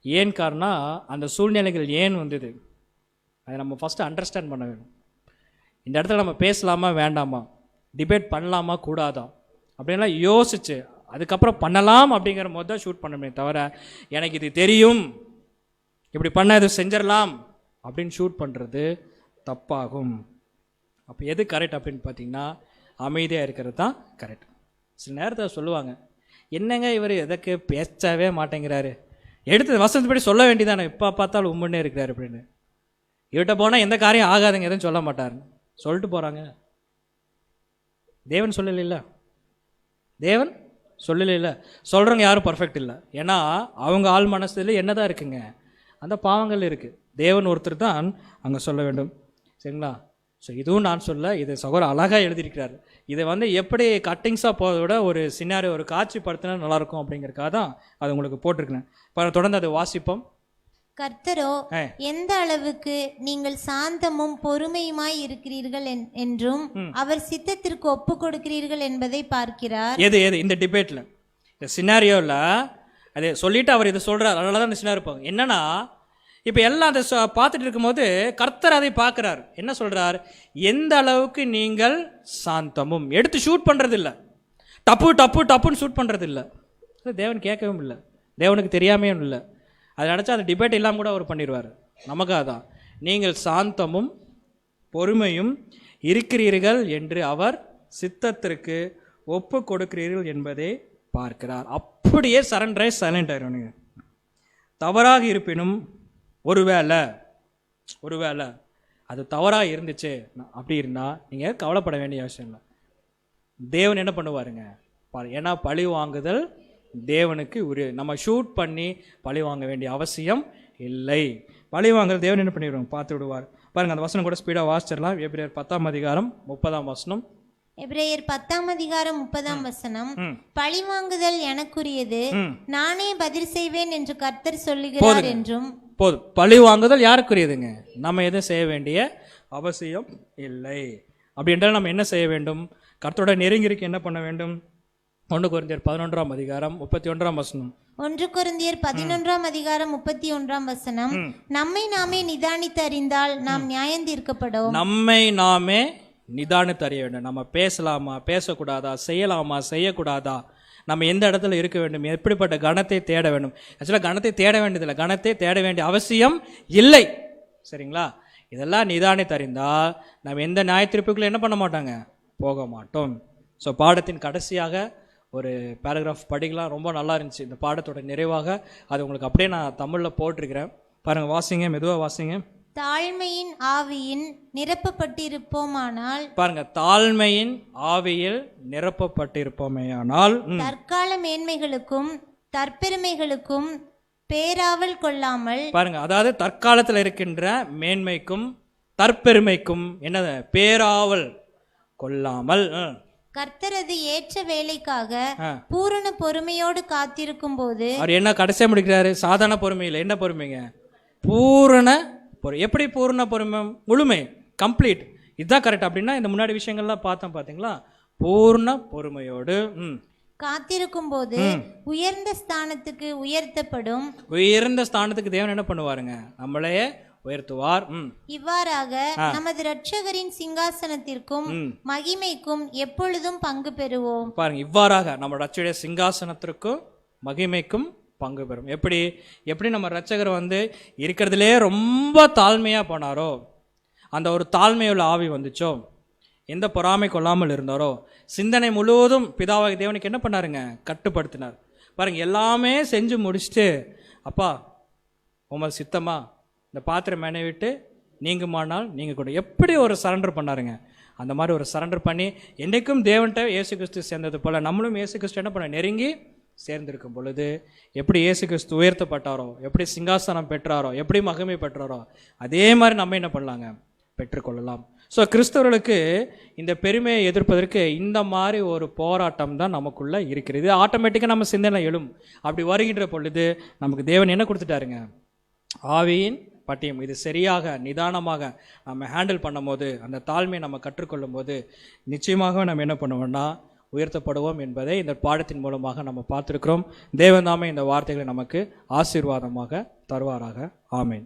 ஏன் காரணம், அந்த சூழ்நிலைகள் ஏன் வந்தது அதை நம்ம ஃபஸ்ட்டு அண்டர்ஸ்டாண்ட் பண்ண வேணும். இந்த இடத்துல நம்ம பேசலாமா வேண்டாமா, டிபேட் பண்ணலாமா கூடாதா அப்படின்லாம் யோசிச்சு அதுக்கப்புறம் பண்ணலாம் அப்படிங்கிற போது தான் ஷூட் பண்ண முடியும். தவிர எனக்கு இது தெரியும், இப்படி பண்ண இது செஞ்சிடலாம் அப்படின்னு ஷூட் பண்ணுறது தப்பாகும். அப்போ எது கரெக்ட் அப்படின்னு பார்த்தீங்கன்னா அமைதியாக இருக்கிறது தான் கரெக்ட். சில நேரத்தில் சொல்லுவாங்க, என்னங்க இவர் எதுக்கு பேசவே மாட்டேங்கிறாரு, எடுத்து வசனத்துப்படி சொல்ல வேண்டியதானே, இப்போ பார்த்தாலும் உண்மைன்னே இருக்கிறாரு அப்படின்னு. இவர்கிட்ட போனால் எந்த காரியம் ஆகாதுங்க, எதுவும் சொல்ல மாட்டார் சொல்லிட்டு போகிறாங்க. தேவன் சொல்லல, தேவன் சொல்லல. சொல்கிறவங்க யாரும் பர்ஃபெக்ட் இல்லை. ஏன்னா அவங்க ஆள் மனசுல என்னதான் இருக்குங்க, அந்த பாவங்கள் இருக்குது. தேவன் ஒருத்தர் தான் அங்கே சொல்ல வேண்டும். சரிங்களா? ஸோ இதுவும் நான் சொல்ல, இது சகோதரர் அழகாக எழுதியிருக்கிறார். இதை எப்படி கட்டிங்ஸாக போகிறத விட ஒரு சின்னாரி ஒரு காட்சி படுத்தினா நல்லாயிருக்கும் அப்படிங்கிறக்காக தான் அது உங்களுக்கு போட்டிருக்கிறேன். இப்போ தொடர்ந்து அதை வாசிப்போம். கர்த்தரோ எந்த அளவுக்கு நீங்கள் சாந்தமும் பொறுமையுமாய் இருக்கிறீர்கள் என்றும் அவர் சித்தத்திற்கு ஒப்பு கொடுக்கிறீர்கள் என்பதை பார்க்கிறார். எது இந்த டிபேட்டில், இந்த சினாரியோவில் அதை சொல்லிட்டு அவர் இதை சொல்கிறார். அதனால தான் இந்த சினாரி இருப்பாங்க. என்னன்னா இப்போ எல்லாம் அதை பார்த்துட்டு இருக்கும்போது கர்த்தர் அதை பார்க்குறார். என்ன சொல்கிறார்? எந்த அளவுக்கு நீங்கள் சாந்தமும், எடுத்து ஷூட் பண்ணுறது இல்லை, டப்பு டப்பு டப்புன்னு ஷூட் பண்ணுறது இல்லை. தேவன் கேட்கவும் இல்லை, தேவனுக்கு தெரியாமையும் இல்லை. அதை நினச்சா அந்த டிபேட் இல்லாமல் கூட அவர் பண்ணிடுவார். நமக்காக தான் நீங்கள் சாந்தமும் பொறுமையும் இருக்கிறீர்கள் என்று அவர் சித்தத்திற்கு ஒப்பு கொடுக்கிறீர்கள் என்பதை பார்க்கிறார். அப்படியே சரண்டரை சைலண்ட் ஆயிடுவானுங்க. தவறாக இருப்பினும் ஒருவேளை அது தவறாக இருந்துச்சு அப்படி இருந்தால் நீங்கள் கவலைப்பட வேண்டிய அவசியம் இல்லை. தேவன் என்ன பண்ணுவாருங்க பாரு. ஏன்னா பழி வாங்குதல் தேவனுக்கு உரிய. நம்ம ஷூட் பண்ணி பழி வாங்க வேண்டிய அவசியம் இல்லை. பழி வாங்குதல் தேவன் என்ன பண்ணிடுவாங்க, பார்த்து விடுவார். பாருங்க, அந்த வசனம் கூட ஸ்பீடாக வாசிச்சிடலாம். எபிரேயர் 10ஆம் அதிகாரம் 30ஆம் வசனம். எபிரேயர் 10ஆம் அதிகாரம் 30ஆம் வசனம். பழி வாங்குதல் எனக்குரியது, நானே பதில் செய்வேன் என்று கர்த்தர் சொல்லுகிறார் என்றும். போதும். பழி வாங்குதல் யாருக்குரியதுங்க? நம்ம எதுவும் செய்ய வேண்டிய அவசியம் இல்லை. அப்படி என்றால் நம்ம என்ன செய்ய வேண்டும்? கர்த்தரோட நெருங்கிருக்கு என்ன பண்ண வேண்டும்? 1 கொரிந்தியர் 11ஆம் அதிகாரம் 31ஆம் வசனம். 1 கொரிந்தியர் 11ஆம் அதிகாரம் 31ஆம் வசனம். நம்மை நாமே நிதானித்து அறிந்தால் நாம் நியாயம் தீர்க்கப்படும். நம்மை நாமே நிதானித்து அறிய வேண்டும். நம்ம பேசலாமா பேசக்கூடாதா, செய்யலாமா செய்யக்கூடாதா, நம்ம எந்த இடத்துல இருக்க வேண்டும், எப்படிப்பட்ட கணத்தை தேட வேண்டும். ஆக்சுவலாக கணத்தை தேட வேண்டியதில்லை, கணத்தை தேட வேண்டிய அவசியம் இல்லை. சரிங்களா? இதெல்லாம் நிதானித்து அறிந்தால் நம்ம எந்த நியாய தீர்ப்புக்குள்ள என்ன பண்ண மாட்டாங்க, போக மாட்டோம். ஸோ பாடத்தின் கடைசியாக ஒரு பேராகிராஃப் படிக்கலாம். ரொம்ப நல்லா இருந்துச்சு. இந்த பாடத்தோட நிறைவாக அது உங்களுக்கு அப்படியே நான் தமிழில் போட்டிருக்கிறேன். பாருங்கள், வாசிங்க, மெதுவாக வாசிங்க. தாழ்மையின் ஆவியின் நிரப்பப்பட்டிருப்போமானால், பாருங்க, தாழ்மையின் ஆவியில் நிரப்பப்பட்டிருப்போமேயானால் தற்கால மேன்மைகளுக்கும் தற்பெருமைகளுக்கும் பேராவல் கொள்ளாமல். பாருங்க, அதாவது தற்காலத்தில் இருக்கின்ற மேன்மைக்கும் தற்பெருமைக்கும் என்ன பேராவல் கொள்ளாமல், கர்த்தரது ஏற்ற வேலைக்காக பூரண பொறுமையோடு காத்திருக்கும் போது. அவர் என்ன கடைசியா முடிக்கிறாரு? சாதாரண பொறுமை இல்லை, என்ன பொறுமைங்க? பூரண பொறுமை. எப்படி பூரண பொறுமை? முழுமை, கம்ப்ளீட். இதுதான் கரெக்ட். அப்படின்னா இந்த முன்னாடி விஷயங்கள்லாம் பார்த்தோம் பார்த்தீங்களா? பூர்ண பொறுமையோடு காத்திருக்கும் போது உயர்ந்த ஸ்தானத்துக்கு உயர்த்தப்படும். உயர்ந்த ஸ்தானத்துக்கு தேவன் என்ன பண்ணுவாருங்க? நம்மளையே உயர்த்துவார். இவ்வாறாக நமது இரட்சகரின் சிங்காசனத்திற்கும் மகிமைக்கும் எப்பொழுதும் பங்கு பெறுவோம். பாருங்க, இவ்வாறாக நம்ம இரட்சகருடைய சிங்காசனத்திற்கும் மகிமைக்கும் பங்கு பெறும். எப்படி நம்ம இரட்சகர் இருக்கிறதுலே ரொம்ப தாழ்மையா போனாரோ, அந்த ஒரு தாழ்மையுள்ள ஆவி வந்துச்சோ, எந்த பொறாமை கொள்ளாமல் இருந்தாரோ, சிந்தனை முழுவதும் பிதாவாகிய தேவனுக்கு என்ன பண்ணாருங்க? கட்டுப்படுத்தினார். பாருங்க, எல்லாமே செஞ்சு முடிச்சுட்டு, அப்பா உமது சித்தமா இந்த பாத்திரம் மேனை விட்டு நீங்குமானால் நீங்க கூட, எப்படி ஒரு சரண்டர் பண்ணாருங்க. அந்த மாதிரி ஒரு சரண்டர் பண்ணி என்றைக்கும் தேவன்கிட்ட இயேசு கிறிஸ்து சேர்ந்தது போல் நம்மளும் இயேசு கிறிஸ்து என்ன பண்ண நெருங்கி சேர்ந்திருக்கும் பொழுது எப்படி இயேசு கிறிஸ்து உயர்த்தப்பட்டாரோ, எப்படி சிங்காசனம் பெற்றாரோ, எப்படி மகிமை பெற்றாரோ, அதே மாதிரி நம்ம என்ன பண்ணலாங்க, பெற்றுக்கொள்ளலாம். ஸோ கிறிஸ்தவர்களுக்கு இந்த பெருமையை எதிர்ப்பதற்கு இந்த மாதிரி ஒரு போராட்டம் தான் நமக்குள்ளே இருக்கிறது. ஆட்டோமேட்டிக்காக நம்ம சிந்தனை எழும். அப்படி வருகின்ற பொழுது நமக்கு தேவன் என்ன கொடுத்துட்டாருங்க, ஆவியின் பட்டியம். இது சரியாக நிதானமாக நம்ம ஹேண்டில் பண்ணும் போது, அந்த தாழ்மையை நம்ம கற்றுக்கொள்ளும் போது நிச்சயமாக நம்ம என்ன பண்ணுவோம்னா உயர்த்தப்படுவோம் என்பதை இந்த பாடத்தின் மூலமாக நம்ம பார்த்துருக்கிறோம். தேவன் தாமே இந்த வார்த்தைகளை நமக்கு ஆசீர்வாதமாக தருவாராக. ஆமேன்.